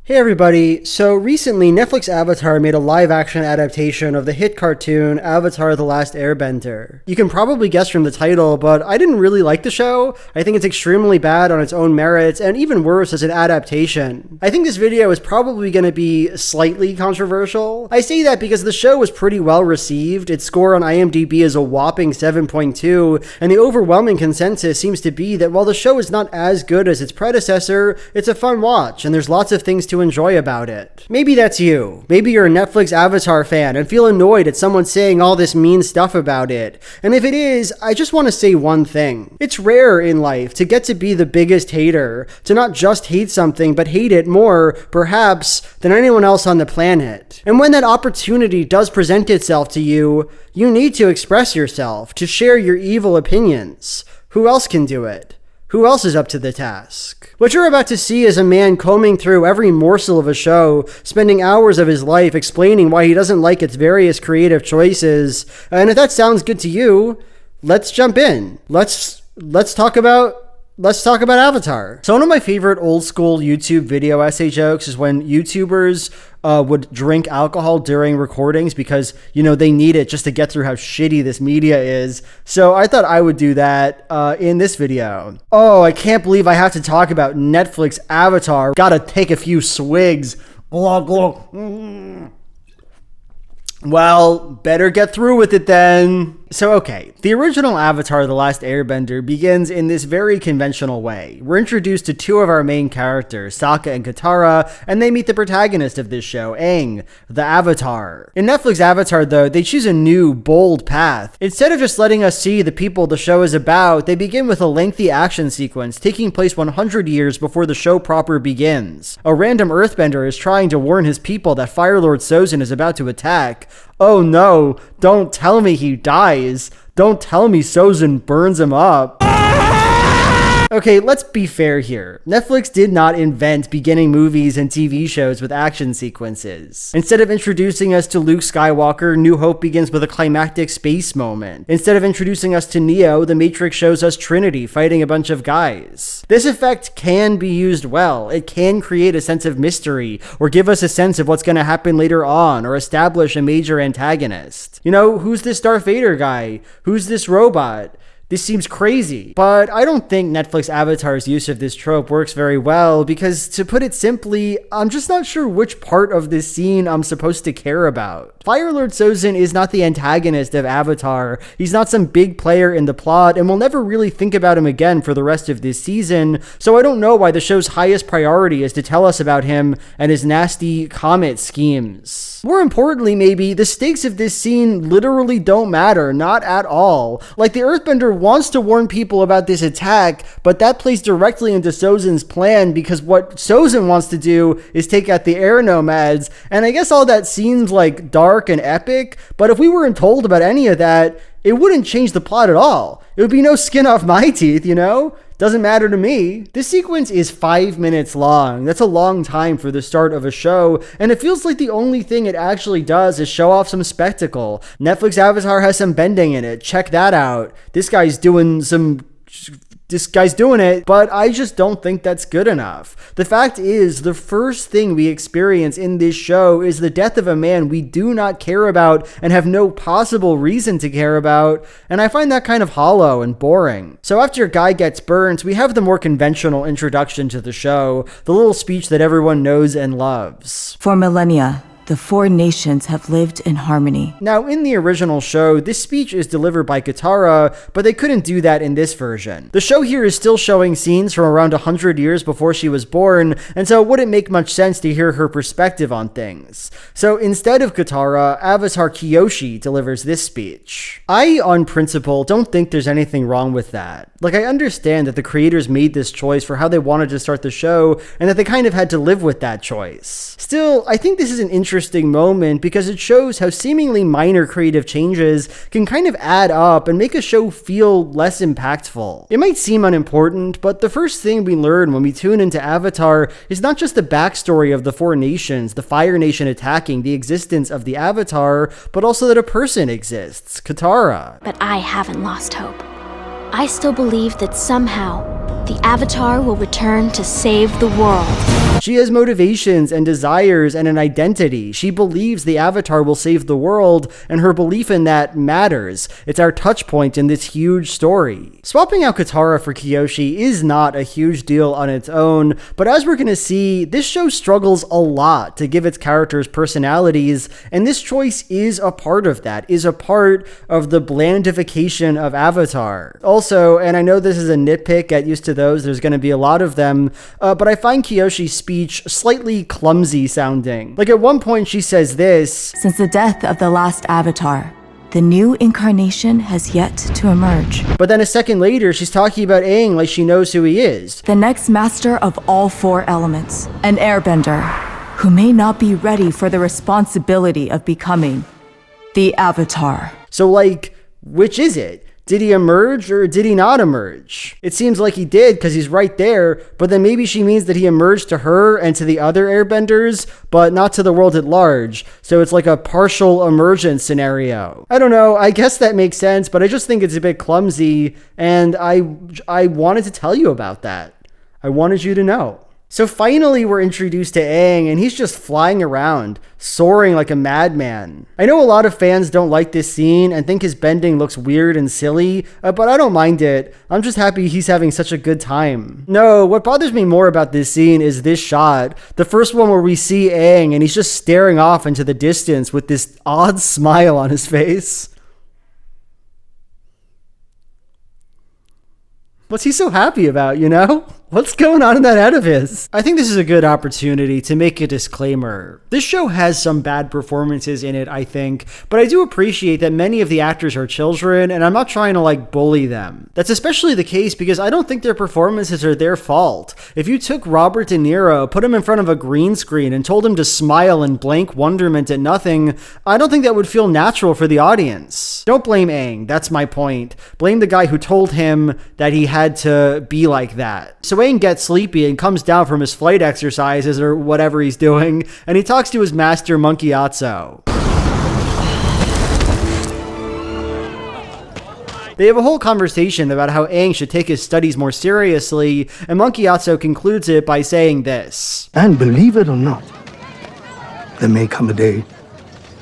Hey everybody, so recently Netflix Avatar made a live-action adaptation of the hit cartoon Avatar: The Last Airbender. You can probably guess from the title, but I didn't really like the show. I think it's extremely bad on its own merits, and even worse as an adaptation. I think this video is probably going to be slightly controversial. I say that because the show was pretty well received. Its score on IMDb is a whopping 7.2, and the overwhelming consensus seems to be that while the show is not as good as its predecessor, it's a fun watch, and there's lots of things to enjoy about it. Maybe that's you. Maybe you're a Netflix Avatar fan and feel annoyed at someone saying all this mean stuff about it. And if it is, I just want to say one thing. It's rare in life to get to be the biggest hater, to not just hate something, but hate it more, perhaps, than anyone else on the planet. And when that opportunity does present itself to you, you need to express yourself, to share your evil opinions. Who else can do it? Who else is up to the task? What you're about to see is a man combing through every morsel of a show, spending hours of his life explaining why he doesn't like its various creative choices. And if that sounds good to you, let's jump in. Let's talk about Avatar. So one of my favorite old school YouTube video essay jokes is when YouTubers would drink alcohol during recordings because, you know, they need it just to get through how shitty this media is. So I thought I would do that in this video. Oh, I can't believe I have to talk about Netflix Avatar. Gotta take a few swigs. Well, better get through with it then. So okay, the original Avatar: The Last Airbender begins in this very conventional way. We're introduced to two of our main characters, Sokka and Katara, and they meet the protagonist of this show, Aang, the Avatar. In Netflix Avatar though, they choose a new, bold path. Instead of just letting us see the people the show is about, they begin with a lengthy action sequence taking place 100 years before the show proper begins. A random earthbender is trying to warn his people that Fire Lord Sozin is about to attack. Oh no, don't tell me he dies. Don't tell me Sozin burns him up. Okay, let's be fair here. Netflix did not invent beginning movies and TV shows with action sequences. Instead of introducing us to Luke Skywalker, New Hope begins with a climactic space moment. Instead of introducing us to Neo, The Matrix shows us Trinity fighting a bunch of guys. This effect can be used well. It can create a sense of mystery, or give us a sense of what's going to happen later on, or establish a major antagonist. You know, who's this Darth Vader guy? Who's this robot? This seems crazy, but I don't think Netflix Avatar's use of this trope works very well because, to put it simply, I'm just not sure which part of this scene I'm supposed to care about. Fire Lord Sozin is not the antagonist of Avatar. He's not some big player in the plot, and we'll never really think about him again for the rest of this season, so I don't know why the show's highest priority is to tell us about him and his nasty comet schemes. More importantly, maybe, the stakes of this scene literally don't matter, not at all. Like, the Earthbender wants to warn people about this attack, but that plays directly into Sozin's plan because what Sozin wants to do is take out the air nomads, and I guess all that seems like dark and epic, but if we weren't told about any of that, it wouldn't change the plot at all. It would be no skin off my teeth, you know? Doesn't matter to me. This sequence is 5 minutes long. That's a long time for the start of a show, and it feels like the only thing it actually does is show off some spectacle. Netflix Avatar has some bending in it. Check that out. This guy's doing it, but I just don't think that's good enough. The fact is, the first thing we experience in this show is the death of a man we do not care about and have no possible reason to care about, and I find that kind of hollow and boring. So after a guy gets burnt, we have the more conventional introduction to the show, the little speech that everyone knows and loves. For millennia, the four nations have lived in harmony. Now, in the original show, this speech is delivered by Katara, but they couldn't do that in this version. The show here is still showing scenes from around 100 years before she was born, and so it wouldn't make much sense to hear her perspective on things. So instead of Katara, Avatar Kyoshi delivers this speech. I, on principle, don't think there's anything wrong with that. Like, I understand that the creators made this choice for how they wanted to start the show, and that they kind of had to live with that choice. Still, I think this is an interesting moment because it shows how seemingly minor creative changes can kind of add up and make a show feel less impactful. It might seem unimportant, but the first thing we learn when we tune into Avatar is not just the backstory of the four nations, the Fire Nation attacking, the existence of the Avatar, but also that a person exists, Katara. But I haven't lost hope. I still believe that somehow the Avatar will return to save the world. She has motivations and desires and an identity. She believes the Avatar will save the world, and her belief in that matters. It's our touch point in this huge story. Swapping out Katara for Kyoshi is not a huge deal on its own, but as we're gonna see, this show struggles a lot to give its characters personalities, and this choice is a part of that, is a part of the blandification of Avatar. Also, and I know this is a nitpick, get used to those, there's gonna be a lot of them, but I find Kyoshi's speech slightly clumsy sounding. Like at one point she says this: Since the death of the last Avatar, the new incarnation has yet to emerge. But then a second later, she's talking about Aang like she knows who he is. The next master of all four elements, an airbender, who may not be ready for the responsibility of becoming the Avatar. So like, which is it? Did he emerge or did he not emerge? It seems like he did because he's right there, but then maybe she means that he emerged to her and to the other airbenders, but not to the world at large. So it's like a partial emergence scenario. I don't know, I guess that makes sense, but I just think it's a bit clumsy, and I wanted to tell you about that. I wanted you to know. So finally we're introduced to Aang, and he's just flying around, soaring like a madman. I know a lot of fans don't like this scene and think his bending looks weird and silly, but I don't mind it. I'm just happy he's having such a good time. No, what bothers me more about this scene is this shot. The first one where we see Aang and he's just staring off into the distance with this odd smile on his face. What's he so happy about, you know? What's going on in that head of his? I think this is a good opportunity to make a disclaimer. This show has some bad performances in it, I think, but I do appreciate that many of the actors are children, and I'm not trying to like bully them. That's especially the case because I don't think their performances are their fault. If you took Robert De Niro, put him in front of a green screen, and told him to smile in blank wonderment at nothing, I don't think that would feel natural for the audience. Don't blame Aang, that's my point. Blame the guy who told him that he had to be like that. So Aang gets sleepy and comes down from his flight exercises or whatever he's doing, and he talks to his master Monkey Atso. They have a whole conversation about how Aang should take his studies more seriously, and Monkey Atso concludes it by saying this: And believe it or not, there may come a day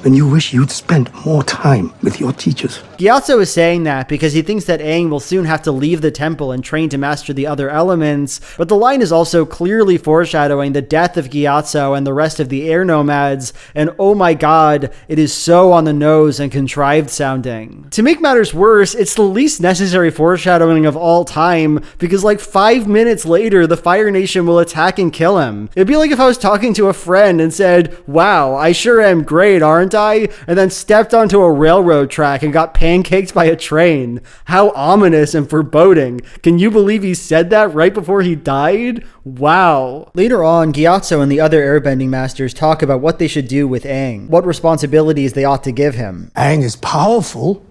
when you wish you'd spent more time with your teachers. Gyatso is saying that because he thinks that Aang will soon have to leave the temple and train to master the other elements, but the line is also clearly foreshadowing the death of Gyatso and the rest of the air nomads, and oh my god, it is so on the nose and contrived sounding. To make matters worse, it's the least necessary foreshadowing of all time, because like 5 minutes later, the Fire Nation will attack and kill him. It'd be like if I was talking to a friend and said, "Wow, I sure am great, aren't I?" and then stepped onto a railroad track and got pancaked by a train. How ominous and foreboding. Can you believe he said that right before he died? Wow. Later on, Gyatso and the other airbending masters talk about what they should do with Aang, what responsibilities they ought to give him. Aang is powerful,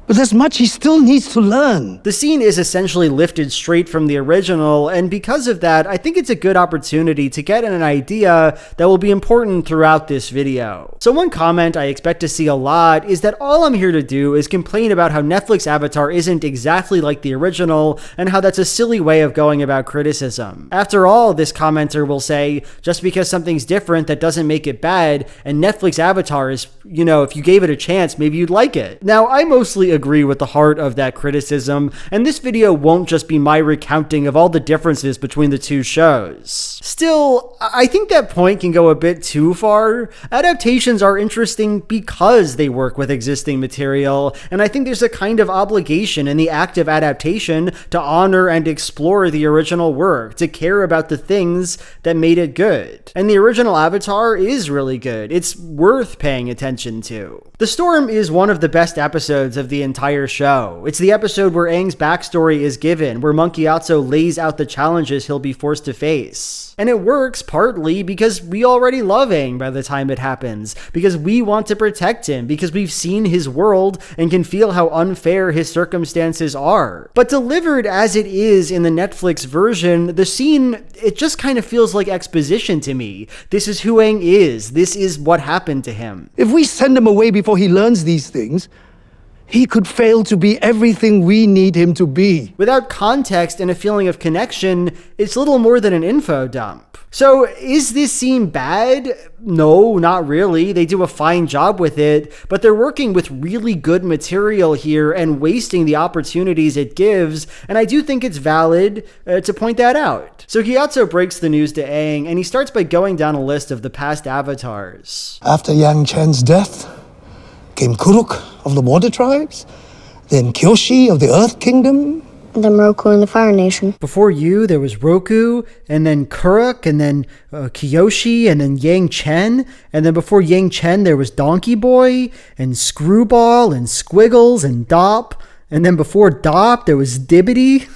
but there's much he still needs to learn. The scene is essentially lifted straight from the original, and because of that, I think it's a good opportunity to get an idea that will be important throughout this video. So one comment I expect to see a lot is that all I'm here to do is complain about how Netflix Avatar isn't exactly like the original, and how that's a silly way of going about criticism. After all, this commenter will say, just because something's different, that doesn't make it bad, and Netflix Avatar is, you know, if you gave it a chance, maybe you'd like it. Now, I mostly agree with the heart of that criticism, and this video won't just be my recounting of all the differences between the two shows. Still, I think that point can go a bit too far. Adaptations are interesting because they work with existing material, and I think there's a kind of obligation in the act of adaptation to honor and explore the original work, to care about the things that made it good. And the original Avatar is really good. It's worth paying attention to. The Storm is one of the best episodes of the entire show. It's the episode where Aang's backstory is given, where Monkey Atso lays out the challenges he'll be forced to face. And it works partly because we already love Aang by the time it happens, because we want to protect him, because we've seen his world and can feel how unfair his circumstances are. But delivered as it is in the Netflix version, the scene, it just kind of feels like exposition to me. This is who Aang is. This is what happened to him. If we send him away before he learns these things, he could fail to be everything we need him to be. Without context and a feeling of connection, it's little more than an info dump. So, is this scene bad? No, not really. They do a fine job with it, but they're working with really good material here and wasting the opportunities it gives, and I do think it's valid to point that out. So Gyatso breaks the news to Aang, and he starts by going down a list of the past avatars. After Yang Chen's death, came Kuruk of the Water Tribes, then Kyoshi of the Earth Kingdom, And then Roku and the Fire Nation. Before you, there was Roku, and then Kuruk, and then Kyoshi, and then Yang Chen, and then before Yang Chen, there was Donkey Boy, and Screwball, and Squiggles, and Dop, and then before Dop, there was Dibbity.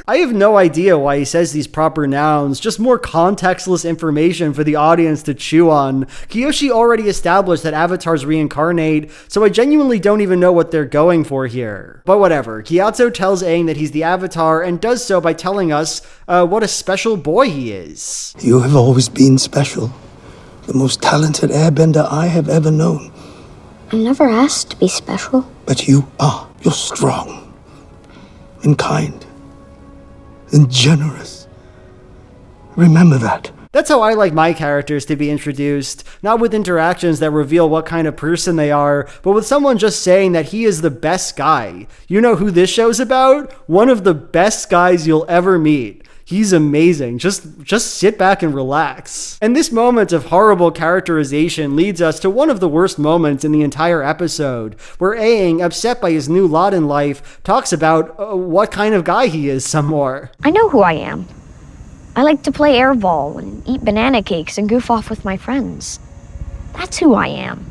I have no idea why he says these proper nouns, just more contextless information for the audience to chew on. Kyoshi already established that avatars reincarnate, so I genuinely don't even know what they're going for here. But whatever, Gyatso tells Aang that he's the avatar and does so by telling us what a special boy he is. You have always been special. The most talented airbender I have ever known. I never asked to be special. But you are. You're strong and kind and generous. Remember that. That's how I like my characters to be introduced, not with interactions that reveal what kind of person they are, but with someone just saying that he is the best guy. You know who this show's about? One of the best guys you'll ever meet. He's amazing. Just sit back and relax. And this moment of horrible characterization leads us to one of the worst moments in the entire episode, where Aang, upset by his new lot in life, talks about what kind of guy he is some more. I know who I am. I like to play airball and eat banana cakes and goof off with my friends. That's who I am.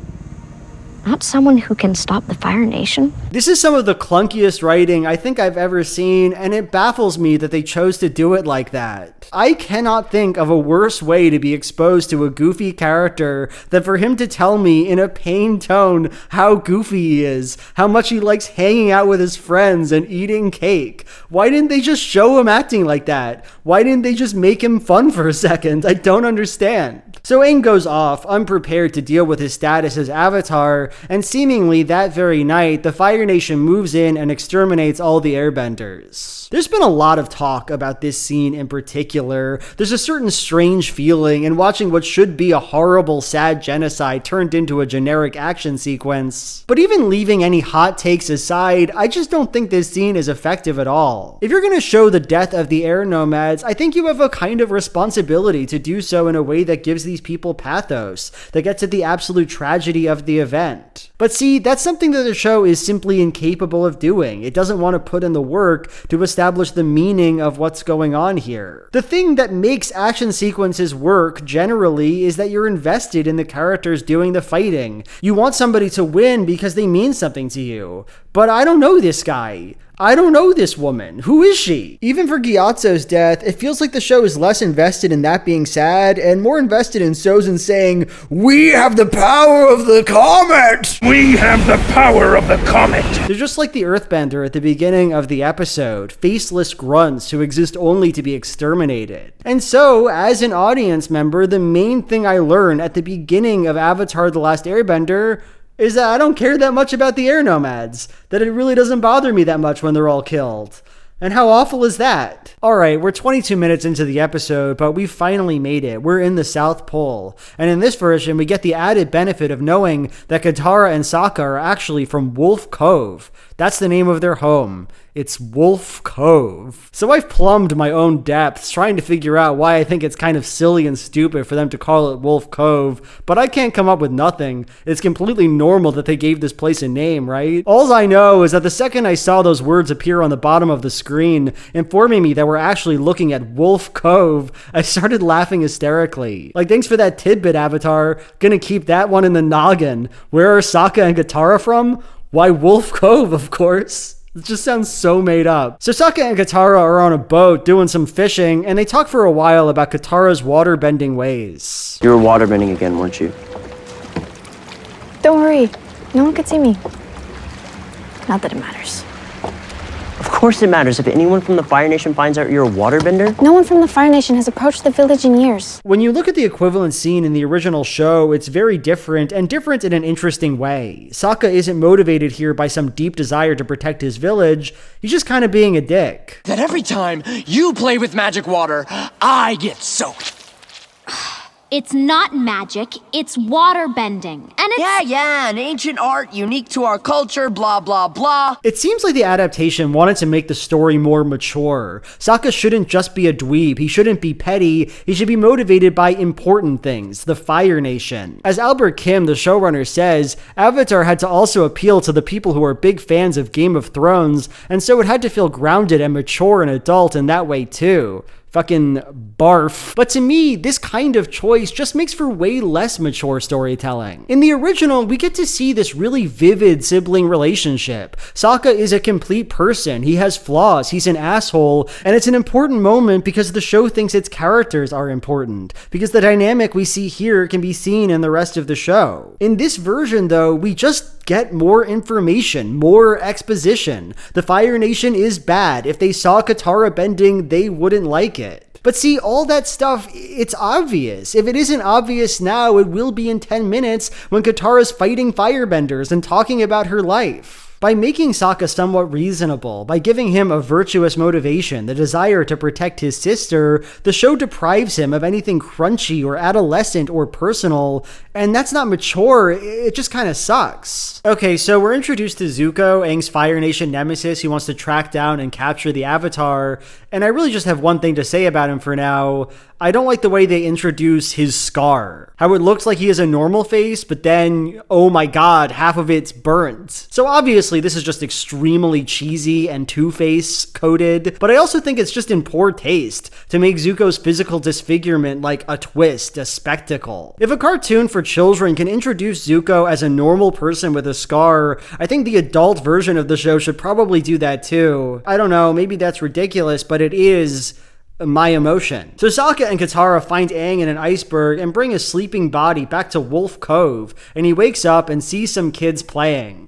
Not someone who can stop the Fire Nation. This is some of the clunkiest writing I think I've ever seen, and it baffles me that they chose to do it like that. I cannot think of a worse way to be exposed to a goofy character than for him to tell me in a pained tone how goofy he is, how much he likes hanging out with his friends and eating cake. Why didn't they just show him acting like that? Why didn't they just make him fun for a second? I don't understand. So Aang goes off, unprepared to deal with his status as Avatar, and seemingly that very night, the Fire Nation moves in and exterminates all the airbenders. There's been a lot of talk about this scene in particular. There's a certain strange feeling in watching what should be a horrible, sad genocide turned into a generic action sequence. But even leaving any hot takes aside, I just don't think this scene is effective at all. If you're gonna show the death of the air nomads, I think you have a kind of responsibility to do so in a way that gives these people pathos, that gets at the absolute tragedy of the event. But see, that's something that the show is simply incapable of doing. It doesn't want to put in the work to establish the meaning of what's going on here. The thing that makes action sequences work generally is that you're invested in the characters doing the fighting. You want somebody to win because they mean something to you. But I don't know this guy. I don't know this woman. Who is she? Even for Gyatso's death, it feels like the show is less invested in that being sad and more invested in Sozin saying, "We have the power of the comet! We have the power of the comet!" They're just like the Earthbender at the beginning of the episode, faceless grunts who exist only to be exterminated. And so, as an audience member, the main thing I learned at the beginning of Avatar: The Last Airbender is that I don't care that much about the air nomads, that it really doesn't bother me that much when they're all killed. And how awful is that? Alright, we're 22 minutes into the episode, but we finally made it. We're in the South Pole. And in this version, we get the added benefit of knowing that Katara and Sokka are actually from Wolf Cove. That's the name of their home. It's Wolf Cove. So I've plumbed my own depths trying to figure out why I think it's kind of silly and stupid for them to call it Wolf Cove, but I can't come up with nothing. It's completely normal that they gave this place a name, right? All I know is that the second I saw those words appear on the bottom of the screen, informing me that we're actually looking at Wolf Cove, I started laughing hysterically. Like, thanks for that tidbit, Avatar. Gonna keep that one in the noggin. Where are Sokka and Katara from? Why, Wolf Cove, of course. It just sounds so made up. So Sokka and Katara are on a boat doing some fishing, and they talk for a while about Katara's waterbending ways. You were waterbending again, weren't you? Don't worry. No one could see me. Not that it matters. Of course it matters. If anyone from the Fire Nation finds out you're a waterbender. No one from the Fire Nation has approached the village in years. When you look at the equivalent scene in the original show, it's very different, and different in an interesting way. Sokka isn't motivated here by some deep desire to protect his village, he's just kind of being a dick. That every time you play with magic water, I get soaked. It's not magic, it's water bending. And it's... Yeah, an ancient art unique to our culture, blah, blah, blah. It seems like the adaptation wanted to make the story more mature. Sokka shouldn't just be a dweeb, he shouldn't be petty, he should be motivated by important things, the Fire Nation. As Albert Kim, the showrunner, says, Avatar had to also appeal to the people who are big fans of Game of Thrones, and so it had to feel grounded and mature and adult in that way too. Fucking barf. But to me, this kind of choice just makes for way less mature storytelling. In the original, we get to see this really vivid sibling relationship. Sokka is a complete person, he has flaws, he's an asshole, and it's an important moment because the show thinks its characters are important, because the dynamic we see here can be seen in the rest of the show. In this version though, we just get more information, more exposition. The Fire Nation is bad. If they saw Katara bending, they wouldn't like it. But see, all that stuff, it's obvious. If it isn't obvious now, it will be in 10 minutes when Katara's fighting firebenders and talking about her life. By making Sokka somewhat reasonable, by giving him a virtuous motivation, the desire to protect his sister, the show deprives him of anything crunchy or adolescent or personal, and that's not mature, it just kind of sucks. Okay, so we're introduced to Zuko, Aang's Fire Nation nemesis who wants to track down and capture the Avatar, and I really just have one thing to say about him for now. I don't like the way they introduce his scar. How it looks like he has a normal face, but then, oh my god, half of it's burnt. So obviously this is just extremely cheesy and Two-Face coded, but I also think it's just in poor taste to make Zuko's physical disfigurement like a twist, a spectacle. If a cartoon for children can introduce Zuko as a normal person with a scar, I think the adult version of the show should probably do that too. I don't know, maybe that's ridiculous, but it is my emotion. So Sokka and Katara find Aang in an iceberg and bring his sleeping body back to Wolf Cove, and he wakes up and sees some kids playing.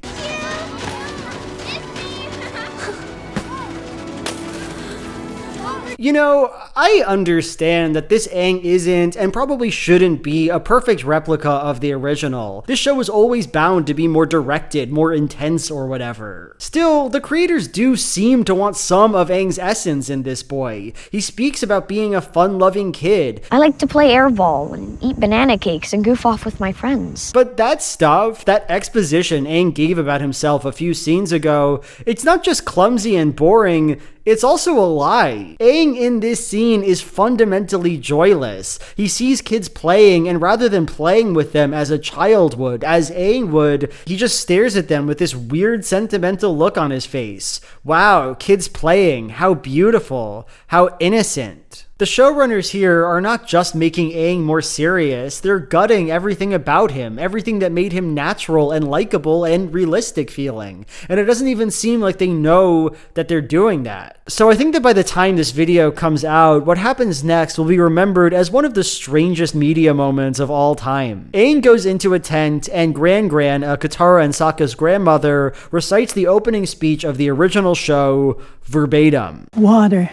You know, I understand that this Aang isn't and probably shouldn't be a perfect replica of the original. This show was always bound to be more directed, more intense or whatever. Still, the creators do seem to want some of Aang's essence in this boy. He speaks about being a fun-loving kid. I like to play airball and eat banana cakes and goof off with my friends. But that stuff, that exposition Aang gave about himself a few scenes ago, it's not just clumsy and boring, it's also a lie. Aang in this scene is fundamentally joyless. He sees kids playing, and rather than playing with them as a child would, as Aang would, he just stares at them with this weird sentimental look on his face. Wow, kids playing, how beautiful, how innocent. The showrunners here are not just making Aang more serious, they're gutting everything about him, everything that made him natural and likable and realistic feeling. And it doesn't even seem like they know that they're doing that. So I think that by the time this video comes out, what happens next will be remembered as one of the strangest media moments of all time. Aang goes into a tent and Gran, Katara and Sokka's grandmother, recites the opening speech of the original show verbatim. Water,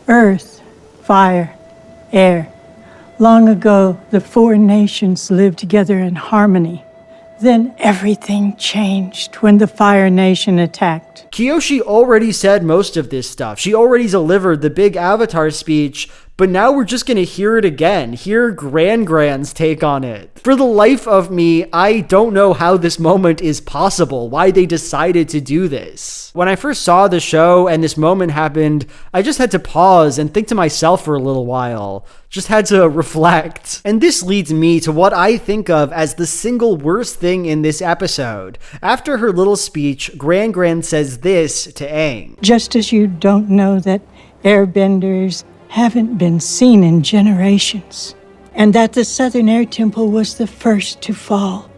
earth, fire, air. Long ago, the four nations lived together in harmony. Then everything changed when the Fire Nation attacked. Kyoshi already said most of this stuff. She already delivered the big Avatar speech, but now we're just gonna hear it again. Hear Gran's take on it. For the life of me, I don't know how this moment is possible, why they decided to do this. When I first saw the show and this moment happened, I just had to pause and think to myself for a little while. Just had to reflect. And this leads me to what I think of as the single worst thing in this episode. After her little speech, Gran says this to Aang. Just as you don't know that airbenders haven't been seen in generations, and that the Southern Air Temple was the first to fall.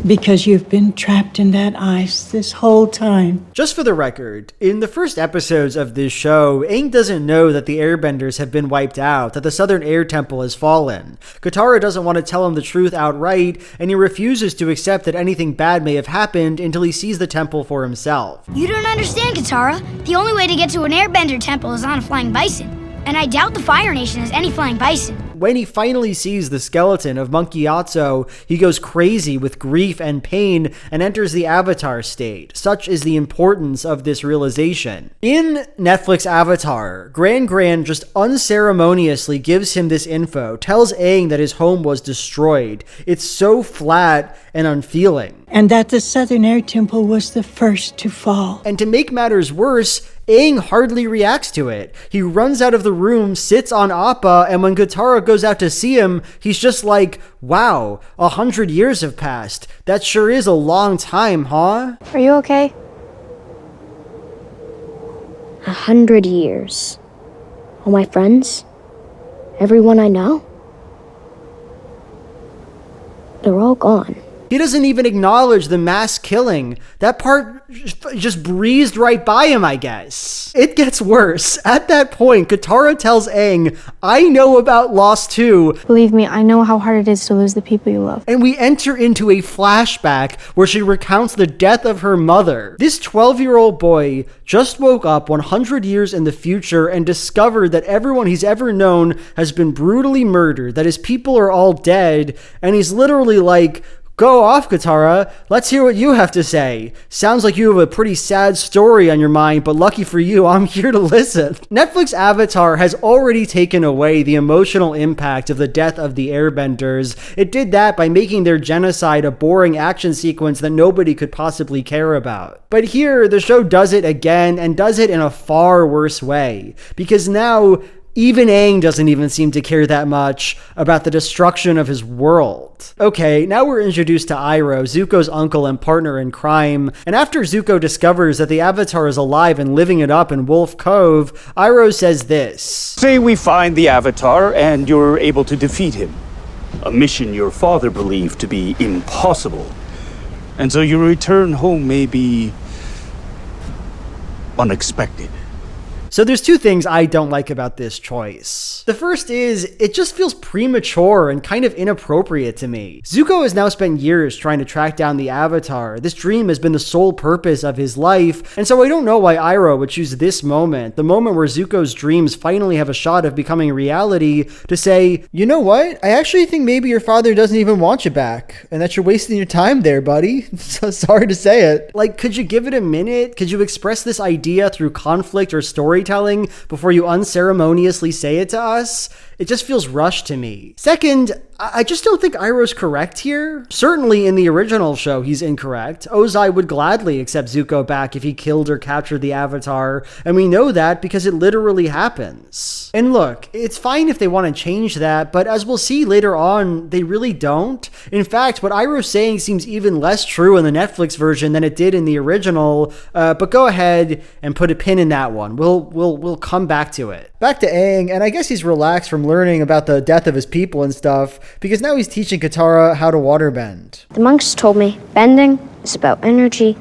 Because you've been trapped in that ice this whole time. Just for the record, in the first episodes of this show, Aang doesn't know that the airbenders have been wiped out, that the Southern Air Temple has fallen. Katara doesn't want to tell him the truth outright, and he refuses to accept that anything bad may have happened until he sees the temple for himself. You don't understand, Katara. The only way to get to an airbender temple is on a flying bison. And I doubt the Fire Nation has any flying bison. When he finally sees the skeleton of Monkey Yatso, he goes crazy with grief and pain and enters the Avatar state. Such is the importance of this realization. In Netflix Avatar, Gran just unceremoniously gives him this info, tells Aang that his home was destroyed. It's so flat and unfeeling. And that the Southern Air Temple was the first to fall. And to make matters worse, Aang hardly reacts to it. He runs out of the room, sits on Appa, and when Katara goes out to see him, he's just like, wow, 100 years have passed. That sure is a long time, huh? Are you okay? 100 years. All my friends, everyone I know, they're all gone. He doesn't even acknowledge the mass killing. That part just breezed right by him, I guess. It gets worse. At that point, Katara tells Aang, I know about loss too. Believe me, I know how hard it is to lose the people you love. And we enter into a flashback where she recounts the death of her mother. This 12-year-old boy just woke up 100 years in the future and discovered that everyone he's ever known has been brutally murdered, that his people are all dead, and he's literally like, go off, Katara. Let's hear what you have to say. Sounds like you have a pretty sad story on your mind, but lucky for you, I'm here to listen. Netflix Avatar has already taken away the emotional impact of the death of the airbenders. It did that by making their genocide a boring action sequence that nobody could possibly care about. But here, the show does it again, and does it in a far worse way. Because now, even Aang doesn't even seem to care that much about the destruction of his world. Okay, now we're introduced to Iroh, Zuko's uncle and partner in crime, and after Zuko discovers that the Avatar is alive and living it up in Wolf Cove, Iroh says this. Say we find the Avatar and you're able to defeat him. A mission your father believed to be impossible. And so your return home may be unexpected. So there's two things I don't like about this choice. The first is, it just feels premature and kind of inappropriate to me. Zuko has now spent years trying to track down the Avatar. This dream has been the sole purpose of his life, and so I don't know why Iroh would choose this moment, the moment where Zuko's dreams finally have a shot of becoming reality, to say, you know what? I actually think maybe your father doesn't even want you back, and that you're wasting your time there, buddy. So sorry to say it. Like, could you give it a minute? Could you express this idea through conflict or storytelling before you unceremoniously say it to us? It just feels rushed to me. Second, I just don't think Iroh's correct here. Certainly in the original show, he's incorrect. Ozai would gladly accept Zuko back if he killed or captured the Avatar, and we know that because it literally happens. And look, it's fine if they want to change that, but as we'll see later on, they really don't. In fact, what Iroh's saying seems even less true in the Netflix version than it did in the original, but go ahead and put a pin in that one. We'll come back to it. Back to Aang, and I guess he's relaxed from learning about the death of his people and stuff, because now he's teaching Katara how to waterbend. The monks told me bending is about energy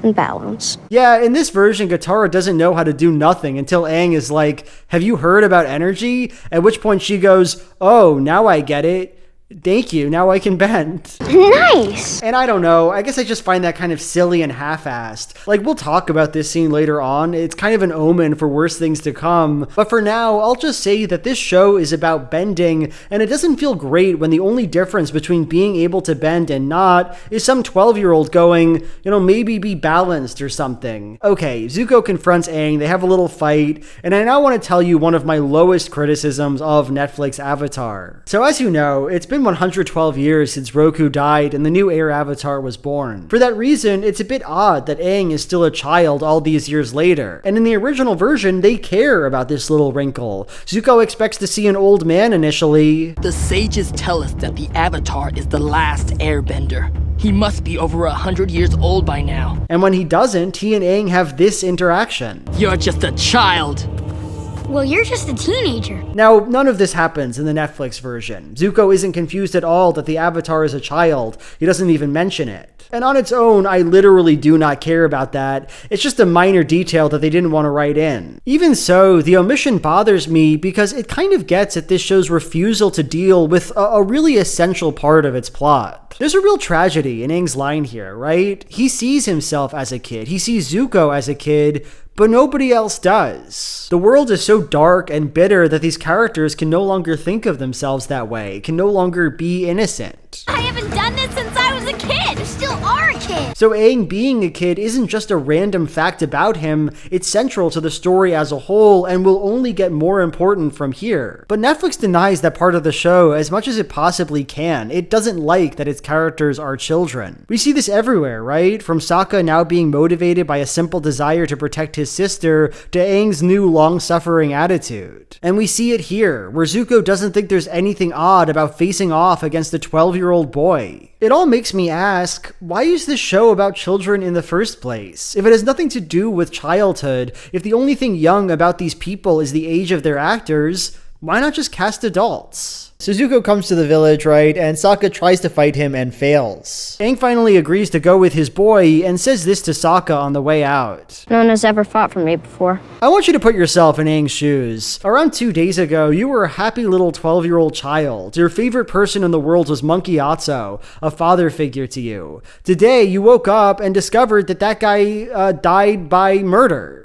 and balance. Yeah, in this version, Katara doesn't know how to do nothing until Aang is like, have you heard about energy? At which point she goes, oh, now I get it. Thank you, now I can bend. Nice! And I don't know, I guess I just find that kind of silly and half-assed. Like, we'll talk about this scene later on. It's kind of an omen for worse things to come. But for now, I'll just say that this show is about bending, and it doesn't feel great when the only difference between being able to bend and not is some 12-year-old going, maybe be balanced or something. Okay, Zuko confronts Aang, they have a little fight, and I now want to tell you one of my lowest criticisms of Netflix Avatar. So as you know, it's been 112 years since Roku died and the new Air Avatar was born. For that reason, it's a bit odd that Aang is still a child all these years later. And in the original version, they care about this little wrinkle. Zuko expects to see an old man initially. The sages tell us that the Avatar is the last airbender. He must be over 100 years old by now. And when he doesn't, he and Aang have this interaction. You're just a child. Well, you're just a teenager. Now, none of this happens in the Netflix version. Zuko isn't confused at all that the Avatar is a child. He doesn't even mention it. And on its own, I literally do not care about that. It's just a minor detail that they didn't want to write in. Even so, the omission bothers me because it kind of gets at this show's refusal to deal with a really essential part of its plot. There's a real tragedy in Aang's line here, right? He sees himself as a kid. He sees Zuko as a kid, but nobody else does. The world is so dark and bitter that these characters can no longer think of themselves that way, can no longer be innocent. I haven't done this since I was a kid! You still are a kid! So Aang being a kid isn't just a random fact about him, it's central to the story as a whole and will only get more important from here. But Netflix denies that part of the show as much as it possibly can. It doesn't like that its characters are children. We see this everywhere, right? From Sokka now being motivated by a simple desire to protect his sister to Aang's new long-suffering attitude. And we see it here, where Zuko doesn't think there's anything odd about facing off against a 12-year-old boy. It all makes me ask, why is this show about children in the first place? If it has nothing to do with childhood, if the only thing young about these people is the age of their actors, why not just cast adults? So Zuko comes to the village, right, and Sokka tries to fight him and fails. Aang finally agrees to go with his boy and says this to Sokka on the way out. No one has ever fought for me before. I want you to put yourself in Aang's shoes. Around 2 days ago, you were a happy little 12-year-old child. Your favorite person in the world was Monkey Atso, a father figure to you. Today, you woke up and discovered that that guy died by murder.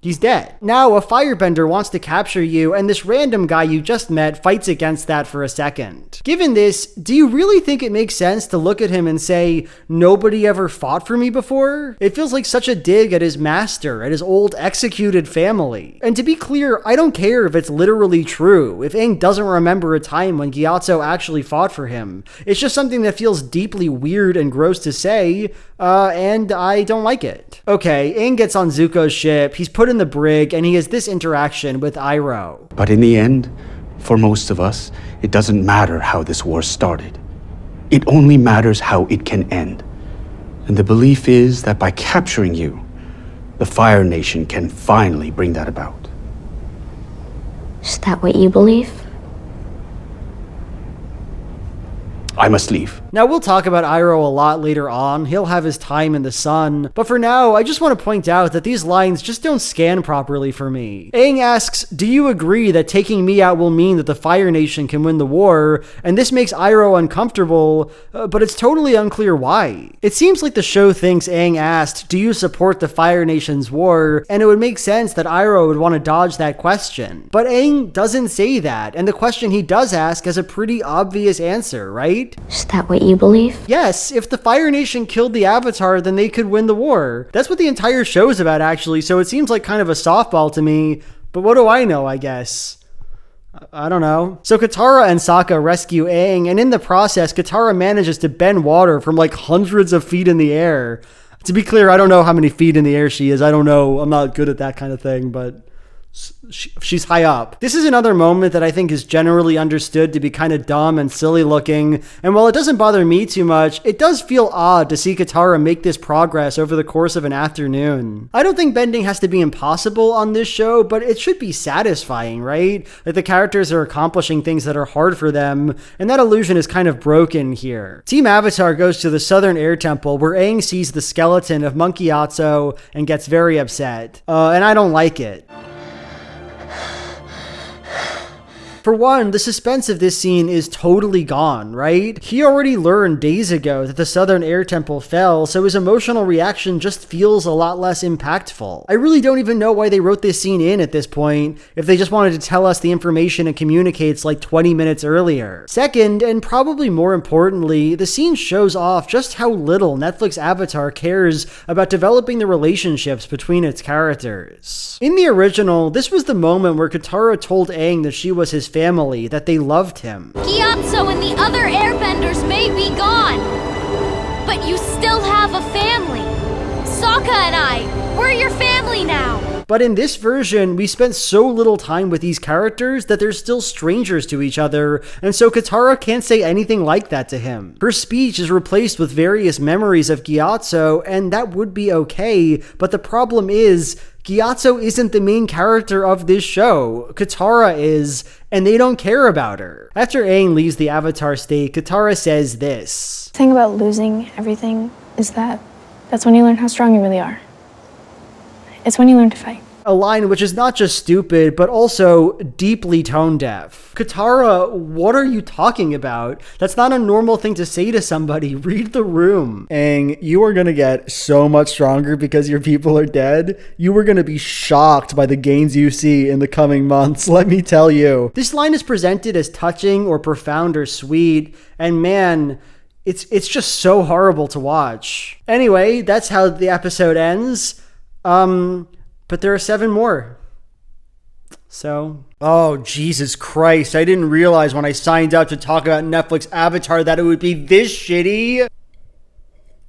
He's dead. Now, a firebender wants to capture you, and this random guy you just met fights against that for a second. Given this, do you really think it makes sense to look at him and say, nobody ever fought for me before? It feels like such a dig at his master, at his old executed family. And to be clear, I don't care if it's literally true, if Aang doesn't remember a time when Gyatso actually fought for him. It's just something that feels deeply weird and gross to say, and I don't like it. Okay, Aang gets on Zuko's ship, he's put in the brig, and he has this interaction with Iroh. But in the end, for most of us, it doesn't matter how this war started. It only matters how it can end. And the belief is that by capturing you, the Fire Nation can finally bring that about. Is that what you believe? I must leave. Now, we'll talk about Iroh a lot later on. He'll have his time in the sun. But for now, I just want to point out that these lines just don't scan properly for me. Aang asks, do you agree that taking me out will mean that the Fire Nation can win the war? And this makes Iroh uncomfortable, but it's totally unclear why. It seems like the show thinks Aang asked, do you support the Fire Nation's war? And it would make sense that Iroh would want to dodge that question. But Aang doesn't say that, and the question he does ask has a pretty obvious answer, right? Is that what you believe? Yes, if the Fire Nation killed the Avatar, then they could win the war. That's what the entire show is about, actually, so it seems like kind of a softball to me, but what do I know, I guess? I don't know. So Katara and Sokka rescue Aang, and in the process, Katara manages to bend water from like hundreds of feet in the air. To be clear, I don't know how many feet in the air she is. I don't know. I'm not good at that kind of thing, but she's high up. This is another moment that I think is generally understood to be kind of dumb and silly looking, and while it doesn't bother me too much, it does feel odd to see Katara make this progress over the course of an afternoon. I don't think bending has to be impossible on this show, but it should be satisfying, right? That the characters are accomplishing things that are hard for them, and that illusion is kind of broken here. Team Avatar goes to the Southern Air Temple, where Aang sees the skeleton of Monkey Atso and gets very upset. And I don't like it. For one, the suspense of this scene is totally gone, right? He already learned days ago that the Southern Air Temple fell, so his emotional reaction just feels a lot less impactful. I really don't even know why they wrote this scene in at this point, if they just wanted to tell us the information it communicates like 20 minutes earlier. Second, and probably more importantly, the scene shows off just how little Netflix Avatar cares about developing the relationships between its characters. In the original, this was the moment where Katara told Aang that she was his family, that they loved him. Gyatso and the other airbenders may be gone, but you still have a family. Sokka and I, we're your family now. But in this version, we spent so little time with these characters that they're still strangers to each other, and so Katara can't say anything like that to him. Her speech is replaced with various memories of Gyatso, and that would be okay, but the problem is, Gyatso isn't the main character of this show. Katara is, and they don't care about her. After Aang leaves the Avatar state, Katara says this. The thing about losing everything is that's when you learn how strong you really are. It's when you learn to fight. A line which is not just stupid, but also deeply tone deaf. Katara, what are you talking about? That's not a normal thing to say to somebody. Read the room. Aang, you are gonna get so much stronger because your people are dead. You are gonna be shocked by the gains you see in the coming months, let me tell you. This line is presented as touching or profound or sweet, and man, it's just so horrible to watch. Anyway, that's how the episode ends. But there are 7 more. So, oh, Jesus Christ. I didn't realize when I signed up to talk about Netflix Avatar that it would be this shitty.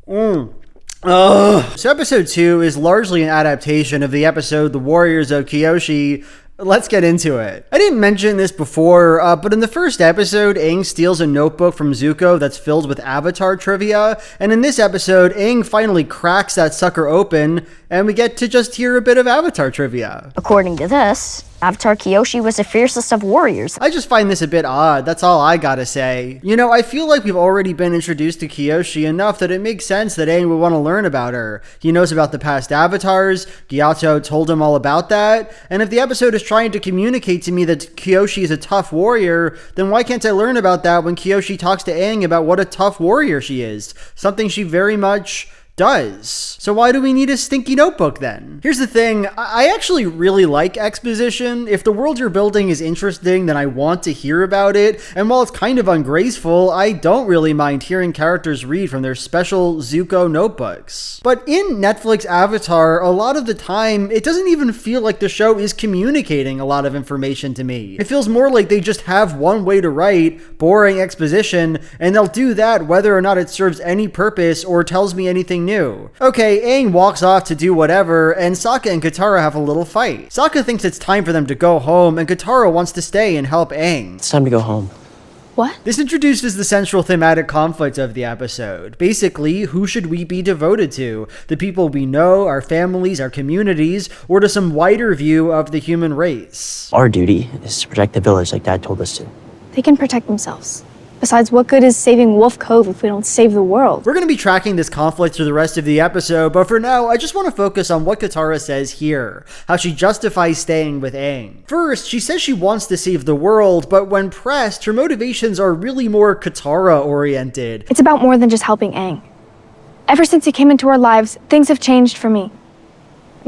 So episode 2 is largely an adaptation of the episode The Warriors of Kyoshi. Let's get into it. I didn't mention this before, but in the first episode, Aang steals a notebook from Zuko that's filled with Avatar trivia, and in this episode, Aang finally cracks that sucker open, and we get to just hear a bit of Avatar trivia. According to this, Avatar Kyoshi was the fiercest of warriors. I just find this a bit odd, that's all I gotta say. You know, I feel like we've already been introduced to Kyoshi enough that it makes sense that Aang would want to learn about her. He knows about the past avatars, Gyatso told him all about that, and if the episode is trying to communicate to me that Kyoshi is a tough warrior, then why can't I learn about that when Kyoshi talks to Aang about what a tough warrior she is? Something she very much does. So why do we need a stinky notebook then? Here's the thing, I actually really like exposition. If the world you're building is interesting, then I want to hear about it, and while it's kind of ungraceful, I don't really mind hearing characters read from their special Zuko notebooks. But in Netflix Avatar, a lot of the time, it doesn't even feel like the show is communicating a lot of information to me. It feels more like they just have one way to write, boring exposition, and they'll do that whether or not it serves any purpose or tells me anything new. Okay, Aang walks off to do whatever, and Sokka and Katara have a little fight. Sokka thinks it's time for them to go home, and Katara wants to stay and help Aang. It's time to go home. What? This introduces the central thematic conflict of the episode. Basically, who should we be devoted to? The people we know, our families, our communities, or to some wider view of the human race? Our duty is to protect the village like Dad told us to. They can protect themselves. Besides, what good is saving Wolf Cove if we don't save the world? We're going to be tracking this conflict through the rest of the episode, but for now, I just want to focus on what Katara says here, how she justifies staying with Aang. First, she says she wants to save the world, but when pressed, her motivations are really more Katara-oriented. It's about more than just helping Aang. Ever since he came into our lives, things have changed for me.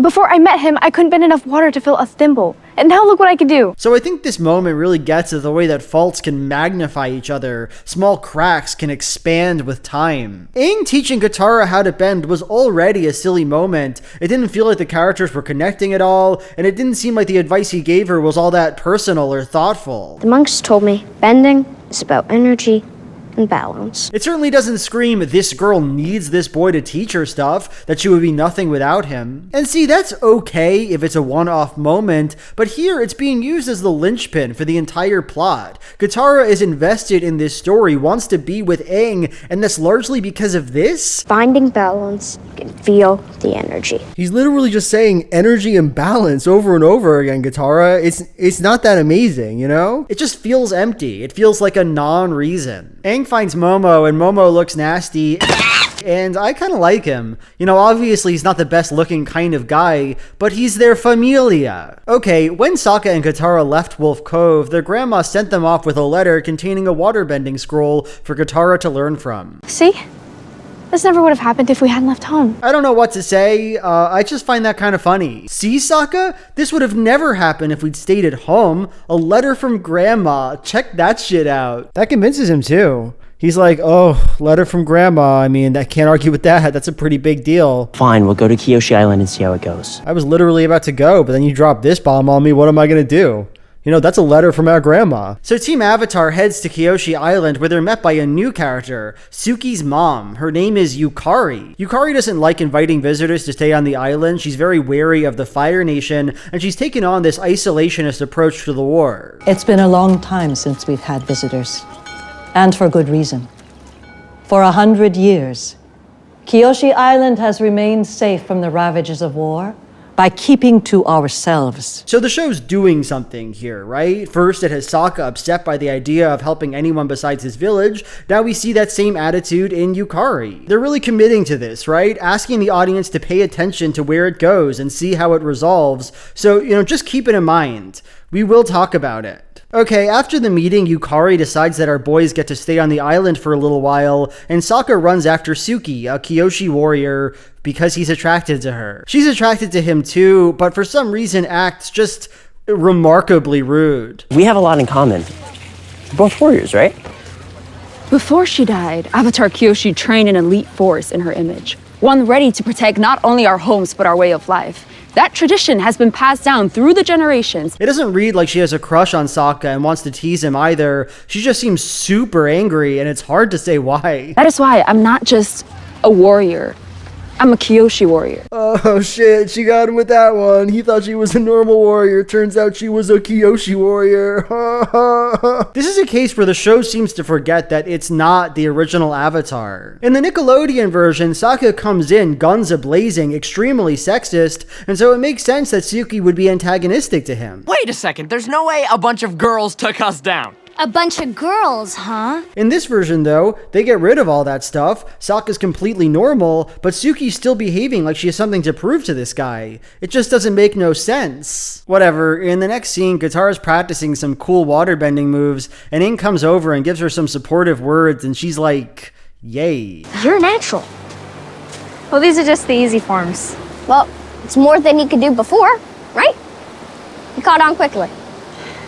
Before I met him, I couldn't bend enough water to fill a thimble. And now look what I can do. So I think this moment really gets at the way that faults can magnify each other. Small cracks can expand with time. Aang teaching Katara how to bend was already a silly moment. It didn't feel like the characters were connecting at all, and it didn't seem like the advice he gave her was all that personal or thoughtful. The monks told me bending is about energy and balance. It certainly doesn't scream, this girl needs this boy to teach her stuff, that she would be nothing without him. And see, that's okay if it's a one-off moment, but here it's being used as the linchpin for the entire plot. Katara is invested in this story, wants to be with Aang, and that's largely because of this? Finding balance, you can feel the energy. He's literally just saying energy and balance over and over again, Katara. It's not that amazing, you know? It just feels empty. It feels like a non-reason. Aang finds Momo, and Momo looks nasty, and I kind of like him. You know, obviously he's not the best looking kind of guy, but he's their familia. Okay, when Sokka and Katara left Wolf Cove, their grandma sent them off with a letter containing a waterbending scroll for Katara to learn from. See? This never would have happened if we hadn't left home. I don't know what to say, I just find that kind of funny. See, Sokka? This would have never happened if we'd stayed at home. A letter from Grandma. Check that shit out. That convinces him too. He's like, oh, letter from Grandma. I mean, I can't argue with that. That's a pretty big deal. Fine, we'll go to Kyoshi Island and see how it goes. I was literally about to go, but then you dropped this bomb on me. What am I going to do? You know, that's a letter from our grandma. So Team Avatar heads to Kyoshi Island where they're met by a new character, Suki's mom. Her name is Yukari. Yukari doesn't like inviting visitors to stay on the island. She's very wary of the Fire Nation, and she's taken on this isolationist approach to the war. It's been a long time since we've had visitors, and for good reason. For 100 years, Kyoshi Island has remained safe from the ravages of war, by keeping to ourselves. So the show's doing something here, right? First, it has Sokka upset by the idea of helping anyone besides his village. Now we see that same attitude in Yukari. They're really committing to this, right? Asking the audience to pay attention to where it goes and see how it resolves. So, just keep it in mind. We will talk about it. Okay, after the meeting, Yukari decides that our boys get to stay on the island for a little while, and Sokka runs after Suki, a Kyoshi warrior, because he's attracted to her. She's attracted to him too, but for some reason acts just remarkably rude. We have a lot in common. We're both warriors, right? Before she died, Avatar Kyoshi trained an elite force in her image, one ready to protect not only our homes but our way of life. That tradition has been passed down through the generations. It doesn't read like she has a crush on Sokka and wants to tease him either. She just seems super angry, and it's hard to say why. That is why I'm not just a warrior. I'm a Kyoshi warrior. Oh shit, she got him with that one. He thought she was a normal warrior. Turns out she was a Kyoshi warrior. This is a case where the show seems to forget that it's not the original Avatar. In the Nickelodeon version, Sokka comes in guns a-blazing, extremely sexist, and so it makes sense that Suki would be antagonistic to him. Wait a second, there's no way a bunch of girls took us down. A bunch of girls, huh? In this version, though, they get rid of all that stuff. Sokka's completely normal, but Suki's still behaving like she has something to prove to this guy. It just doesn't make no sense. Whatever, in the next scene, Katara's practicing some cool waterbending moves, and Aang comes over and gives her some supportive words, and she's like, yay. You're natural. Well, these are just the easy forms. Well, it's more than he could do before, right? He caught on quickly.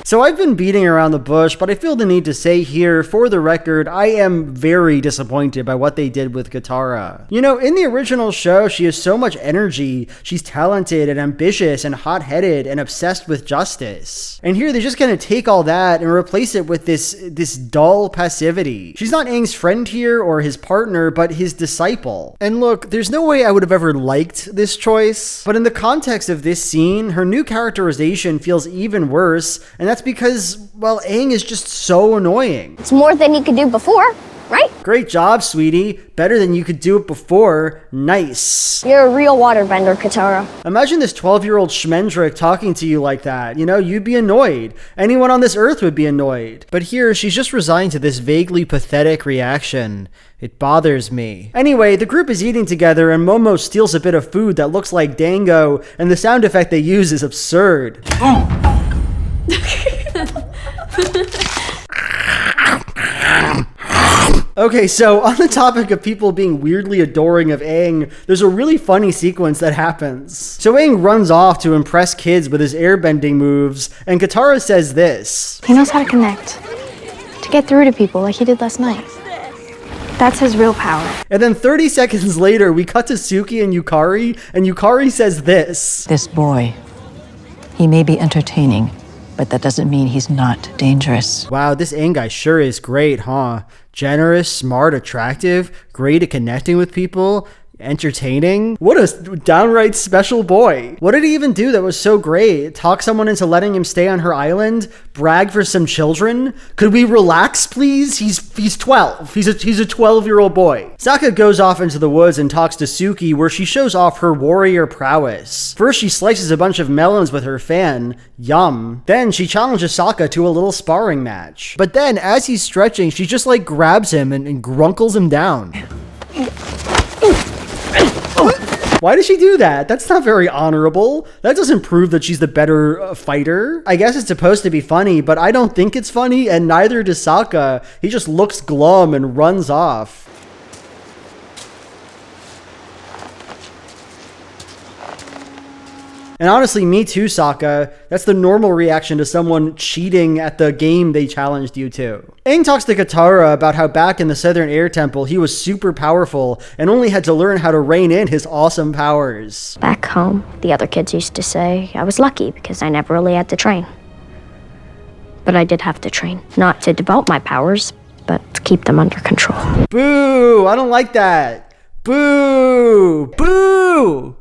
So I've been beating around the bush, but I feel the need to say here, for the record, I am very disappointed by what they did with Katara. In the original show, she has so much energy. She's talented and ambitious and hot-headed and obsessed with justice. And here they're just gonna take all that and replace it with this dull passivity. She's not Aang's friend here or his partner, but his disciple. And look, there's no way I would have ever liked this choice, but in the context of this scene, her new characterization feels even worse, and that's because, well, Aang is just so annoying. It's more than he could do before, right? Great job, sweetie. Better than you could do it before. Nice. You're a real waterbender, Katara. Imagine this 12-year-old schmendrick talking to you like that. You'd be annoyed. Anyone on this earth would be annoyed. But here, she's just resigned to this vaguely pathetic reaction. It bothers me. Anyway, the group is eating together and Momo steals a bit of food that looks like dango, and the sound effect they use is absurd. Okay, so on the topic of people being weirdly adoring of Aang, there's a really funny sequence that happens. So Aang runs off to impress kids with his airbending moves, and Katara says this. He knows how to connect, to get through to people like he did last night. That's his real power. And then 30 seconds later, we cut to Suki and Yukari says this. This boy, he may be entertaining, but that doesn't mean he's not dangerous. Wow, this Aang guy sure is great, huh? Generous, smart, attractive, great at connecting with people, entertaining. What a downright special boy. What did he even do that was so great? Talk someone into letting him stay on her island? Brag for some children? Could we relax, please? He's 12. He's a 12-year-old boy. Sokka goes off into the woods and talks to Suki, where she shows off her warrior prowess. First, she slices a bunch of melons with her fan. Yum. Then she challenges Sokka to a little sparring match. But then, as he's stretching, she just grabs him and grunkles him down. Why does she do that? That's not very honorable. That doesn't prove that she's the better fighter. I guess it's supposed to be funny, but I don't think it's funny, and neither does Sokka. He just looks glum and runs off. And honestly, me too, Sokka. That's the normal reaction to someone cheating at the game they challenged you to. Aang talks to Katara about how back in the Southern Air Temple, he was super powerful and only had to learn how to rein in his awesome powers. Back home, the other kids used to say I was lucky because I never really had to train. But I did have to train, not to develop my powers, but to keep them under control. Boo! I don't like that. Boo! Boo!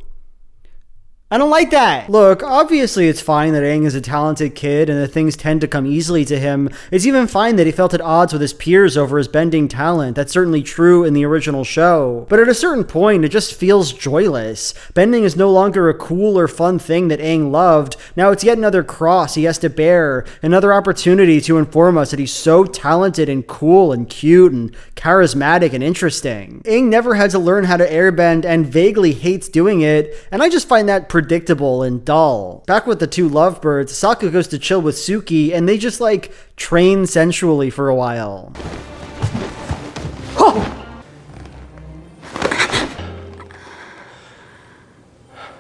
I don't like that. Look, obviously it's fine that Aang is a talented kid and that things tend to come easily to him. It's even fine that he felt at odds with his peers over his bending talent. That's certainly true in the original show. But at a certain point, it just feels joyless. Bending is no longer a cool or fun thing that Aang loved. Now it's yet another cross he has to bear, another opportunity to inform us that he's so talented and cool and cute and charismatic and interesting. Aang never had to learn how to airbend and vaguely hates doing it, and I just find that predictable and dull. Back with the two lovebirds, Sokka goes to chill with Suki and they just like train sensually for a while.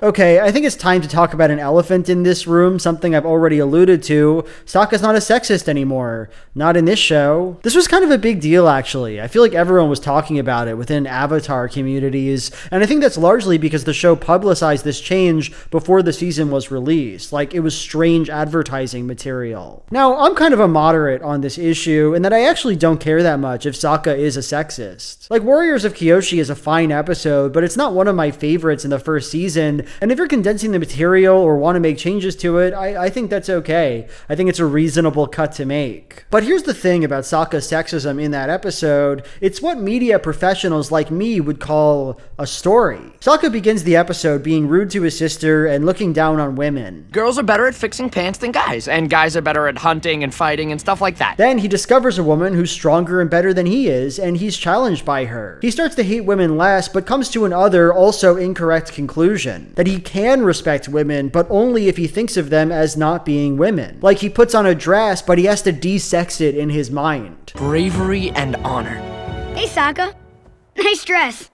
Okay, I think it's time to talk about an elephant in this room, something I've already alluded to. Sokka's not a sexist anymore. Not in this show. This was kind of a big deal, actually. I feel like everyone was talking about it within Avatar communities, and I think that's largely because the show publicized this change before the season was released. Like, it was strange advertising material. Now, I'm kind of a moderate on this issue, in that I actually don't care that much if Sokka is a sexist. Like, Warriors of Kyoshi is a fine episode, but it's not one of my favorites in the first season. And if you're condensing the material or want to make changes to it, I think that's okay. I think it's a reasonable cut to make. But here's the thing about Sokka's sexism in that episode. It's what media professionals like me would call a story. Sokka begins the episode being rude to his sister and looking down on women. Girls are better at fixing pants than guys, and guys are better at hunting and fighting and stuff like that. Then he discovers a woman who's stronger and better than he is, and he's challenged by her. He starts to hate women less, but comes to an other, also incorrect conclusion. That he can respect women, but only if he thinks of them as not being women. Like, he puts on a dress, but he has to de-sex it in his mind. Bravery and honor. Hey, Sokka. Nice dress.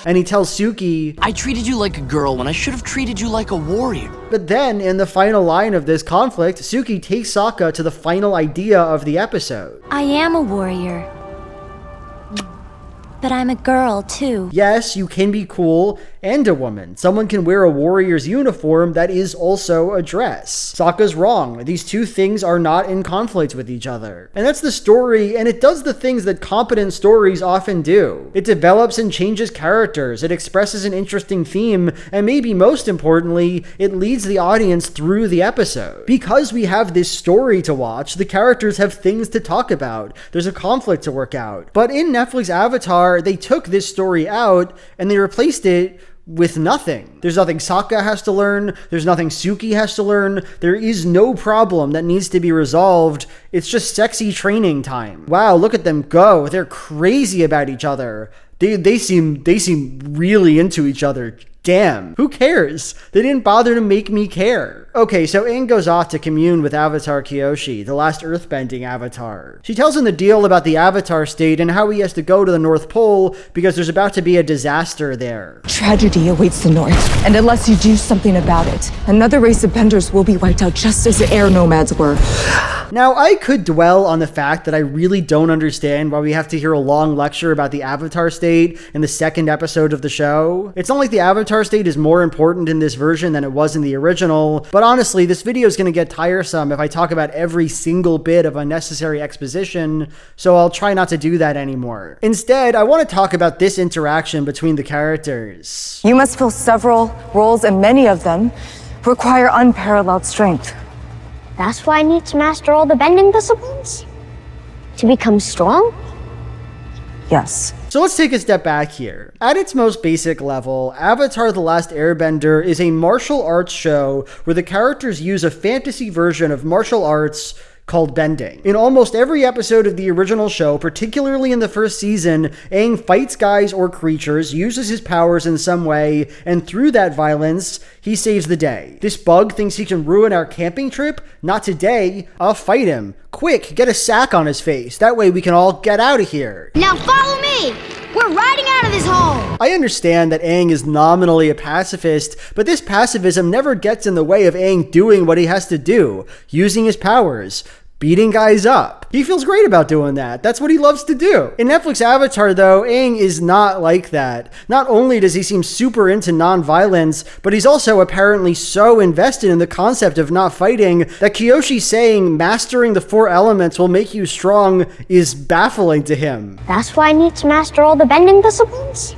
And he tells Suki, I treated you like a girl when I should have treated you like a warrior. But then, in the final line of this conflict, Suki takes Sokka to the final idea of the episode. I am a warrior. But I'm a girl, too. Yes, you can be cool and a woman. Someone can wear a warrior's uniform that is also a dress. Sokka's wrong. These two things are not in conflict with each other. And that's the story, and it does the things that competent stories often do. It develops and changes characters, it expresses an interesting theme, and maybe most importantly, it leads the audience through the episode. Because we have this story to watch, the characters have things to talk about. There's a conflict to work out. But in Netflix Avatar, they took this story out and they replaced it with nothing. There's nothing Sokka has to learn. There's nothing Suki has to learn. There is no problem that needs to be resolved. It's just sexy training time. Wow, look at them go. They're crazy about each other. They seem really into each other. Damn, who cares? They didn't bother to make me care. Okay, so Aang goes off to commune with Avatar Kyoshi, the last earthbending avatar. She tells him the deal about the Avatar state and how he has to go to the North Pole because there's about to be a disaster there. Tragedy awaits the North, and unless you do something about it, another race of benders will be wiped out just as the air nomads were. Now, I could dwell on the fact that I really don't understand why we have to hear a long lecture about the Avatar state in the second episode of the show. It's not like the Avatar state is more important in this version than it was in the original, but honestly, this video is going to get tiresome if I talk about every single bit of unnecessary exposition, so I'll try not to do that anymore. Instead, I want to talk about this interaction between the characters. You must fill several roles, and many of them require unparalleled strength. That's why I need to master all the bending disciplines? To become strong? Yes. So let's take a step back here. At its most basic level, Avatar: The Last Airbender is a martial arts show where the characters use a fantasy version of martial arts called bending. In almost every episode of the original show, particularly in the first season, Aang fights guys or creatures, uses his powers in some way, and through that violence, he saves the day. This bug thinks he can ruin our camping trip? Not today. I'll fight him. Quick, get a sack on his face. That way we can all get out of here. Now follow me! We're riding out of this hole! I understand that Aang is nominally a pacifist, but this pacifism never gets in the way of Aang doing what he has to do, using his powers, beating guys up. He feels great about doing that. That's what he loves to do. In Netflix Avatar, though, Aang is not like that. Not only does he seem super into non-violence, but he's also apparently so invested in the concept of not fighting that Kyoshi saying mastering the 4 elements will make you strong is baffling to him. That's why I need to master all the bending disciplines?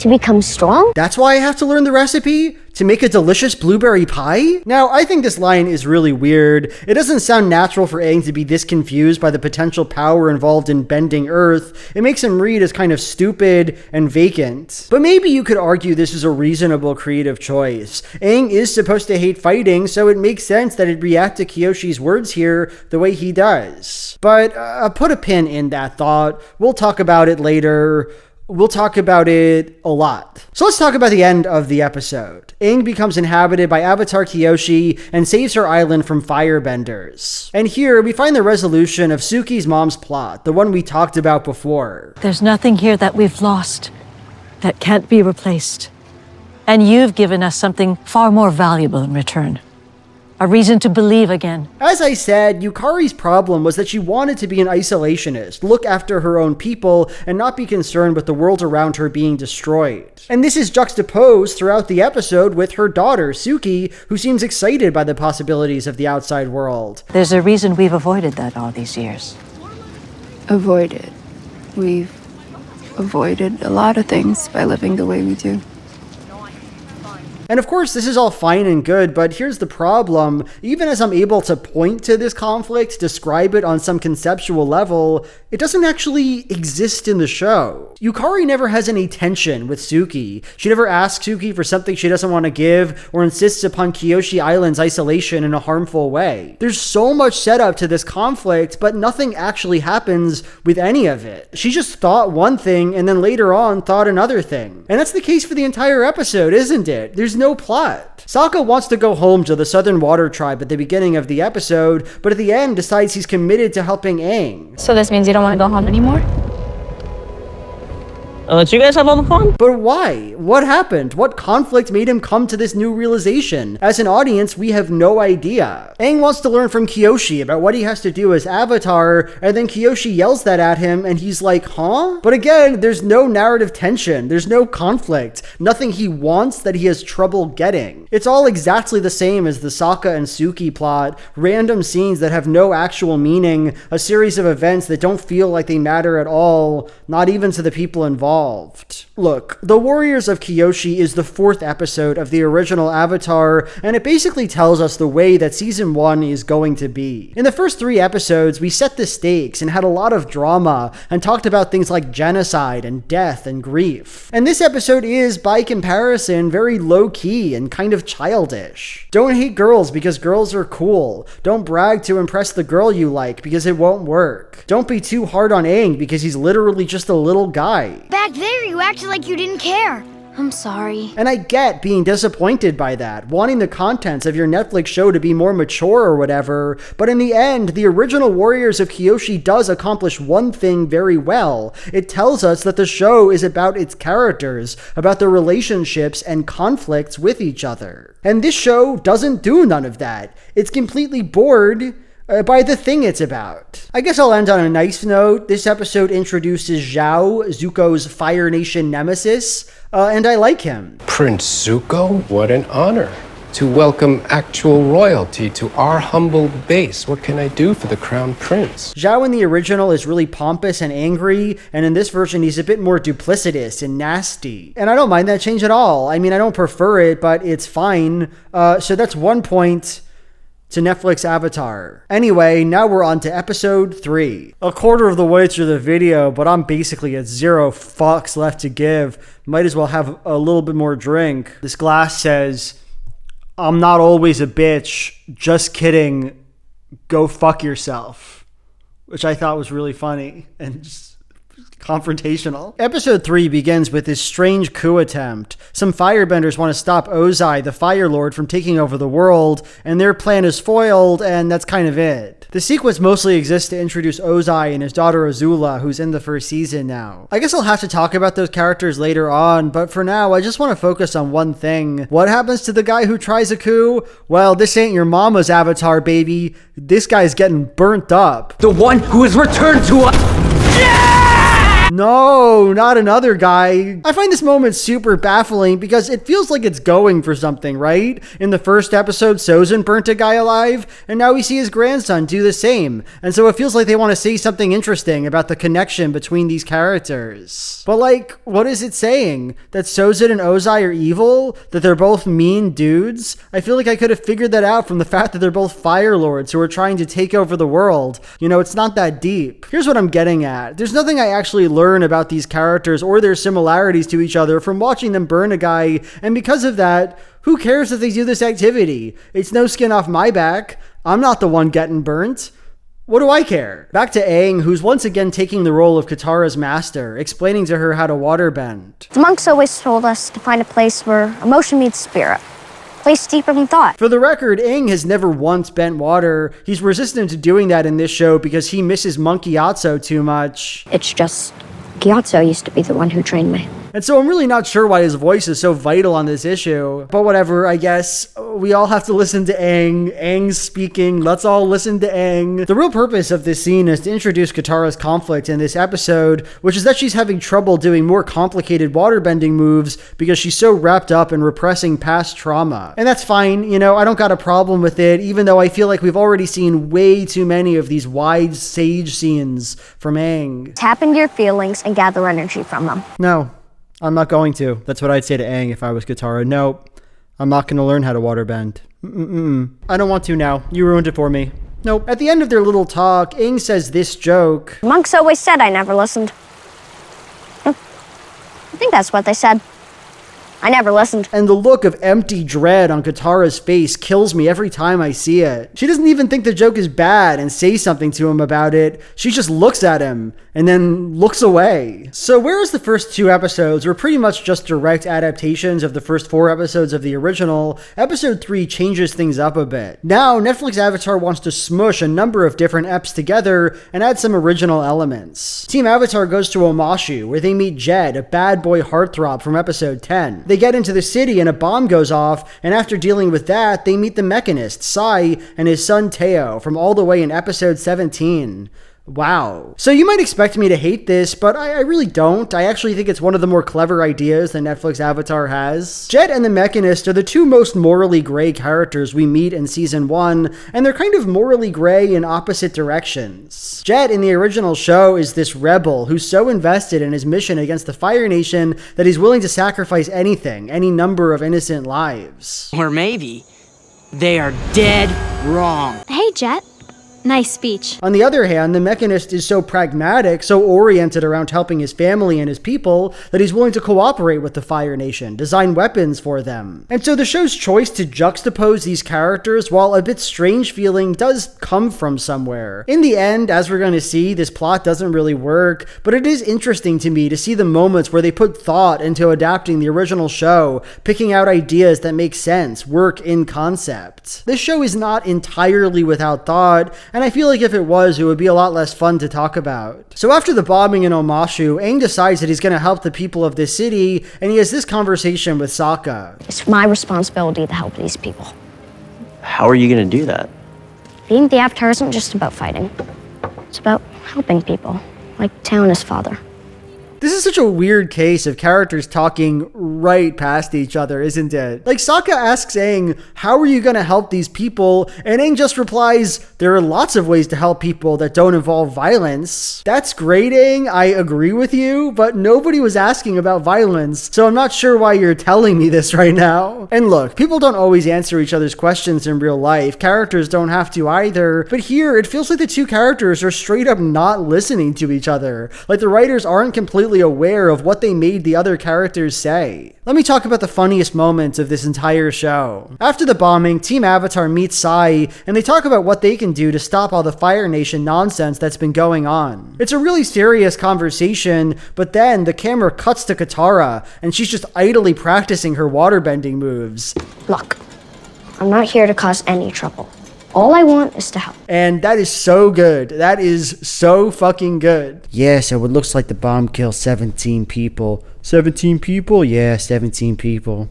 To become strong? That's why I have to learn the recipe? To make a delicious blueberry pie? Now, I think this line is really weird. It doesn't sound natural for Aang to be this confused by the potential power involved in bending Earth. It makes him read as kind of stupid and vacant. But maybe you could argue this is a reasonable creative choice. Aang is supposed to hate fighting, so it makes sense that he'd react to Kyoshi's words here the way he does. But put a pin in that thought. We'll talk about it later. We'll talk about it a lot. So let's talk about the end of the episode. Aang becomes inhabited by Avatar Kyoshi and saves her island from firebenders. And here we find the resolution of Suki's mom's plot, the one we talked about before. There's nothing here that we've lost that can't be replaced. And you've given us something far more valuable in return. A reason to believe again. As I said, Yukari's problem was that she wanted to be an isolationist, look after her own people, and not be concerned with the world around her being destroyed. And this is juxtaposed throughout the episode with her daughter, Suki, who seems excited by the possibilities of the outside world. There's a reason we've avoided that all these years. Avoided. We've avoided a lot of things by living the way we do. And of course, this is all fine and good, but here's the problem. Even as I'm able to point to this conflict, describe it on some conceptual level, it doesn't actually exist in the show. Yukari never has any tension with Suki. She never asks Suki for something she doesn't want to give, or insists upon Kyoshi Island's isolation in a harmful way. There's so much setup to this conflict, but nothing actually happens with any of it. She just thought one thing, and then later on thought another thing. And that's the case for the entire episode, isn't it? There's no plot. Sokka wants to go home to the Southern Water Tribe at the beginning of the episode, but at the end decides he's committed to helping Aang. So this means you don't want to go home anymore? I'll let you guys have all the fun. But why? What happened? What conflict made him come to this new realization? As an audience, we have no idea. Aang wants to learn from Kyoshi about what he has to do as Avatar, and then Kyoshi yells that at him, and he's like, huh? But again, there's no narrative tension. There's no conflict. Nothing he wants that he has trouble getting. It's all exactly the same as the Sokka and Suki plot. Random scenes that have no actual meaning. A series of events that don't feel like they matter at all. Not even to the people involved. Look, The Warriors of Kyoshi is the 4th episode of the original Avatar, and it basically tells us the way that season 1 is going to be. In the first 3 episodes, we set the stakes and had a lot of drama, and talked about things like genocide and death and grief. And this episode is, by comparison, very low-key and kind of childish. Don't hate girls because girls are cool. Don't brag to impress the girl you like because it won't work. Don't be too hard on Aang because he's literally just a little guy. Back there, you acted like you didn't care. I'm sorry. And I get being disappointed by that, wanting the contents of your Netflix show to be more mature or whatever, but in the end, the original Warriors of Kyoshi does accomplish one thing very well. It tells us that the show is about its characters, about their relationships and conflicts with each other. And this show doesn't do none of that. It's completely bored by the thing it's about. I guess I'll end on a nice note. This episode introduces Zhao, Zuko's Fire Nation nemesis, and I like him. Prince Zuko, what an honor to welcome actual royalty to our humble base. What can I do for the Crown Prince? Zhao in the original is really pompous and angry, and in this version he's a bit more duplicitous and nasty. And I don't mind that change at all. I mean, I don't prefer it, but it's fine. So that's 1 point to Netflix Avatar. Anyway, now we're on to episode 3. A quarter of the way through the video, but I'm basically at 0 fucks left to give. Might as well have a little bit more drink. This glass says, "I'm not always a bitch, just kidding, go fuck yourself," which I thought was really funny and just confrontational. Episode 3 begins with this strange coup attempt. Some firebenders want to stop Ozai, the Fire Lord, from taking over the world, and their plan is foiled, and that's kind of it. The sequence mostly exists to introduce Ozai and his daughter Azula, who's in the first season now. I guess I'll have to talk about those characters later on, but for now, I just want to focus on one thing. What happens to the guy who tries a coup? Well, this ain't your mama's Avatar, baby. This guy's getting burnt up. The one who has returned to us! No, not another guy. I find this moment super baffling because it feels like it's going for something, right? In the first episode, Sozin burnt a guy alive, and now we see his grandson do the same. And so it feels like they want to say something interesting about the connection between these characters. But like, what is it saying? That Sozin and Ozai are evil? That they're both mean dudes? I feel like I could have figured that out from the fact that they're both Fire Lords who are trying to take over the world. You know, it's not that deep. Here's what I'm getting at. There's nothing I actually learn about these characters or their similarities to each other from watching them burn a guy, and because of that, who cares if they do this activity? It's no skin off my back. I'm not the one getting burnt. What do I care? Back to Aang, who's once again taking the role of Katara's master, explaining to her how to waterbend. The monks always told us to find a place where emotion meets spirit. Place deeper than thought. For the record, Aang has never once bent water. He's resistant to doing that in this show because he misses Monk Gyatso too much. It's just, Gyatso used to be the one who trained me. And so I'm really not sure why his voice is so vital on this issue. But whatever, I guess we all have to listen to Aang. Aang's speaking. Let's all listen to Aang. The real purpose of this scene is to introduce Katara's conflict in this episode, which is that she's having trouble doing more complicated waterbending moves because she's so wrapped up in repressing past trauma. And that's fine, you know, I don't got a problem with it, even though I feel like we've already seen way too many of these wide sage scenes from Aang. Tap into your feelings and gather energy from them. No. I'm not going to. That's what I'd say to Aang if I was Katara. Nope. I'm not going to learn how to waterbend. I don't want to now. You ruined it for me. Nope. At the end of their little talk, Aang says this joke. Monks always said I never listened. I think that's what they said. I never listened. And the look of empty dread on Katara's face kills me every time I see it. She doesn't even think the joke is bad and say something to him about it. She just looks at him and then looks away. So whereas the first 2 episodes were pretty much just direct adaptations of the first 4 episodes of the original, episode 3 changes things up a bit. Now, Netflix Avatar wants to smush a number of different eps together and add some original elements. Team Avatar goes to Omashu, where they meet Jed, a bad boy heartthrob from episode 10. They get into the city and a bomb goes off, and after dealing with that, they meet the mechanist, Sai, and his son Teo from all the way in episode 17. Wow. So you might expect me to hate this, but I really don't. I actually think it's one of the more clever ideas that Netflix Avatar has. Jet and the Mechanist are the 2 most morally gray characters we meet in season 1, and they're kind of morally gray in opposite directions. Jet in the original show is this rebel who's so invested in his mission against the Fire Nation that he's willing to sacrifice anything, any number of innocent lives. Or maybe they are dead wrong. Hey, Jet. Nice speech. On the other hand, the Mechanist is so pragmatic, so oriented around helping his family and his people, that he's willing to cooperate with the Fire Nation, design weapons for them. And so the show's choice to juxtapose these characters, while a bit strange feeling, does come from somewhere. In the end, as we're going to see, this plot doesn't really work, but it is interesting to me to see the moments where they put thought into adapting the original show, picking out ideas that make sense, work in concept. This show is not entirely without thought, and I feel like if it was, it would be a lot less fun to talk about. So after the bombing in Omashu, Aang decides that he's going to help the people of this city, and he has this conversation with Sokka. It's my responsibility to help these people. How are you going to do that? Being the Avatar isn't just about fighting. It's about helping people, like Teo and his father. This is such a weird case of characters talking right past each other, isn't it? Like, Sokka asks Aang, how are you going to help these people? And Aang just replies, there are lots of ways to help people that don't involve violence. That's great, Aang. I agree with you, but nobody was asking about violence, so I'm not sure why you're telling me this right now. And look, people don't always answer each other's questions in real life. Characters don't have to either. But here, it feels like the 2 characters are straight up not listening to each other. Like the writers aren't completely aware of what they made the other characters say. Let me talk about the funniest moments of this entire show. After the bombing, Team Avatar meets Sai, and they talk about what they can do to stop all the Fire Nation nonsense that's been going on. It's a really serious conversation, but then the camera cuts to Katara, and she's just idly practicing her waterbending moves. Look, I'm not here to cause any trouble. All I want is to help. And that is so good. That is so fucking good. Yeah, so it looks like the bomb killed 17 people. 17 people? Yeah, 17 people.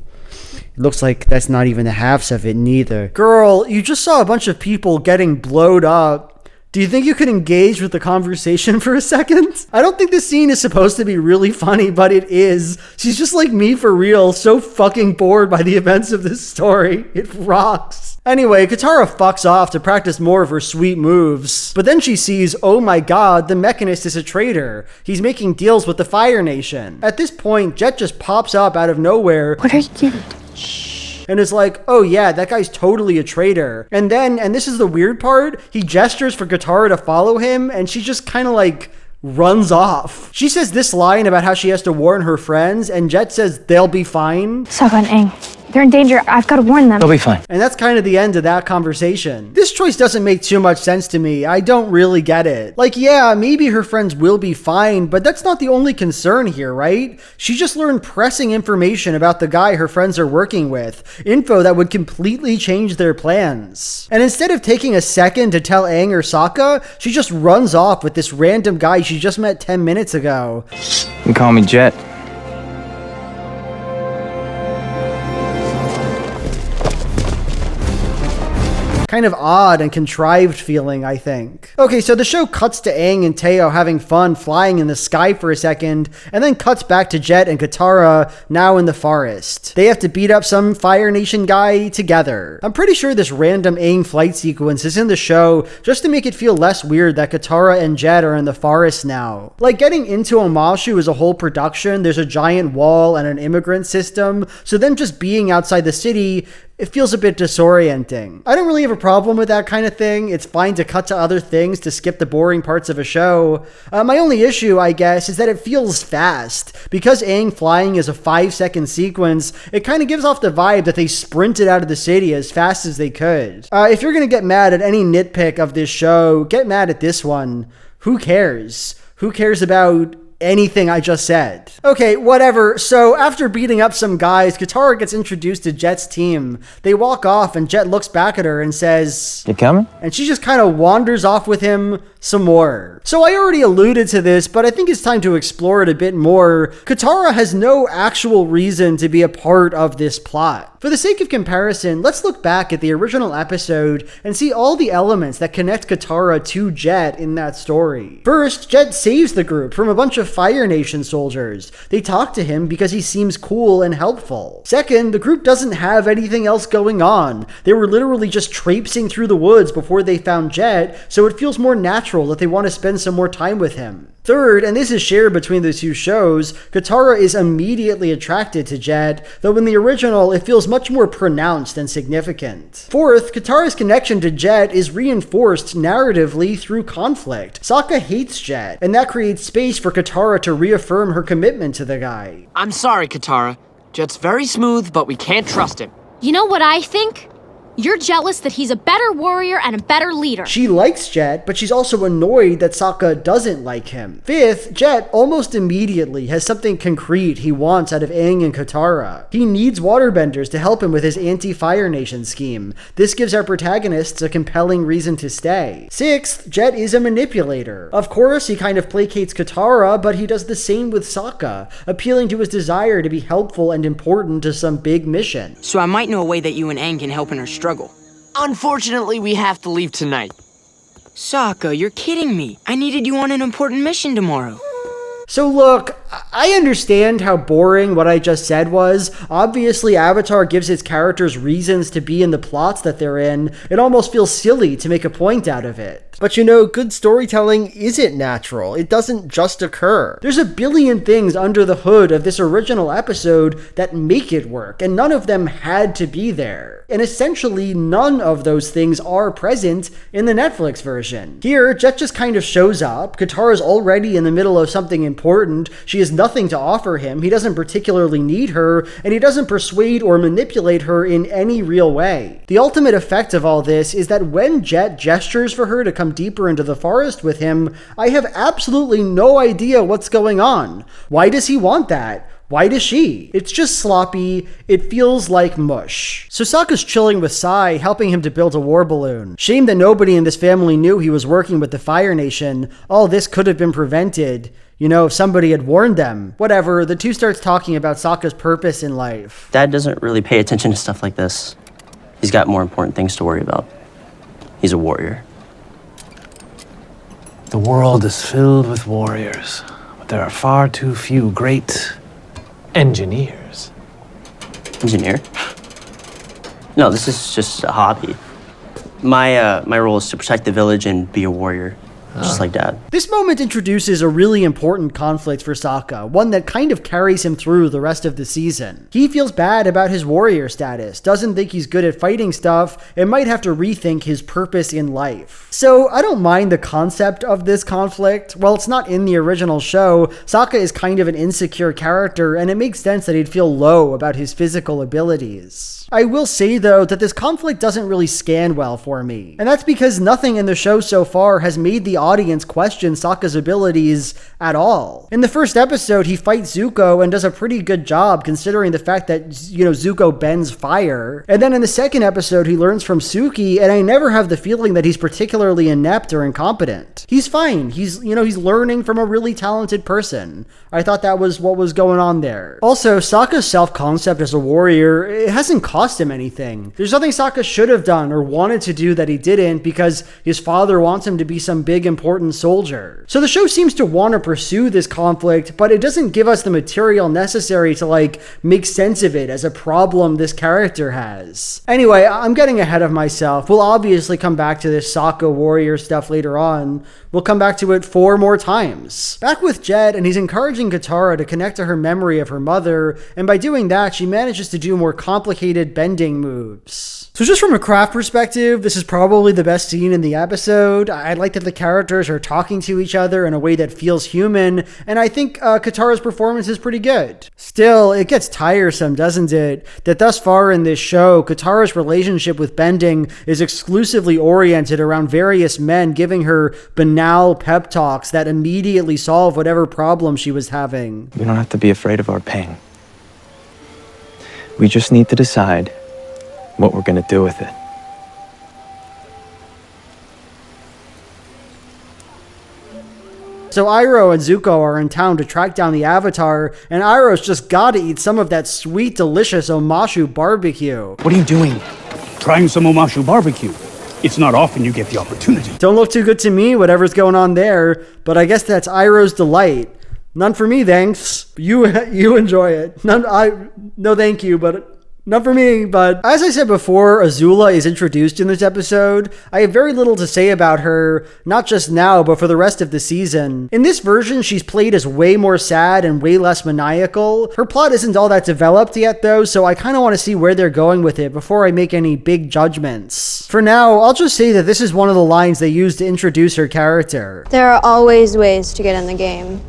It looks like that's not even the halves of it neither. Girl, you just saw a bunch of people getting blowed up. Do you think you could engage with the conversation for a second? I don't think this scene is supposed to be really funny, but it is. She's just like me for real, so fucking bored by the events of this story. It rocks. Anyway, Katara fucks off to practice more of her sweet moves. But then she sees, oh my god, the mechanist is a traitor. He's making deals with the Fire Nation. At this point, Jet just pops up out of nowhere. What are you doing? And is like, oh yeah, that guy's totally a traitor. And then, and this is the weird part, he gestures for Katara to follow him, and she just kind of like runs off. She says this line about how she has to warn her friends, and Jet says they'll be fine. Sokka and Aang. They're in danger. I've got to warn them. They'll be fine. And that's kind of the end of that conversation. This choice doesn't make too much sense to me. I don't really get it. Like, yeah, maybe her friends will be fine, but that's not the only concern here, right? She just learned pressing information about the guy her friends are working with. Info that would completely change their plans. And instead of taking a second to tell Aang or Sokka, she just runs off with this random guy she just met 10 minutes ago. You can call me Jet. Kind of odd and contrived feeling, I think. Okay, so the show cuts to Aang and Teo having fun flying in the sky for a second, and then cuts back to Jet and Katara now in the forest. They have to beat up some Fire Nation guy together. I'm pretty sure this random Aang flight sequence is in the show just to make it feel less weird that Katara and Jet are in the forest now. Like, getting into Omashu is a whole production. There's a giant wall and an immigrant system, so them just being outside the city, it feels a bit disorienting. I don't really have a problem with that kind of thing. It's fine to cut to other things to skip the boring parts of a show. My only issue, I guess, is that it feels fast. Because Aang flying is a 5-second sequence, it kind of gives off the vibe that they sprinted out of the city as fast as they could. If you're gonna get mad at any nitpick of this show, get mad at this one. Who cares? Who cares about anything I just said? Okay, whatever. So after beating up some guys, Katara gets introduced to Jet's team. They walk off and Jet looks back at her and says, "You coming?" And she just kind of wanders off with him some more. So I already alluded to this, but I think it's time to explore it a bit more. Katara has no actual reason to be a part of this plot. For the sake of comparison, let's look back at the original episode and see all the elements that connect Katara to Jet in that story. First, Jet saves the group from a bunch of Fire Nation soldiers. They talk to him because he seems cool and helpful. Second, the group doesn't have anything else going on. They were literally just traipsing through the woods before they found Jet, so it feels more natural that they want to spend some more time with him. Third, and this is shared between the two shows, Katara is immediately attracted to Jet, though in the original it feels much more pronounced and significant. Fourth, Katara's connection to Jet is reinforced narratively through conflict. Sokka hates Jet, and that creates space for Katara to reaffirm her commitment to the guy. I'm sorry, Katara. Jet's very smooth, but we can't trust him. You know what I think? You're jealous that he's a better warrior and a better leader. She likes Jet, but she's also annoyed that Sokka doesn't like him. Fifth, Jet almost immediately has something concrete he wants out of Aang and Katara. He needs waterbenders to help him with his anti-Fire Nation scheme. This gives our protagonists a compelling reason to stay. Sixth, Jet is a manipulator. Of course, he kind of placates Katara, but he does the same with Sokka, appealing to his desire to be helpful and important to some big mission. So I might know a way that you and Aang can help in our struggle. Unfortunately, we have to leave tonight. Sokka, you're kidding me. I needed you on an important mission tomorrow. So look, I understand how boring what I just said was. Obviously, Avatar gives its characters reasons to be in the plots that they're in. It almost feels silly to make a point out of it. But you know, good storytelling isn't natural. It doesn't just occur. There's a billion things under the hood of this original episode that make it work, and none of them had to be there. And essentially, none of those things are present in the Netflix version. Here, Jet just kind of shows up. Katara's already in the middle of something important. She has nothing to offer him. He doesn't particularly need her, and he doesn't persuade or manipulate her in any real way. The ultimate effect of all this is that when Jet gestures for her to come deeper into the forest with him, I have absolutely no idea what's going on. Why does he want that? Why does she? It's just sloppy. It feels like mush. So Sokka's chilling with Sai, helping him to build a war balloon. Shame that nobody in this family knew he was working with the Fire Nation. All this could have been prevented. You know, if somebody had warned them. Whatever, the two starts talking about Sokka's purpose in life. Dad doesn't really pay attention to stuff like this. He's got more important things to worry about. He's a warrior. The world is filled with warriors, but there are far too few great engineers. Engineer? No, this is just a hobby. My role is to protect the village and be a warrior. Just like Dad. This moment introduces a really important conflict for Sokka, one that kind of carries him through the rest of the season. He feels bad about his warrior status, doesn't think he's good at fighting stuff, and might have to rethink his purpose in life. So I don't mind the concept of this conflict. While it's not in the original show, Sokka is kind of an insecure character, and it makes sense that he'd feel low about his physical abilities. I will say, though, that this conflict doesn't really scan well for me. And that's because nothing in the show so far has made the audience question Sokka's abilities at all. In the first episode, he fights Zuko and does a pretty good job considering the fact that, Zuko bends fire. And then in the second episode, he learns from Suki, and I never have the feeling that he's particularly inept or incompetent. He's fine. He's learning from a really talented person. I thought that was what was going on there. Also, Sokka's self-concept as a warrior, it hasn't cost him anything. There's nothing Sokka should have done or wanted to do that he didn't because his father wants him to be some big important soldier. So the show seems to want to pursue this conflict, but it doesn't give us the material necessary to make sense of it as a problem this character has. Anyway, I'm getting ahead of myself. We'll obviously come back to this Sokka warrior stuff later on. We'll come back to it 4 more times. Back with Jet, and he's encouraging Katara to connect to her memory of her mother, and by doing that, she manages to do more complicated bending moves. So just from a craft perspective, this is probably the best scene in the episode. I like that the characters are talking to each other in a way that feels human, and I think Katara's performance is pretty good. Still, it gets tiresome, doesn't it? That thus far in this show, Katara's relationship with bending is exclusively oriented around various men giving her banal pep talks that immediately solve whatever problem she was having. We don't have to be afraid of our pain. We just need to decide what we're going to do with it. So Iroh and Zuko are in town to track down the Avatar, and Iroh's just gotta eat some of that sweet, delicious Omashu barbecue. What are you doing? Trying some Omashu barbecue. It's not often you get the opportunity. Don't look too good to me, whatever's going on there, but I guess that's Iroh's delight. None for me, thanks. You enjoy it. No thank you, but not for me. But as I said before, Azula is introduced in this episode. I have very little to say about her, not just now, but for the rest of the season. In this version, she's played as way more sad and way less maniacal. Her plot isn't all that developed yet, though, so I kind of want to see where they're going with it before I make any big judgments. For now, I'll just say that this is one of the lines they use to introduce her character. There are always ways to get in the game,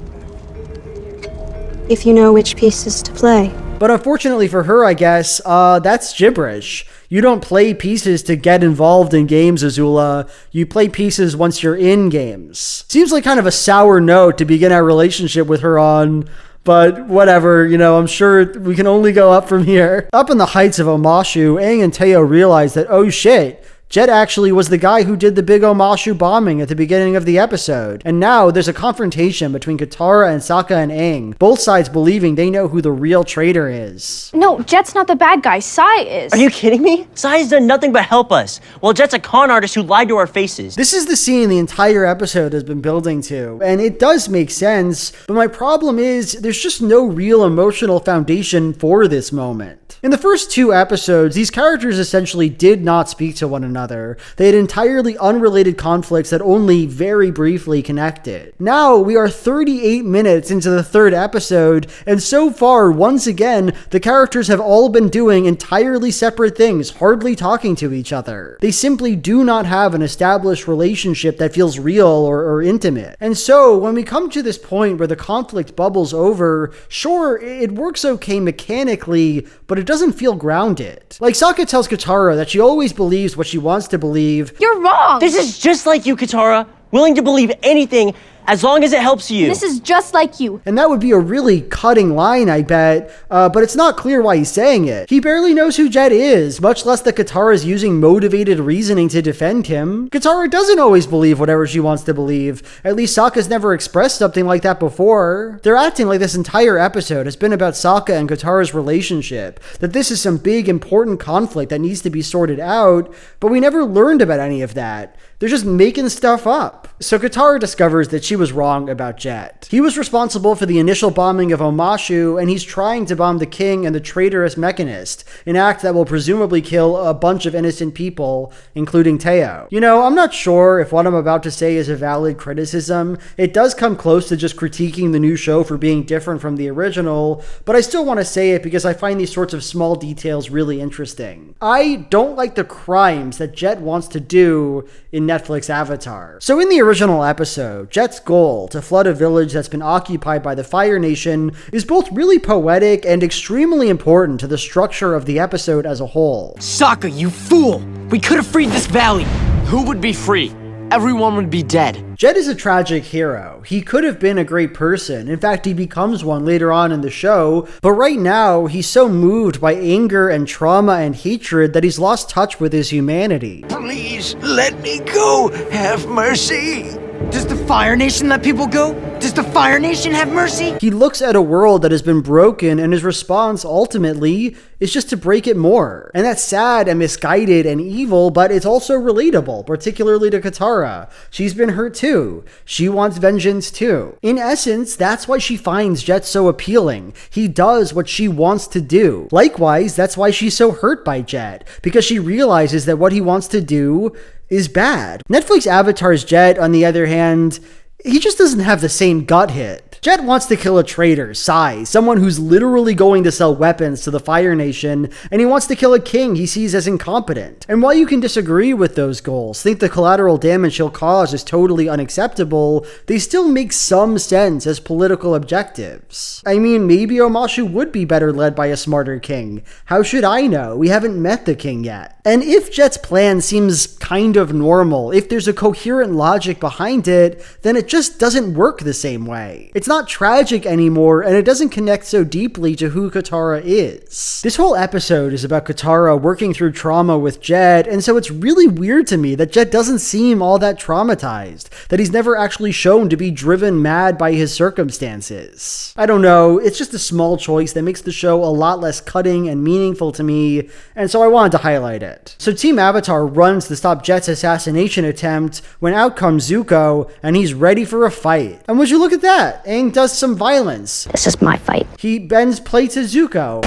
if you know which pieces to play. But unfortunately for her, I guess, that's gibberish. You don't play pieces to get involved in games, Azula. You play pieces once you're in games. Seems like kind of a sour note to begin our relationship with her on, but whatever, I'm sure we can only go up from here. Up in the heights of Omashu, Aang and Teo realize that, oh shit, Jet actually was the guy who did the big Omashu bombing at the beginning of the episode. And now there's a confrontation between Katara and Sokka and Aang, both sides believing they know who the real traitor is. No, Jet's not the bad guy. Sai is. Are you kidding me? Sai has done nothing but help us. Well, Jet's a con artist who lied to our faces. This is the scene the entire episode has been building to, and it does make sense, but my problem is there's just no real emotional foundation for this moment. In the first 2 episodes, these characters essentially did not speak to one another. They had entirely unrelated conflicts that only very briefly connected. Now, we are 38 minutes into the 3rd episode, and so far, once again, the characters have all been doing entirely separate things, hardly talking to each other. They simply do not have an established relationship that feels real or intimate. And so, when we come to this point where the conflict bubbles over, sure, it works okay mechanically, but it doesn't feel grounded. Like Sokka tells Katara that she always believes what she wants to believe. You're wrong! This is just like you, Katara. Willing to believe anything as long as it helps you. This is just like you. And that would be a really cutting line, I bet, but it's not clear why he's saying it. He barely knows who Jet is, much less that Katara's using motivated reasoning to defend him. Katara doesn't always believe whatever she wants to believe. At least Sokka's never expressed something like that before. They're acting like this entire episode has been about Sokka and Katara's relationship, that this is some big important conflict that needs to be sorted out, but we never learned about any of that. They're just making stuff up. So Katara discovers that she was wrong about Jet. He was responsible for the initial bombing of Omashu, and he's trying to bomb the king and the traitorous mechanist, an act that will presumably kill a bunch of innocent people, including Teo. You know, I'm not sure if what I'm about to say is a valid criticism. It does come close to just critiquing the new show for being different from the original, but I still want to say it because I find these sorts of small details really interesting. I don't like the crimes that Jet wants to do in Netflix Avatar. So in the original episode, Jet's goal to flood a village that's been occupied by the Fire Nation is both really poetic and extremely important to the structure of the episode as a whole. Sokka, you fool! We could have freed this valley! Who would be free? Everyone would be dead. Jet is a tragic hero. He could have been a great person. In fact, he becomes one later on in the show, but right now, he's so moved by anger and trauma and hatred that he's lost touch with his humanity. Please, let me go! Have mercy! Does the Fire Nation let people go? Does the Fire Nation have mercy? He looks at a world that has been broken, and his response, ultimately, is just to break it more. And that's sad and misguided and evil, but it's also relatable, particularly to Katara. She's been hurt too. She wants vengeance too. In essence, that's why she finds Jet so appealing. He does what she wants to do. Likewise, that's why she's so hurt by Jet, because she realizes that what he wants to do is bad. Netflix Avatar's Jet, on the other hand, he just doesn't have the same gut hit. Jet wants to kill a traitor, Sai, someone who's literally going to sell weapons to the Fire Nation, and he wants to kill a king he sees as incompetent. And while you can disagree with those goals, think the collateral damage he'll cause is totally unacceptable, they still make some sense as political objectives. I mean, maybe Omashu would be better led by a smarter king. How should I know? We haven't met the king yet. And if Jet's plan seems kind of normal, if there's a coherent logic behind it, then it just doesn't work the same way. It's not tragic anymore, and it doesn't connect so deeply to who Katara is. This whole episode is about Katara working through trauma with Jet, and so it's really weird to me that Jet doesn't seem all that traumatized, that he's never actually shown to be driven mad by his circumstances. I don't know, it's just a small choice that makes the show a lot less cutting and meaningful to me, and so I wanted to highlight it. So Team Avatar runs to stop Jet's assassination attempt when out comes Zuko, and he's ready for a fight. And would you look at that? Aang does some violence. This is my fight. He bends plates at Zuko.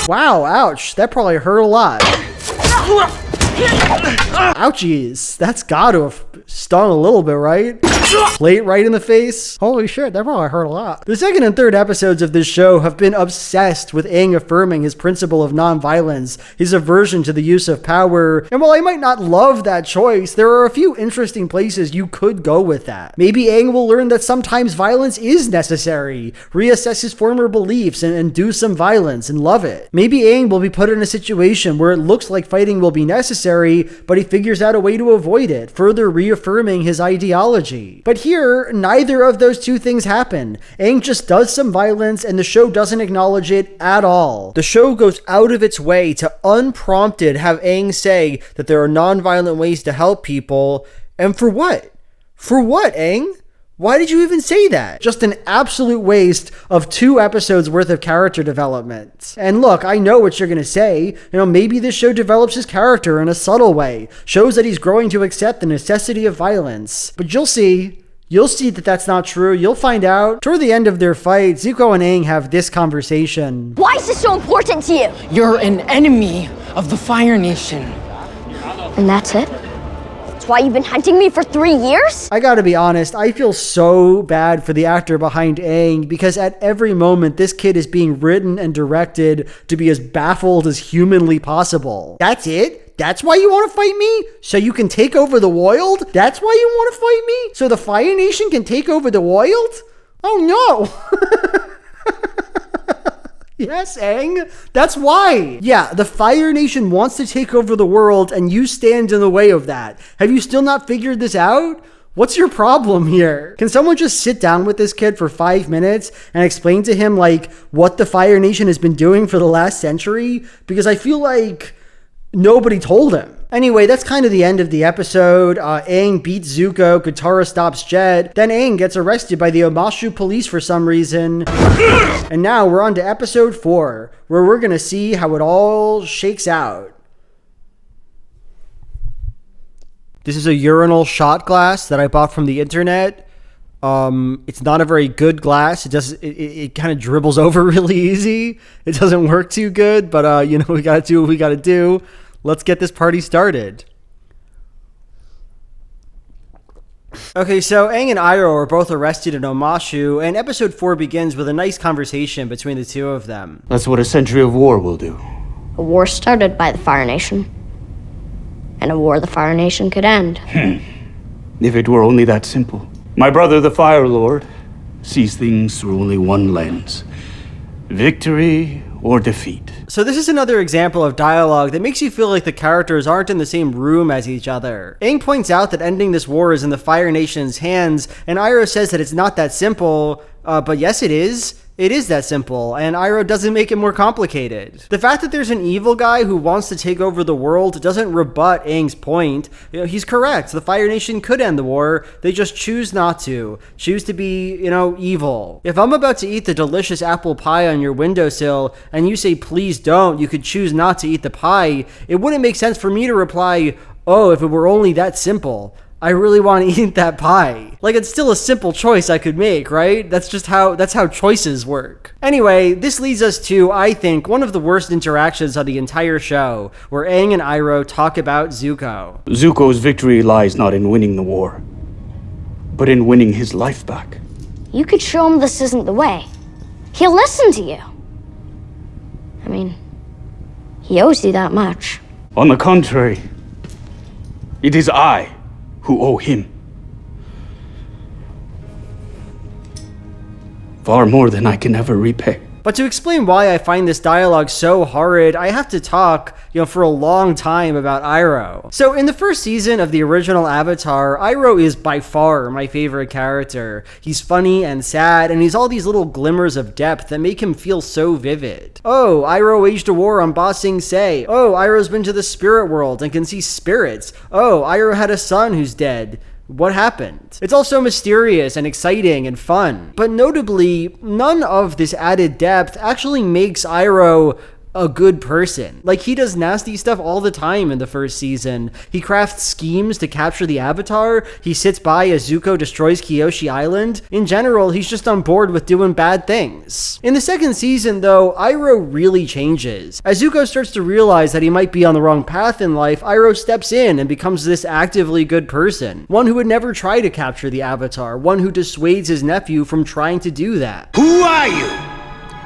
Wow, ouch. That probably hurt a lot. Ouchies. That's gotta have stung a little bit, right? Plate right in the face. Holy shit, that probably hurt a lot. The second and third episodes of this show have been obsessed with Aang affirming his principle of non-violence, his aversion to the use of power, and while I might not love that choice, there are a few interesting places you could go with that. Maybe Aang will learn that sometimes violence is necessary, reassess his former beliefs, and do some violence and love it. Maybe Aang will be put in a situation where it looks like fighting will be necessary, but he figures out a way to avoid it, further reaffirming his ideology. But here, neither of those two things happen. Aang just does some violence, and the show doesn't acknowledge it at all. The show goes out of its way to unprompted have Aang say that there are non-violent ways to help people, and for what? For what, Aang? Why did you even say that? Just an absolute waste of 2 episodes worth of character development. And look, I know what you're gonna say. Maybe this show develops his character in a subtle way, shows that he's growing to accept the necessity of violence. But you'll see. You'll see that that's not true. You'll find out. Toward the end of their fight, Zuko and Aang have this conversation. Why is this so important to you? You're an enemy of the Fire Nation. And that's it? That's why you've been hunting me for 3 years? I gotta be honest, I feel so bad for the actor behind Aang because at every moment this kid is being written and directed to be as baffled as humanly possible. That's it? That's why you want to fight me? So you can take over the world? That's why you want to fight me? So the Fire Nation can take over the world? Oh no! Yes, Aang. That's why. Yeah, the Fire Nation wants to take over the world and you stand in the way of that. Have you still not figured this out? What's your problem here? Can someone just sit down with this kid for 5 minutes and explain to him, what the Fire Nation has been doing for the last century? Because I feel like nobody told him. Anyway, that's kind of the end of the episode. Aang beats Zuko, Katara stops Jet, then Aang gets arrested by the Omashu police for some reason. And now we're on to episode 4, where we're gonna see how it all shakes out. This is a urinal shot glass that I bought from the internet. It's not a very good glass. It kind of dribbles over really easy. It doesn't work too good, but we gotta do what we gotta do. Let's get this party started. Okay, so Aang and Iroh are both arrested in Omashu, and episode 4 begins with a nice conversation between the two of them. That's what a century of war will do. A war started by the Fire Nation. And a war the Fire Nation could end. If it were only that simple. My brother, the Fire Lord, sees things through only one lens. Victory or defeat. So this is another example of dialogue that makes you feel like the characters aren't in the same room as each other. Aang points out that ending this war is in the Fire Nation's hands, and Iroh says that it's not that simple, but yes it is. It is that simple, and Iroh doesn't make it more complicated. The fact that there's an evil guy who wants to take over the world doesn't rebut Aang's point. He's correct. The Fire Nation could end the war. They just choose not to. Choose to be, evil. If I'm about to eat the delicious apple pie on your windowsill, and you say, please don't, you could choose not to eat the pie, it wouldn't make sense for me to reply, oh, if it were only that simple. I really want to eat that pie. Like, it's still a simple choice I could make, right? That's how choices work. Anyway, this leads us to, I think, one of the worst interactions of the entire show, where Aang and Iroh talk about Zuko. Zuko's victory lies not in winning the war, but in winning his life back. You could show him this isn't the way. He'll listen to you. I mean, he owes you that much. On the contrary, it is I who owe him. Far more than I can ever repay. But to explain why I find this dialogue so horrid, I have to talk, for a long time about Iroh. So in the first season of the original Avatar, Iroh is by far my favorite character. He's funny and sad, and he's all these little glimmers of depth that make him feel so vivid. Oh, Iroh waged a war on Ba Sing Se. Oh, Iroh's been to the spirit world and can see spirits. Oh, Iroh had a son who's dead. What happened? It's all so mysterious and exciting and fun. But notably, none of this added depth actually makes Iroh a good person. Like, he does nasty stuff all the time in the first season. He crafts schemes to capture the Avatar. He sits by as Zuko destroys Kyoshi Island. In general, he's just on board with doing bad things. In the second season, though, Iroh really changes. As Zuko starts to realize that he might be on the wrong path in life, Iroh steps in and becomes this actively good person. One who would never try to capture the Avatar. One who dissuades his nephew from trying to do that. Who are you?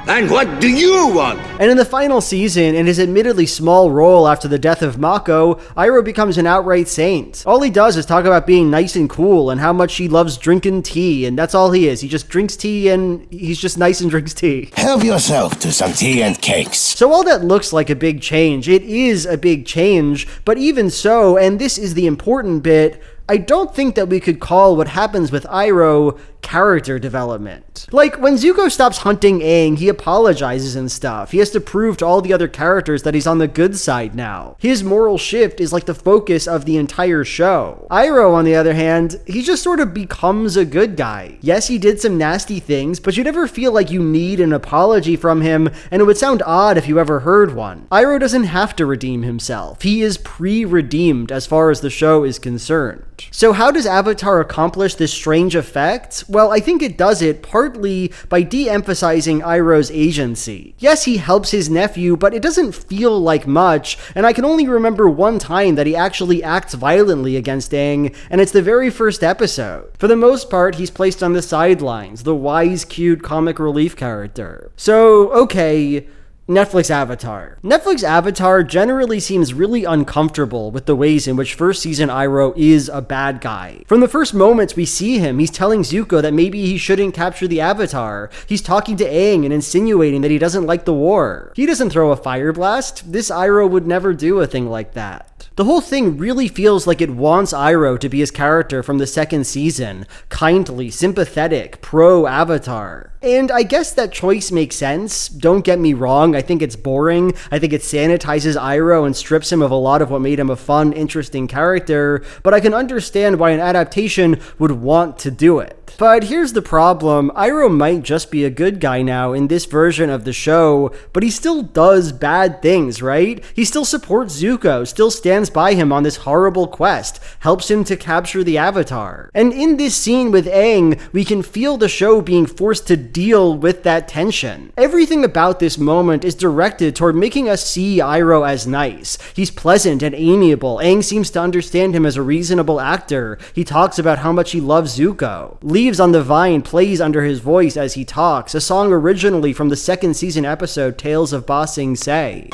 And what do you want? And in the final season, in his admittedly small role after the death of Mako, Iroh becomes an outright saint. All he does is talk about being nice and cool and how much he loves drinking tea, and that's all he is. He just drinks tea and he's just nice and drinks tea. Help yourself to some tea and cakes. So all that looks like a big change. It is a big change, but even so, and this is the important bit, I don't think that we could call what happens with Iroh character development. Like, when Zuko stops hunting Aang, he apologizes and stuff. He has to prove to all the other characters that he's on the good side now. His moral shift is like the focus of the entire show. Iroh, on the other hand, he just sort of becomes a good guy. Yes, he did some nasty things, but you never feel like you need an apology from him, and it would sound odd if you ever heard one. Iroh doesn't have to redeem himself. He is pre-redeemed as far as the show is concerned. So how does Avatar accomplish this strange effect? Well, I think it does it partly by de-emphasizing Iroh's agency. Yes, he helps his nephew, but it doesn't feel like much, and I can only remember one time that he actually acts violently against Aang, and it's the very first episode. For the most part, he's placed on the sidelines, the wise, cute, comic relief character. So, okay, Netflix Avatar. Netflix Avatar generally seems really uncomfortable with the ways in which first season Iroh is a bad guy. From the first moments we see him, he's telling Zuko that maybe he shouldn't capture the Avatar. He's talking to Aang and insinuating that he doesn't like the war. He doesn't throw a fire blast. This Iroh would never do a thing like that. The whole thing really feels like it wants Iroh to be his character from the second season. Kindly, sympathetic, pro-Avatar. And I guess that choice makes sense. Don't get me wrong, I think it's boring. I think it sanitizes Iroh and strips him of a lot of what made him a fun, interesting character, but I can understand why an adaptation would want to do it. But here's the problem, Iroh might just be a good guy now in this version of the show, but he still does bad things, right? He still supports Zuko, still stands by him on this horrible quest, helps him to capture the Avatar. And in this scene with Aang, we can feel the show being forced to deal with that tension. Everything about this moment is directed toward making us see Iroh as nice. He's pleasant and amiable. Aang seems to understand him as a reasonable actor. He talks about how much he loves Zuko. Leaves on the Vine plays under his voice as he talks, a song originally from the second season episode Tales of Ba Sing Se.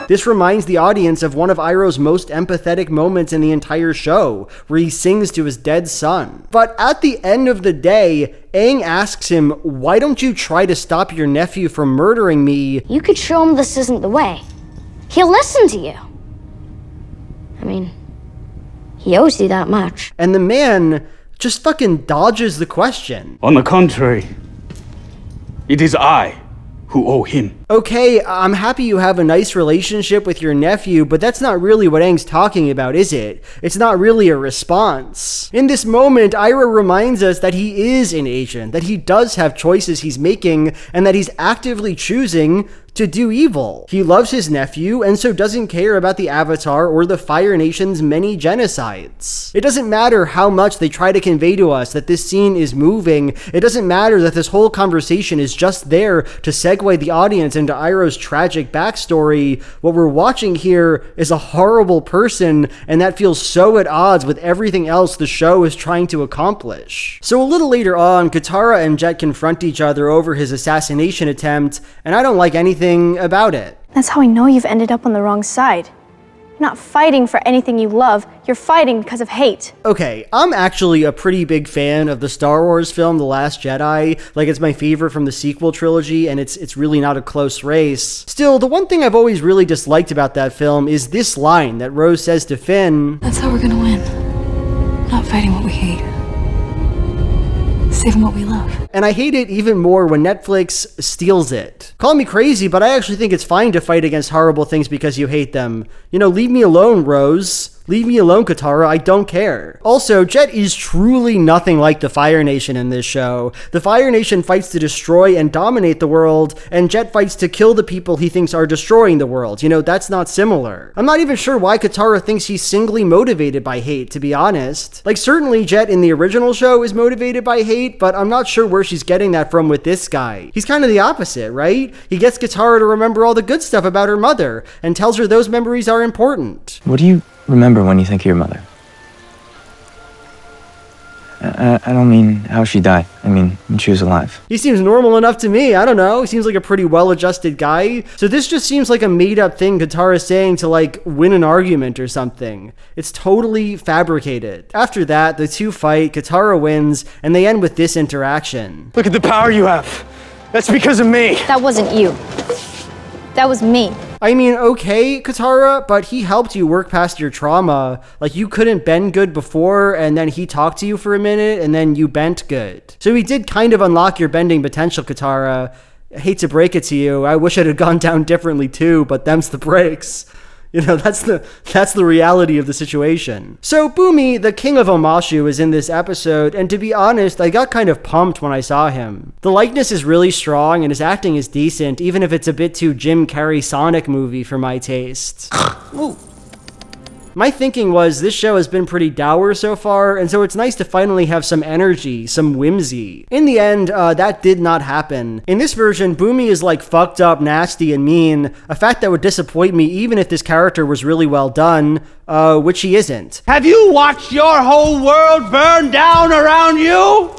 This reminds the audience of one of Iroh's most empathetic moments in the entire show, where he sings to his dead son. But at the end of the day, Aang asks him, "Why don't you try to stop your nephew from murdering me?" You could show him this isn't the way. He'll listen to you. I mean, he owes you that much. And the man just fucking dodges the question. On the contrary, it is I who owe him. Okay, I'm happy you have a nice relationship with your nephew, but that's not really what Aang's talking about, is it? It's not really a response. In this moment, Iroh reminds us that he is an agent, that he does have choices he's making, and that he's actively choosing to do evil. He loves his nephew, and so doesn't care about the Avatar or the Fire Nation's many genocides. It doesn't matter how much they try to convey to us that this scene is moving. It doesn't matter that this whole conversation is just there to segue the audience into Iroh's tragic backstory. What we're watching here is a horrible person, and that feels so at odds with everything else the show is trying to accomplish. So a little later on, Katara and Jet confront each other over his assassination attempt, and I don't like anything about it. That's how I know you've ended up on the wrong side. You're not fighting for anything you love, you're fighting because of hate. Okay, I'm actually a pretty big fan of the Star Wars film, The Last Jedi. Like, it's my favorite from the sequel trilogy, and it's really not a close race. Still, the one thing I've always really disliked about that film is this line that Rose says to Finn. That's how we're gonna win. Not fighting what we hate. Saving what we love. And I hate it even more when Netflix steals it. Call me crazy, but I actually think it's fine to fight against horrible things because you hate them. You know, leave me alone, Rose. Leave me alone, Katara, I don't care. Also, Jet is truly nothing like the Fire Nation in this show. The Fire Nation fights to destroy and dominate the world, and Jet fights to kill the people he thinks are destroying the world. You know, that's not similar. I'm not even sure why Katara thinks he's singly motivated by hate, to be honest. Like, certainly Jet in the original show is motivated by hate, but I'm not sure where she's getting that from with this guy. He's kind of the opposite, right? He gets Katara to remember all the good stuff about her mother, and tells her those memories are important. What do you remember when you think of your mother? I don't mean how she died. I mean when she was alive. He seems normal enough to me. I don't know. He seems like a pretty well-adjusted guy. So this just seems like a made-up thing Katara's saying to, like, win an argument or something. It's totally fabricated. After that, the two fight, Katara wins, and they end with this interaction. Look at the power you have. That's because of me. That wasn't you. That was me. I mean, okay, Katara, but he helped you work past your trauma. Like, you couldn't bend good before, and then he talked to you for a minute, and then you bent good. So he did kind of unlock your bending potential, Katara. I hate to break it to you. I wish it had gone down differently too, but them's the breaks. You know, that's the reality of the situation. So Bumi, the King of Omashu, is in this episode, and to be honest, I got kind of pumped when I saw him. The likeness is really strong, and his acting is decent, even if it's a bit too Jim Carrey Sonic movie for my taste. Ooh. My thinking was this show has been pretty dour so far, and so it's nice to finally have some energy, some whimsy. In the end, that did not happen. In this version, Bumi is like fucked up, nasty, and mean, a fact that would disappoint me even if this character was really well done, which he isn't. Have you watched your whole world burn down around you?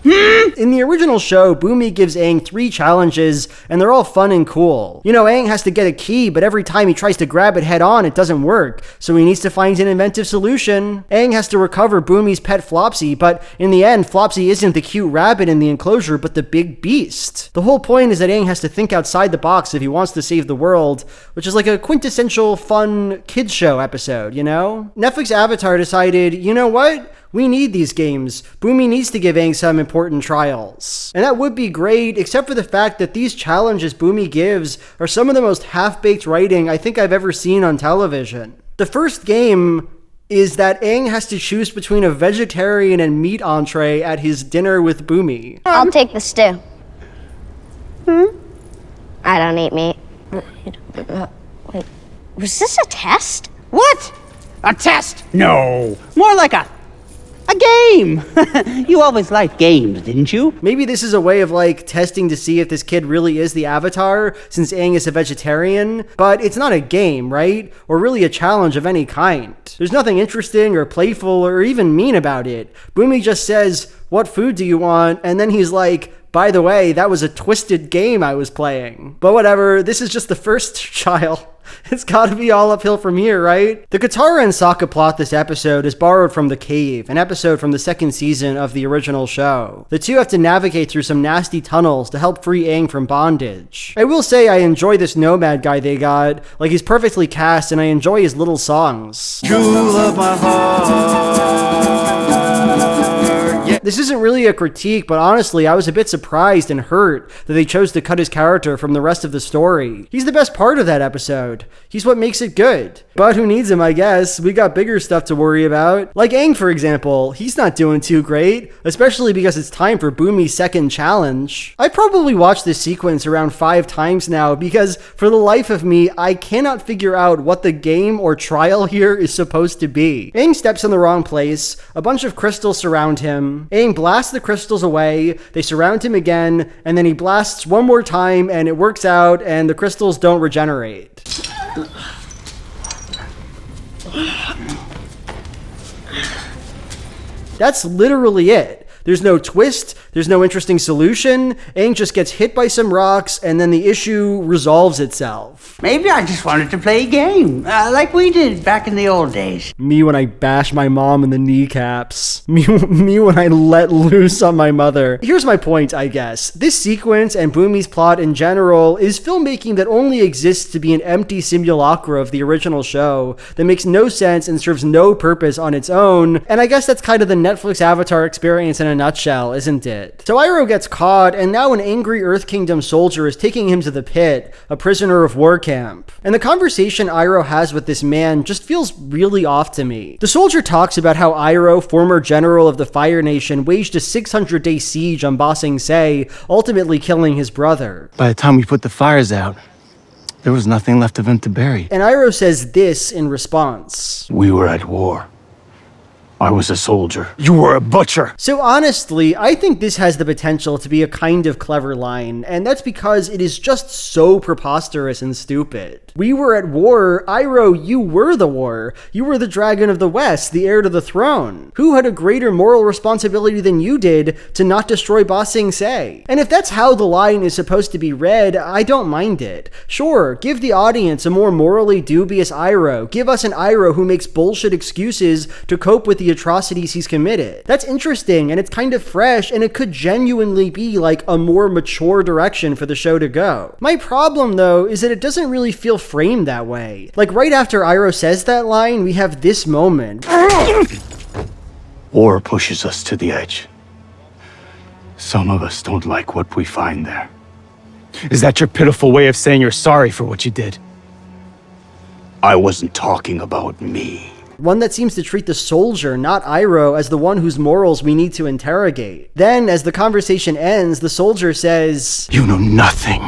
In the original show, Bumi gives Aang 3 challenges, and they're all fun and cool. You know, Aang has to get a key, but every time he tries to grab it head on, it doesn't work, so he needs to find an inventive solution. Aang has to recover Bumi's pet Flopsy, but in the end, Flopsy isn't the cute rabbit in the enclosure, but the big beast. The whole point is that Aang has to think outside the box if he wants to save the world, which is like a quintessential fun kids show episode, you know? Netflix Avatar decided, you know what? We need these games. Bumi needs to give Aang some important trials. And that would be great, except for the fact that these challenges Bumi gives are some of the most half-baked writing I think I've ever seen on television. The first game is that Aang has to choose between a vegetarian and meat entree at his dinner with Bumi. I'll take the stew. I don't eat meat. Wait, was this a test? What? A test? No. More like a game. You always liked games, didn't you? Maybe this is a way of like testing to see if this kid really is the Avatar, since Aang is a vegetarian, but it's not a game, right? Or really a challenge of any kind. There's nothing interesting or playful or even mean about it. Bumi just says, "What food do you want?" And then he's like, "By the way, that was a twisted game I was playing." But whatever, this is just the first trial. It's gotta be all uphill from here, right? The Katara and Sokka plot this episode is borrowed from The Cave, an episode from the second season of the original show. The two have to navigate through some nasty tunnels to help free Aang from bondage. I will say I enjoy this nomad guy they got. Like, he's perfectly cast and I enjoy his little songs. Jewel of my heart. This isn't really a critique, but honestly, I was a bit surprised and hurt that they chose to cut his character from the rest of the story. He's the best part of that episode. He's what makes it good. But who needs him, I guess? We got bigger stuff to worry about. Like Aang, for example. He's not doing too great, especially because it's time for Bumi's second challenge. I probably watched this sequence around 5 times now because, for the life of me, I cannot figure out what the game or trial here is supposed to be. Aang steps in the wrong place, a bunch of crystals surround him. Aang blasts the crystals away, they surround him again, and then he blasts one more time and it works out and the crystals don't regenerate. That's literally it. There's no twist, there's no interesting solution. Aang just gets hit by some rocks and then the issue resolves itself. Maybe I just wanted to play a game, like we did back in the old days. Me when I bash my mom in the kneecaps. Me when I let loose on my mother. Here's my point, I guess. This sequence and Bumi's plot in general is filmmaking that only exists to be an empty simulacra of the original show that makes no sense and serves no purpose on its own. And I guess that's kind of the Netflix Avatar experience in a nutshell, isn't it? So Iroh gets caught, and now an angry Earth Kingdom soldier is taking him to the pit, a prisoner of war camp. And the conversation Iroh has with this man just feels really off to me. The soldier talks about how Iroh, former general of the Fire Nation, waged a 600-day siege on Ba Sing Se, ultimately killing his brother. By the time we put the fires out, there was nothing left of him to bury. And Iroh says this in response. We were at war. I was a soldier. You were a butcher. So honestly, I think this has the potential to be a kind of clever line, and that's because it is just so preposterous and stupid. We were at war. Iroh, you were the war. You were the Dragon of the West, the heir to the throne. Who had a greater moral responsibility than you did to not destroy Ba Sing Se? And if that's how the line is supposed to be read, I don't mind it. Sure, give the audience a more morally dubious Iroh. Give us an Iroh who makes bullshit excuses to cope with the atrocities he's committed. That's interesting and it's kind of fresh and it could genuinely be like a more mature direction for the show to go. My problem though is that it doesn't really feel framed that way. Like right after Iroh says that line, we have this moment. War pushes us to the edge. Some of us don't like what we find there. Is that your pitiful way of saying you're sorry for what you did? I wasn't talking about me. One that seems to treat the soldier, not Iroh, as the one whose morals we need to interrogate. Then, as the conversation ends, the soldier says, "You know nothing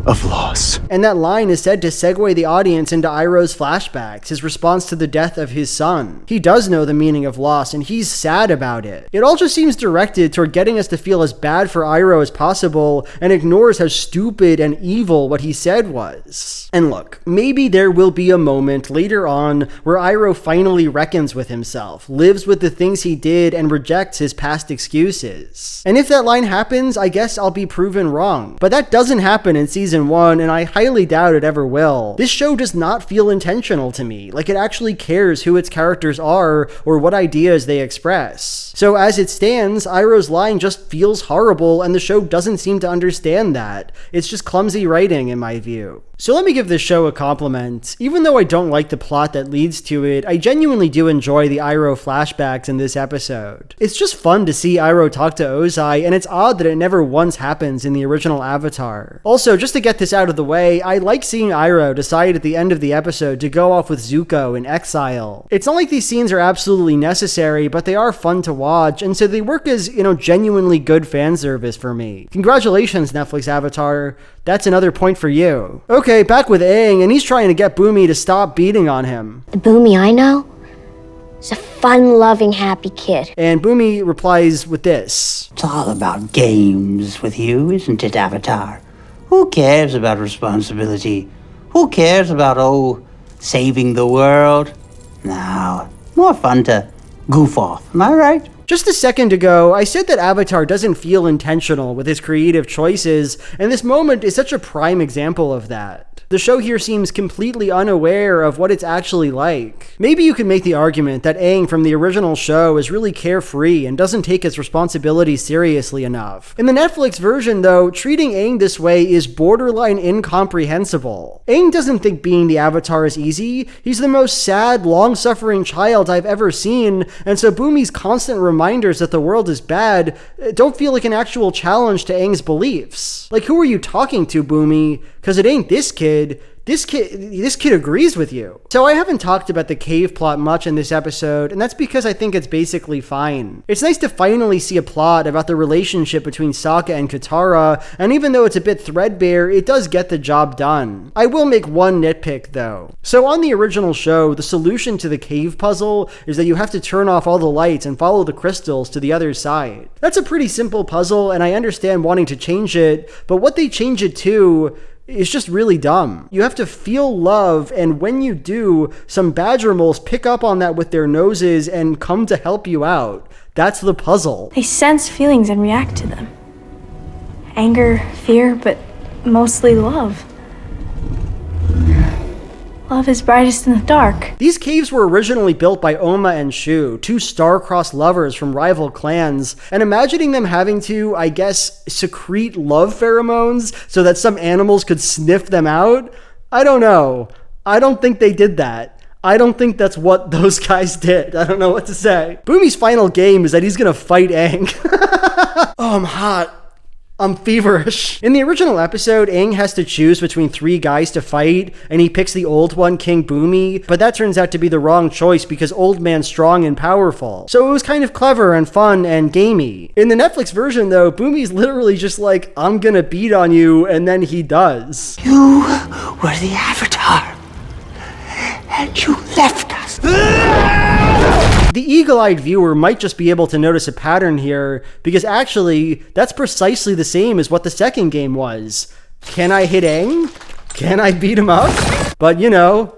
of loss." And that line is said to segue the audience into Iroh's flashbacks, his response to the death of his son. He does know the meaning of loss, and he's sad about it. It all just seems directed toward getting us to feel as bad for Iroh as possible, and ignores how stupid and evil what he said was. And look, maybe there will be a moment later on where Iroh finally reckons with himself, lives with the things he did, and rejects his past excuses. And if that line happens, I guess I'll be proven wrong. But that doesn't happen in season 1, and I highly doubt it ever will. This show does not feel intentional to me, like it actually cares who its characters are or what ideas they express. So as it stands, Iroh's line just feels horrible, and the show doesn't seem to understand that. It's just clumsy writing in my view. So let me give this show a compliment. Even though I don't like the plot that leads to it, I genuinely do enjoy the Iroh flashbacks in this episode. It's just fun to see Iroh talk to Ozai, and it's odd that it never once happens in the original Avatar. Also, just to get this out of the way, I like seeing Iroh decide at the end of the episode to go off with Zuko in exile. It's not like these scenes are absolutely necessary, but they are fun to watch, and so they work as, genuinely good fan service for me. Congratulations, Netflix Avatar. That's another point for you. Okay, back with Aang, and he's trying to get Bumi to stop beating on him. The Bumi I know is a fun-loving, happy kid. And Bumi replies with this. It's all about games with you, isn't it, Avatar? Who cares about responsibility? Who cares about, saving the world? No, more fun to goof off, am I right? Just a second ago, I said that Avatar doesn't feel intentional with his creative choices, and this moment is such a prime example of that. The show here seems completely unaware of what it's actually like. Maybe you could make the argument that Aang from the original show is really carefree and doesn't take his responsibilities seriously enough. In the Netflix version, though, treating Aang this way is borderline incomprehensible. Aang doesn't think being the Avatar is easy. He's the most sad, long-suffering child I've ever seen, and so Bumi's constant reminders that the world is bad don't feel like an actual challenge to Aang's beliefs. Like, who are you talking to, Bumi? Because it ain't this kid. This kid agrees with you. So I haven't talked about the cave plot much in this episode, and that's because I think it's basically fine. It's nice to finally see a plot about the relationship between Sokka and Katara, and even though it's a bit threadbare, it does get the job done. I will make one nitpick though. So on the original show, the solution to the cave puzzle is that you have to turn off all the lights and follow the crystals to the other side. That's a pretty simple puzzle, and I understand wanting to change it, but what they change it to is just really dumb. You have to feel love, and when you do, some badger moles pick up on that with their noses and come to help you out. That's the puzzle. They sense feelings and react to them. Anger, fear, but mostly love. Love is brightest in the dark. These caves were originally built by Oma and Shu, two star-crossed lovers from rival clans, and imagining them having to, I guess, secrete love pheromones so that some animals could sniff them out? I don't know. I don't think they did that. I don't think that's what those guys did. I don't know what to say. Bumi's final game is that he's gonna fight Aang. Oh, I'm hot. I'm feverish. In the original episode, Aang has to choose between 3 guys to fight, and he picks the old one, King Bumi, but that turns out to be the wrong choice because Old Man's strong and powerful. So it was kind of clever and fun and gamey. In the Netflix version, though, Bumi's literally just like, I'm gonna beat on you, and then he does. You were the Avatar, and you left us. The eagle-eyed viewer might just be able to notice a pattern here, because actually, that's precisely the same as what the second game was. Can I hit Aang? Can I beat him up? But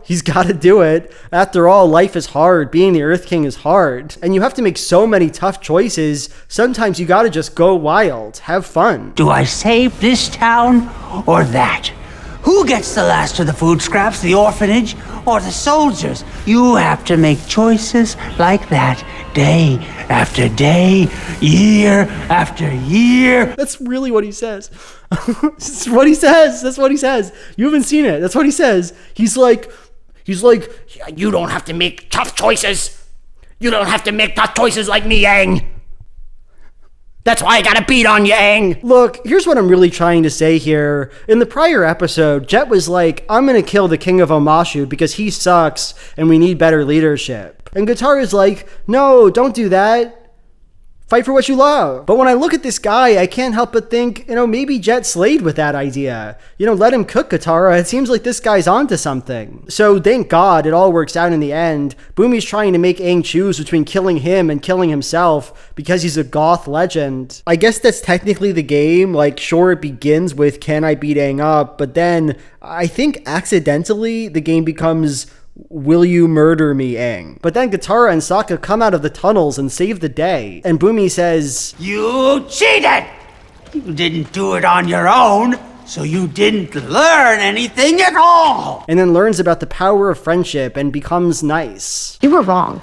he's gotta do it. After all, life is hard. Being the Earth King is hard. And you have to make so many tough choices. Sometimes you gotta just go wild. Have fun. Do I save this town or that? Who gets the last of the food scraps, the orphanage, or the soldiers? You have to make choices like that day after day, year after year. That's really what he says. That's what he says. That's what he says. You haven't seen it. That's what he says. He's like, you don't have to make tough choices. You don't have to make tough choices like me, Aang. That's why I gotta beat on you, Aang. Look, here's what I'm really trying to say here. In the prior episode, Jet was like, I'm gonna kill the King of Omashu because he sucks and we need better leadership. And Katara's like, no, don't do that. Fight for what you love. But when I look at this guy, I can't help but think, maybe Jet slayed with that idea. Let him cook Katara. It seems like this guy's onto something. So thank God it all works out in the end. Bumi's trying to make Aang choose between killing him and killing himself because he's a goth legend. I guess that's technically the game. Like, sure, it begins with, can I beat Aang up? But then I think accidentally the game becomes, will you murder me, Aang? But then Katara and Sokka come out of the tunnels and save the day. And Bumi says, you cheated! You didn't do it on your own, so you didn't learn anything at all! And then learns about the power of friendship and becomes nice. You were wrong.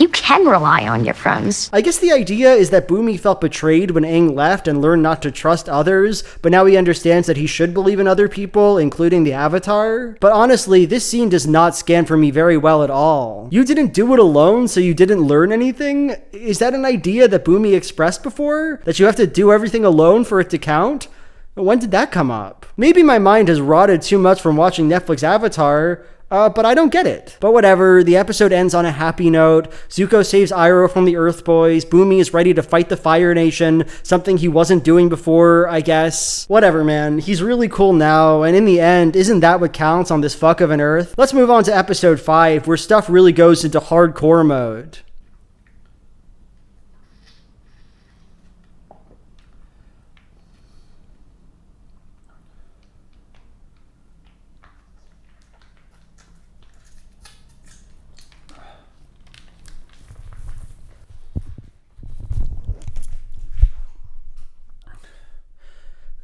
You can rely on your friends. I guess the idea is that Bumi felt betrayed when Aang left and learned not to trust others, but now he understands that he should believe in other people, including the Avatar. But honestly, this scene does not scan for me very well at all. You didn't do it alone, so you didn't learn anything? Is that an idea that Bumi expressed before? That you have to do everything alone for it to count? When did that come up? Maybe my mind has rotted too much from watching Netflix Avatar, but I don't get it. But whatever, the episode ends on a happy note. Zuko saves Iroh from the Earth Boys. Bumi is ready to fight the Fire Nation, something he wasn't doing before, I guess. Whatever, man. He's really cool now, and in the end, isn't that what counts on this fuck of an Earth? Let's move on to episode 5, where stuff really goes into hardcore mode.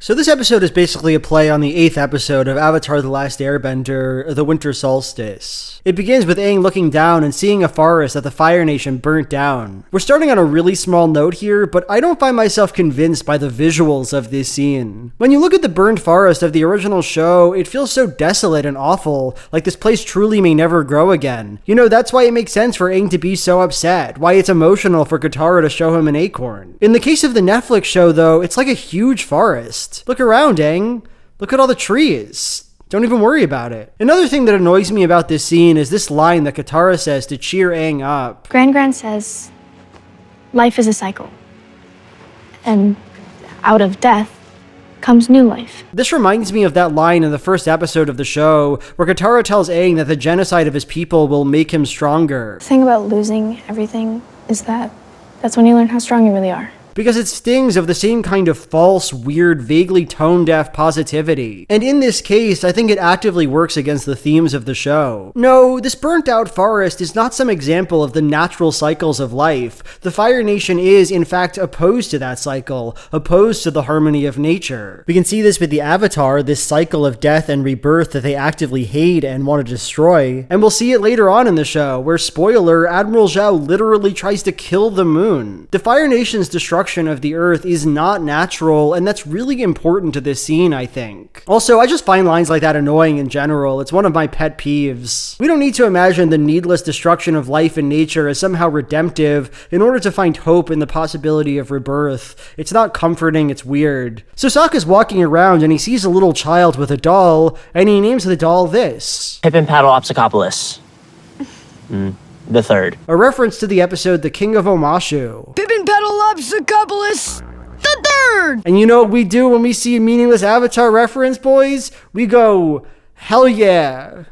So this episode is basically a play on the 8th episode of Avatar: The Last Airbender, The Winter Solstice. It begins with Aang looking down and seeing a forest that the Fire Nation burnt down. We're starting on a really small note here, but I don't find myself convinced by the visuals of this scene. When you look at the burned forest of the original show, it feels so desolate and awful, like this place truly may never grow again. You know, that's why it makes sense for Aang to be so upset, why it's emotional for Katara to show him an acorn. In the case of the Netflix show, though, it's like a huge forest. Look around, Aang. Look at all the trees. Don't even worry about it. Another thing that annoys me about this scene is this line that Katara says to cheer Aang up. Gran says, life is a cycle. And out of death comes new life. This reminds me of that line in the first episode of the show where Katara tells Aang that the genocide of his people will make him stronger. The thing about losing everything is that's when you learn how strong you really are. Because it stings of the same kind of false, weird, vaguely tone-deaf positivity. And in this case, I think it actively works against the themes of the show. No, this burnt-out forest is not some example of the natural cycles of life. The Fire Nation is, in fact, opposed to that cycle, opposed to the harmony of nature. We can see this with the Avatar, this cycle of death and rebirth that they actively hate and want to destroy. And we'll see it later on in the show, where, spoiler, Admiral Zhao literally tries to kill the moon. The Fire Nation's destruction of the Earth is not natural, and that's really important to this scene, I think. Also, I just find lines like that annoying in general. It's one of my pet peeves. We don't need to imagine the needless destruction of life and nature as somehow redemptive in order to find hope in the possibility of rebirth. It's not comforting, it's weird. So Sokka's walking around and he sees a little child with a doll, and he names the doll this. Pippin Paddle Opsicopoulos. The third. A reference to the episode The King of Omashu. Pippin Paddle Opsicopoulos the third! And you know what we do when we see a meaningless Avatar reference, boys? We go, hell yeah.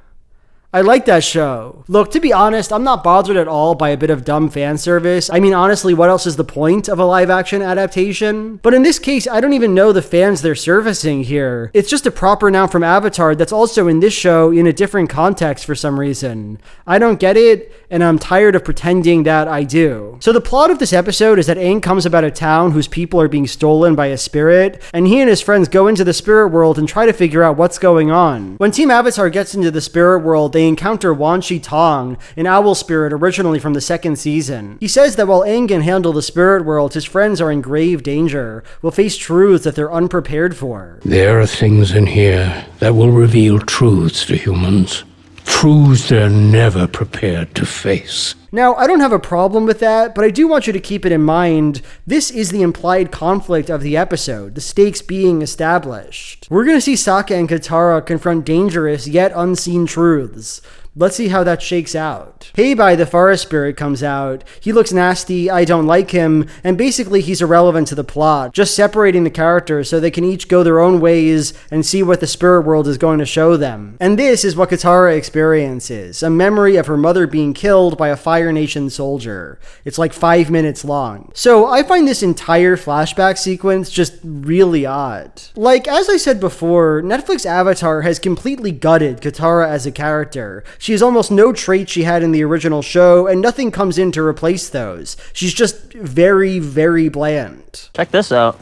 I like that show. Look, to be honest, I'm not bothered at all by a bit of dumb fan service. I mean, honestly, what else is the point of a live-action adaptation? But in this case, I don't even know the fans they're servicing here. It's just a proper noun from Avatar that's also in this show in a different context for some reason. I don't get it, and I'm tired of pretending that I do. So the plot of this episode is that Aang comes about a town whose people are being stolen by a spirit, and he and his friends go into the spirit world and try to figure out what's going on. When Team Avatar gets into the spirit world, they encounter Wan Shi Tong, an owl spirit originally from the 2nd season. He says that while Aang can handle the spirit world, his friends are in grave danger, will face truths that they're unprepared for. There are things in here that will reveal truths to humans. Truths they're never prepared to face. Now, I don't have a problem with that, but I do want you to keep it in mind. This is the implied conflict of the episode, the stakes being established. We're going to see Sokka and Katara confront dangerous yet unseen truths. Let's see how that shakes out. Heibai, the forest spirit, comes out. He looks nasty, I don't like him, and basically he's irrelevant to the plot, just separating the characters so they can each go their own ways and see what the spirit world is going to show them. And this is what Katara experiences, a memory of her mother being killed by a Fire Nation soldier. It's like 5 minutes long. So I find this entire flashback sequence just really odd. Like, as I said before, Netflix Avatar has completely gutted Katara as a character. She has almost no traits she had in the original show, and nothing comes in to replace those. She's just very, very bland. Check this out.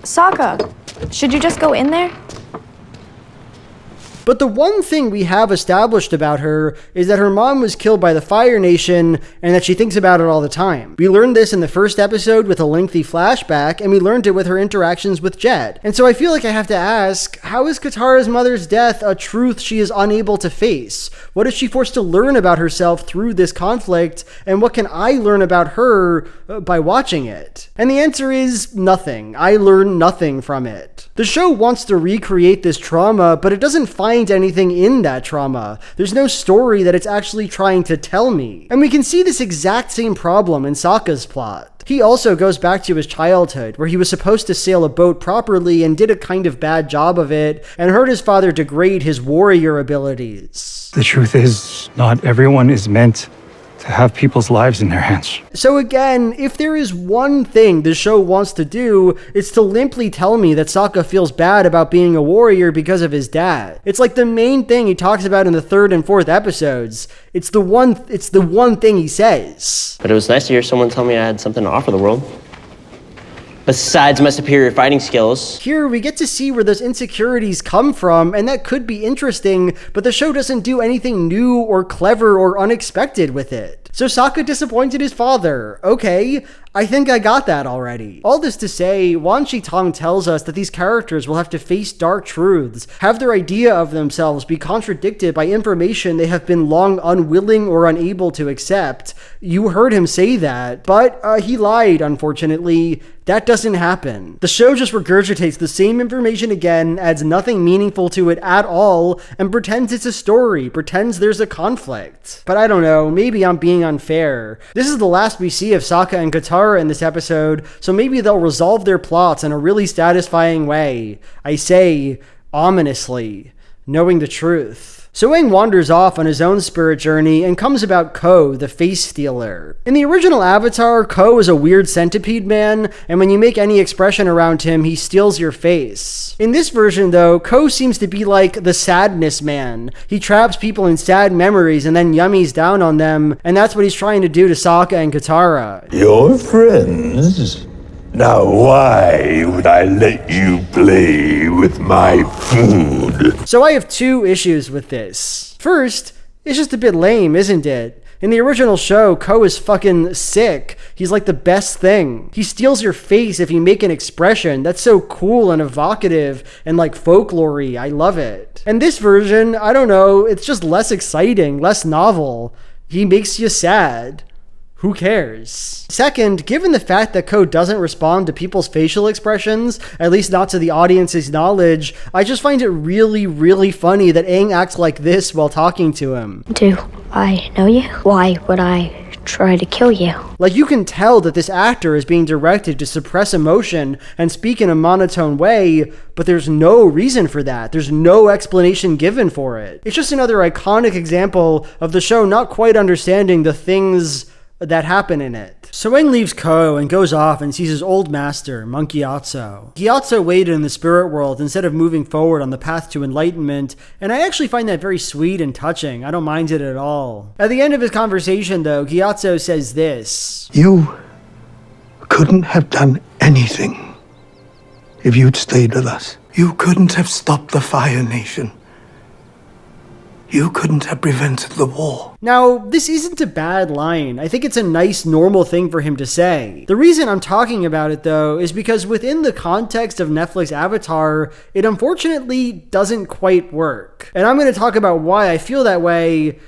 Sokka, should you just go in there? But the one thing we have established about her is that her mom was killed by the Fire Nation and that she thinks about it all the time. We learned this in the first episode with a lengthy flashback, and we learned it with her interactions with Jet. And so I feel like I have to ask, how is Katara's mother's death a truth she is unable to face? What is she forced to learn about herself through this conflict, and what can I learn about her by watching it? And the answer is nothing. I learn nothing from it. The show wants to recreate this trauma, but it doesn't find anything in that trauma. There's no story that it's actually trying to tell me. And we can see this exact same problem in Sokka's plot. He also goes back to his childhood, where he was supposed to sail a boat properly and did a kind of bad job of it, and heard his father degrade his warrior abilities. The truth is, not everyone is meant to have people's lives in their hands. So again, if there is one thing the show wants to do, it's to limply tell me that Sokka feels bad about being a warrior because of his dad. It's like the main thing he talks about in the 3rd and 4th episodes. It's the one thing he says. But it was nice to hear someone tell me I had something to offer the world. Besides my superior fighting skills. Here we get to see where those insecurities come from, and that could be interesting, but the show doesn't do anything new or clever or unexpected with it. So Sokka disappointed his father. Okay, I think I got that already. All this to say, Wan Shi Tong tells us that these characters will have to face dark truths, have their idea of themselves be contradicted by information they have been long unwilling or unable to accept. You heard him say that, but he lied, unfortunately. That doesn't happen. The show just regurgitates the same information again, adds nothing meaningful to it at all, and pretends it's a story, pretends there's a conflict. But I don't know, maybe I'm being unfair. This is the last we see of Sokka and Katara in this episode, so maybe they'll resolve their plots in a really satisfying way. I say, ominously, knowing the truth. So Aang wanders off on his own spirit journey and comes about Cove, the face stealer. In the original Avatar, Cove is a weird centipede man, and when you make any expression around him, he steals your face. In this version though, Cove seems to be like the sadness man. He traps people in sad memories and then yummies down on them, and that's what he's trying to do to Sokka and Katara. Your friends? Now why would I let you play with my food? So I have 2 issues with this. First, it's just a bit lame, isn't it? In the original show, Ko is fucking sick. He's like the best thing. He steals your face if you make an expression. That's so cool and evocative and like folklore-y. I love it. And this version, I don't know, it's just less exciting, less novel. He makes you sad. Who cares? Second, given the fact that Ko doesn't respond to people's facial expressions, at least not to the audience's knowledge, I just find it really, really funny that Aang acts like this while talking to him. Do I know you? Why would I try to kill you? Like, you can tell that this actor is being directed to suppress emotion and speak in a monotone way, but there's no reason for that. There's no explanation given for it. It's just another iconic example of the show not quite understanding the things that happen in it. So Aang leaves Ko and goes off and sees his old master, Monk Gyatso. Gyatso waited in the spirit world instead of moving forward on the path to enlightenment, and I actually find that very sweet and touching. I don't mind it at all. At the end of his conversation though, Gyatso says this. You couldn't have done anything if you'd stayed with us. You couldn't have stopped the Fire Nation. You couldn't have prevented the war. Now, this isn't a bad line. I think it's a nice, normal thing for him to say. The reason I'm talking about it, though, is because within the context of Netflix Avatar, it unfortunately doesn't quite work. And I'm going to talk about why I feel that way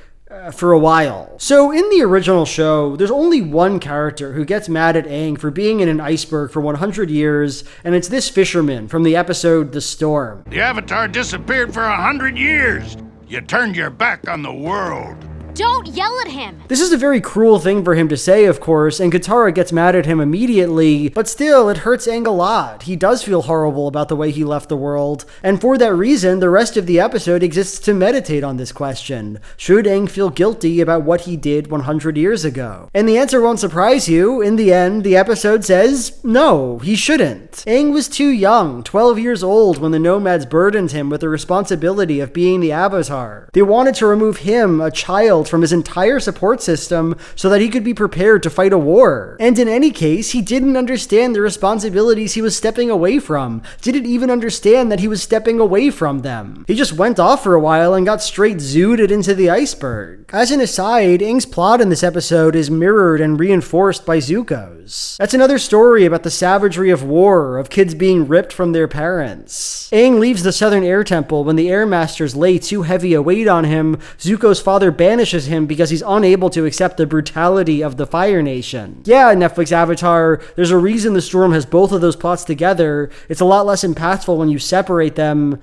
for a while. So in the original show, there's only one character who gets mad at Aang for being in an iceberg for 100 years, and it's this fisherman from the episode The Storm. The Avatar disappeared for 100 years. You turned your back on the world. Don't yell at him! This is a very cruel thing for him to say, of course, and Katara gets mad at him immediately, but still, it hurts Aang a lot. He does feel horrible about the way he left the world, and for that reason, the rest of the episode exists to meditate on this question. Should Aang feel guilty about what he did 100 years ago? And the answer won't surprise you. In the end, the episode says, no, he shouldn't. Aang was too young, 12 years old, when the nomads burdened him with the responsibility of being the Avatar. They wanted to remove him, a child, world from his entire support system so that he could be prepared to fight a war. And in any case, he didn't understand the responsibilities he was stepping away from, didn't even understand that he was stepping away from them. He just went off for a while and got straight zooted into the iceberg. As an aside, Aang's plot in this episode is mirrored and reinforced by Zuko's. That's another story about the savagery of war, of kids being ripped from their parents. Aang leaves the Southern Air Temple when the Air Masters lay too heavy a weight on him. Zuko's father banishes him because he's unable to accept the brutality of the Fire Nation. Yeah, Netflix Avatar, there's a reason the Storm has both of those plots together. It's a lot less impactful when you separate them.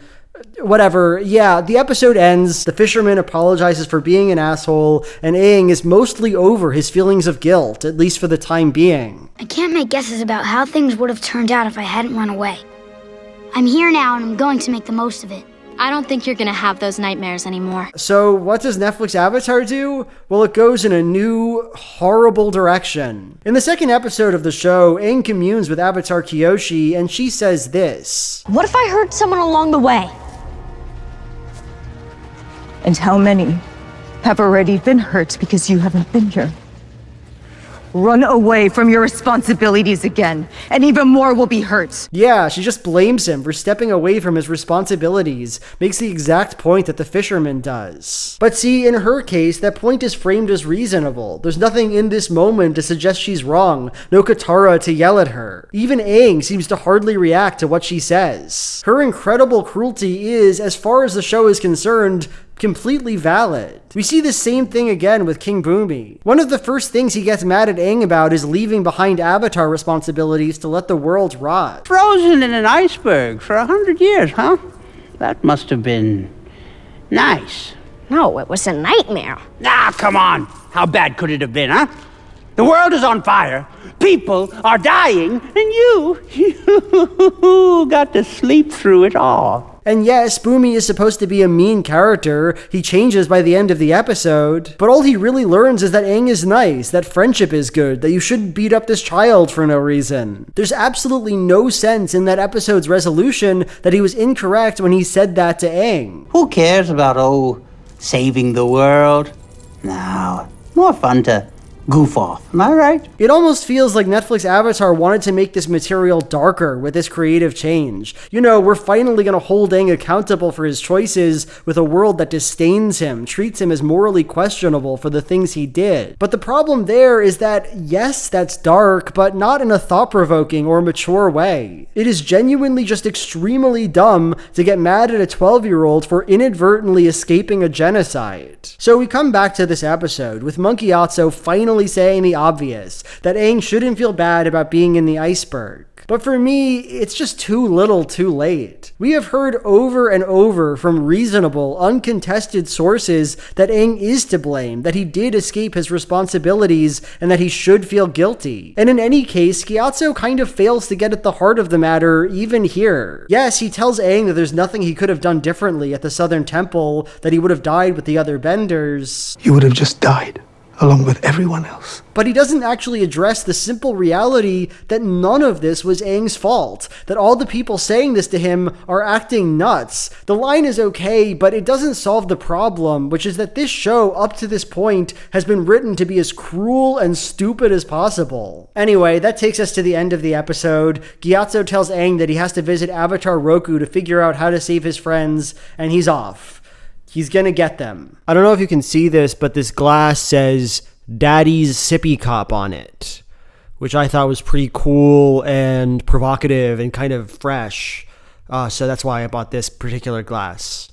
Whatever. Yeah, the episode ends, the fisherman apologizes for being an asshole, and Aang is mostly over his feelings of guilt, at least for the time being. I can't make guesses about how things would have turned out if I hadn't run away. I'm here now and I'm going to make the most of it. I don't think you're gonna have those nightmares anymore. So what does Netflix Avatar do? Well, it goes in a new, horrible direction. In the second episode of the show, Aang communes with Avatar Kyoshi, and she says this. What if I hurt someone along the way? And how many have already been hurt because you haven't been here? Run away from your responsibilities again, and even more will be hurt. Yeah, she just blames him for stepping away from his responsibilities, makes the exact point that the fisherman does. But see, in her case, that point is framed as reasonable. There's nothing in this moment to suggest she's wrong, no Katara to yell at her. Even Aang seems to hardly react to what she says. Her incredible cruelty is, as far as the show is concerned, completely valid. We see the same thing again with King Bumi. One of the first things he gets mad at Aang about is leaving behind Avatar responsibilities to let the world rot. Frozen in an iceberg for 100 years, huh? That must have been nice. No, it was a nightmare. Ah, come on. How bad could it have been, huh? The world is on fire. People are dying, and you got to sleep through it all. And yes, Bumi is supposed to be a mean character. He changes by the end of the episode. But all he really learns is that Aang is nice, that friendship is good, that you shouldn't beat up this child for no reason. There's absolutely no sense in that episode's resolution that he was incorrect when he said that to Aang. Who cares about, saving the world? No, more fun to goof off, am I right? It almost feels like Netflix Avatar wanted to make this material darker with this creative change. You know, we're finally gonna hold Aang accountable for his choices with a world that disdains him, treats him as morally questionable for the things he did. But the problem there is that, yes, that's dark, but not in a thought-provoking or mature way. It is genuinely just extremely dumb to get mad at a 12-year-old for inadvertently escaping a genocide. So we come back to this episode, with Monkey Otso finally saying the obvious, that Aang shouldn't feel bad about being in the iceberg. But for me, it's just too little too late. We have heard over and over from reasonable, uncontested sources that Aang is to blame, that he did escape his responsibilities, and that he should feel guilty. And in any case, Gyatso kind of fails to get at the heart of the matter, even here. Yes, he tells Aang that there's nothing he could have done differently at the Southern Temple, that he would have died with the other benders. You would have just died, along with everyone else. But he doesn't actually address the simple reality that none of this was Aang's fault, that all the people saying this to him are acting nuts. The line is okay, but it doesn't solve the problem, which is that this show, up to this point, has been written to be as cruel and stupid as possible. Anyway, that takes us to the end of the episode. Gyatso tells Aang that he has to visit Avatar Roku to figure out how to save his friends, and he's off. He's gonna get them. I don't know if you can see this, but this glass says Daddy's Sippy Cup on it, which I thought was pretty cool and provocative and kind of fresh. So that's why I bought this particular glass.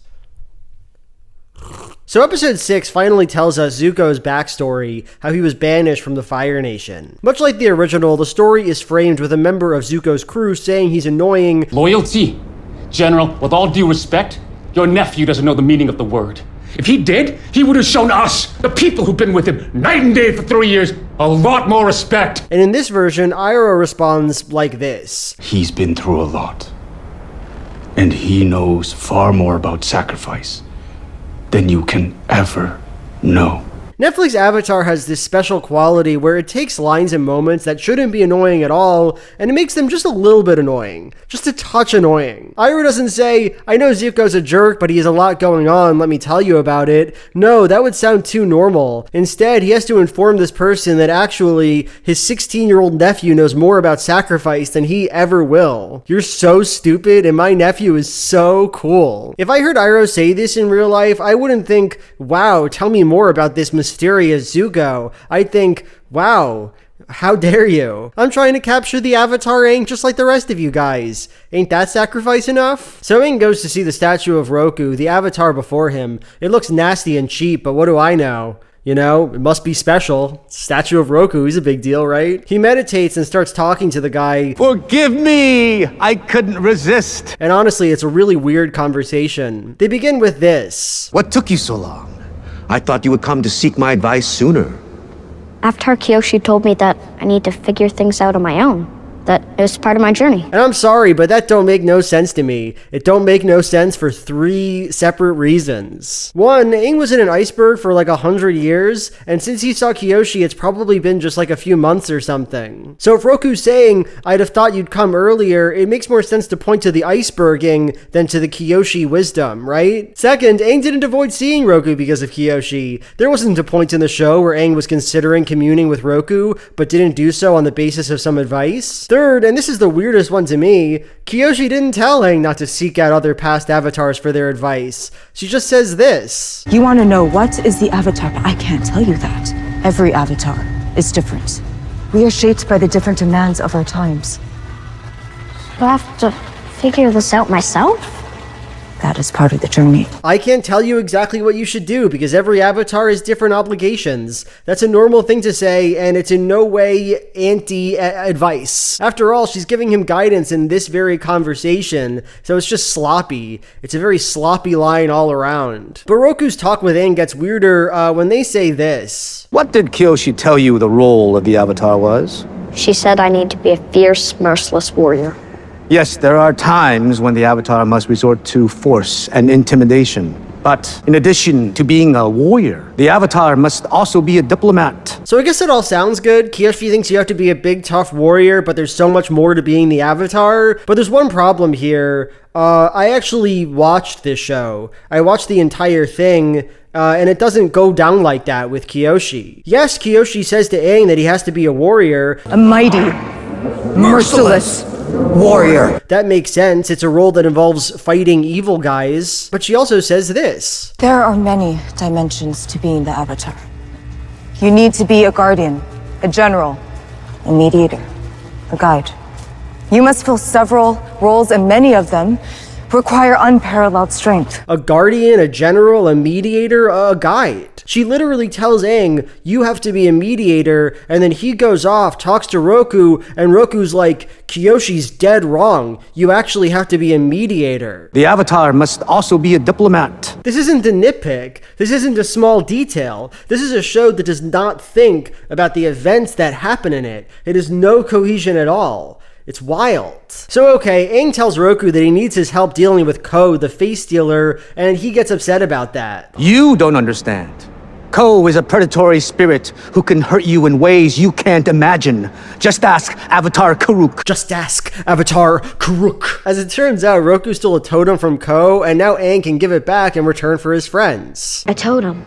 So episode 6 finally tells us Zuko's backstory, how he was banished from the Fire Nation. Much like the original, the story is framed with a member of Zuko's crew saying he's annoying. Loyalty. General, with all due respect, your nephew doesn't know the meaning of the word. If he did, he would have shown us, the people who've been with him night and day for 3 years, a lot more respect. And in this version, Iroh responds like this. He's been through a lot. And he knows far more about sacrifice than you can ever know. Netflix Avatar has this special quality where it takes lines and moments that shouldn't be annoying at all, and it makes them just a little bit annoying. Just a touch annoying. Iroh doesn't say, I know Zuko's a jerk, but he has a lot going on, let me tell you about it. No, that would sound too normal. Instead, he has to inform this person that actually his 16-year-old nephew knows more about sacrifice than he ever will. You're so stupid, and my nephew is so cool. If I heard Iroh say this in real life, I wouldn't think, wow, tell me more about this mysterious Zuko. I'd think, wow, how dare you? I'm trying to capture the Avatar Aang just like the rest of you guys. Ain't that sacrifice enough? So Aang goes to see the statue of Roku, the Avatar before him. It looks nasty and cheap, but what do I know? You know, it must be special. Statue of Roku is a big deal, right? He meditates and starts talking to the guy. Forgive me! I couldn't resist. And honestly, it's a really weird conversation. They begin with this. What took you so long? I thought you would come to seek my advice sooner. After Kyoshi told me that I need to figure things out on my own, that it was part of my journey. And I'm sorry, but that don't make no sense to me. It don't make no sense for 3 separate reasons. 1, Aang was in an iceberg for like 100 years, and since he saw Kyoshi, it's probably been just like a few months or something. So if Roku's saying, I'd have thought you'd come earlier, it makes more sense to point to the iceberging than to the Kyoshi wisdom, right? 2nd, Aang didn't avoid seeing Roku because of Kyoshi. There wasn't a point in the show where Aang was considering communing with Roku, but didn't do so on the basis of some advice. 3rd, and this is the weirdest one to me, Kyoshi didn't tell Aang not to seek out other past avatars for their advice. She just says this. You want to know what is the Avatar, but I can't tell you that. Every Avatar is different. We are shaped by the different demands of our times. Do I have to figure this out myself? That is part of the journey. I can't tell you exactly what you should do because every avatar has different obligations. That's a normal thing to say, and it's in no way anti-advice. After all, she's giving him guidance in this very conversation, so it's just sloppy. It's a very sloppy line all around. But Roku's talk with Aang gets weirder when they say this. What did Kyoshi tell you the role of the Avatar was? She said I need to be a fierce, merciless warrior. Yes, there are times when the Avatar must resort to force and intimidation. But in addition to being a warrior, the Avatar must also be a diplomat. So I guess it all sounds good. Kyoshi thinks you have to be a big, tough warrior, but there's so much more to being the Avatar. But there's one problem here. I actually watched this show. I watched the entire thing. And it doesn't go down like that with Kyoshi. Yes, Kyoshi says to Aang that he has to be a warrior. A mighty, merciless warrior. That makes sense. It's a role that involves fighting evil guys. But she also says this. There are many dimensions to being the Avatar. You need to be a guardian, a general, a mediator, a guide. You must fill several roles, and many of them require unparalleled strength. A guardian, a general, a mediator, a guide. She literally tells Aang, you have to be a mediator, and then he goes off, talks to Roku, and Roku's like, Kyoshi's dead wrong. You actually have to be a mediator. The Avatar must also be a diplomat. This isn't a nitpick. This isn't a small detail. This is a show that does not think about the events that happen in it. It has no cohesion at all. It's wild. So okay, Aang tells Roku that he needs his help dealing with Cove, the face stealer, and he gets upset about that. You don't understand. Cove is a predatory spirit who can hurt you in ways you can't imagine. Just ask Avatar Karuk. Just ask Avatar Karuk. As it turns out, Roku stole a totem from Cove, and now Aang can give it back in return for his friends. A totem?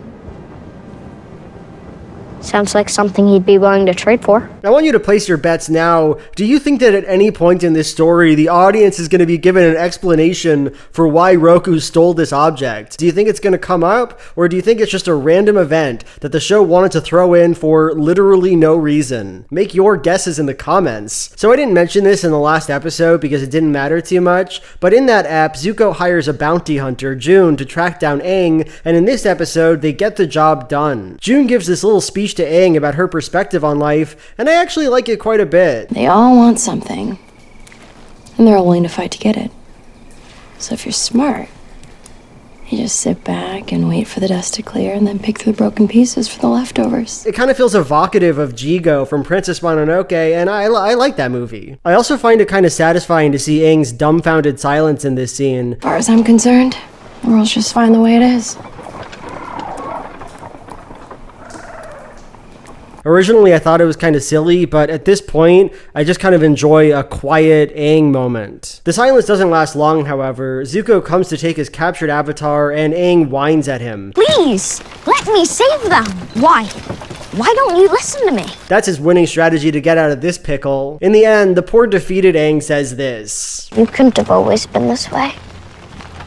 Sounds like something he'd be willing to trade for. I want you to place your bets now. Do you think that at any point in this story, the audience is going to be given an explanation for why Roku stole this object? Do you think it's going to come up? Or do you think it's just a random event that the show wanted to throw in for literally no reason? Make your guesses in the comments. So I didn't mention this in the last episode because it didn't matter too much, but in that app, Zuko hires a bounty hunter, June, to track down Aang, and in this episode, they get the job done. June gives this little speech to Aang about her perspective on life, and I actually like it quite a bit. They all want something, and they're all willing to fight to get it. So if you're smart, you just sit back and wait for the dust to clear and then pick through the broken pieces for the leftovers. It kind of feels evocative of Jigo from Princess Mononoke, and I like that movie. I also find it kind of satisfying to see Aang's dumbfounded silence in this scene. As far as I'm concerned, the world's just fine the way it is. Originally, I thought it was kind of silly, but at this point, I just kind of enjoy a quiet Aang moment. The silence doesn't last long, however. Zuko comes to take his captured avatar, and Aang whines at him. Please, let me save them. Why? Why don't you listen to me? That's his winning strategy to get out of this pickle. In the end, the poor defeated Aang says this. You couldn't have always been this way.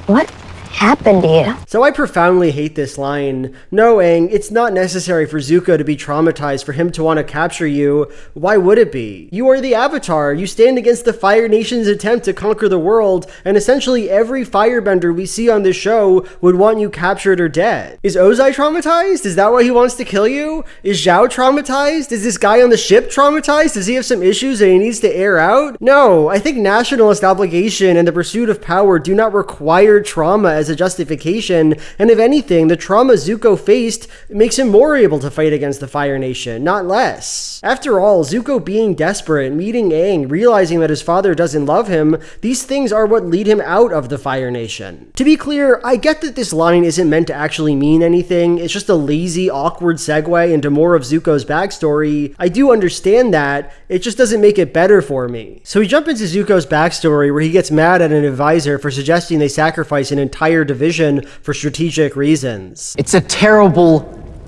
What happened to you? So I profoundly hate this line. No, Aang, it's not necessary for Zuko to be traumatized for him to want to capture you. Why would it be? You are the Avatar. You stand against the Fire Nation's attempt to conquer the world, and essentially every firebender we see on this show would want you captured or dead. Is Ozai traumatized? Is that why he wants to kill you? Is Zhao traumatized? Is this guy on the ship traumatized? Does he have some issues that he needs to air out? No, I think nationalist obligation and the pursuit of power do not require trauma as a justification, and if anything, the trauma Zuko faced makes him more able to fight against the Fire Nation, not less. After all, Zuko being desperate, meeting Aang, realizing that his father doesn't love him, these things are what lead him out of the Fire Nation. To be clear, I get that this line isn't meant to actually mean anything, it's just a lazy, awkward segue into more of Zuko's backstory. I do understand that, it just doesn't make it better for me. So we jump into Zuko's backstory where he gets mad at an advisor for suggesting they sacrifice an entire division for strategic reasons. It's a terrible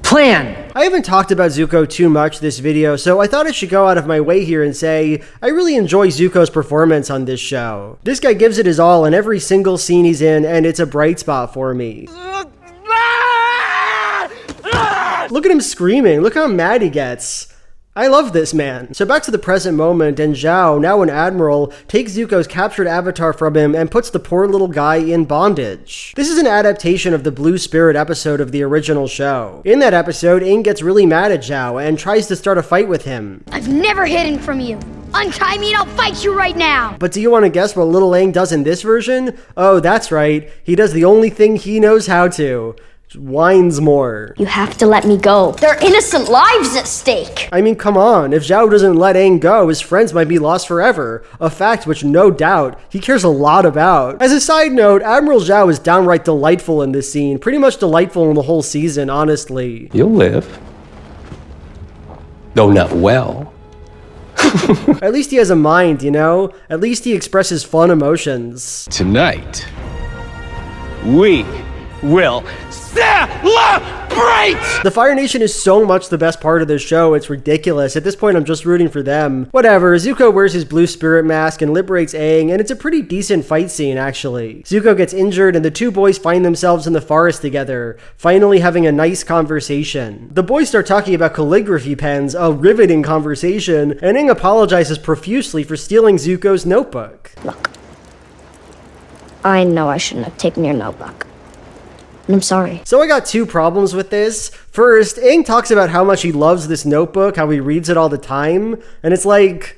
plan. I haven't talked about Zuko too much this video, so I thought I should go out of my way here and say I really enjoy Zuko's performance on this show. This guy gives it his all in every single scene he's in, and it's a bright spot for me. Look at him screaming, look how mad he gets. I love this man. So back to the present moment, and Zhao, now an admiral, takes Zuko's captured avatar from him and puts the poor little guy in bondage. This is an adaptation of the Blue Spirit episode of the original show. In that episode, Aang gets really mad at Zhao and tries to start a fight with him. I've never hidden from you. Untie me and I'll fight you right now. But do you want to guess what little Aang does in this version? Oh, that's right. He does the only thing he knows how to. Whines more. You have to let me go. There are innocent lives at stake. I mean, come on. If Zhao doesn't let Aang go, his friends might be lost forever. A fact which, no doubt, he cares a lot about. As a side note, Admiral Zhao is downright delightful in this scene. Pretty much delightful in the whole season, honestly. You'll live. Though not well. At least he has a mind, you know? At least he expresses fun emotions. Tonight, we will celebrate! The Fire Nation is so much the best part of this show, it's ridiculous. At this point, I'm just rooting for them. Whatever, Zuko wears his blue spirit mask and liberates Aang, and it's a pretty decent fight scene, actually. Zuko gets injured, and the two boys find themselves in the forest together, finally having a nice conversation. The boys start talking about calligraphy pens, a riveting conversation, and Aang apologizes profusely for stealing Zuko's notebook. Look, I know I shouldn't have taken your notebook. I'm sorry. So I got two problems with this. First, Aang talks about how much he loves this notebook, how he reads it all the time, and it's like,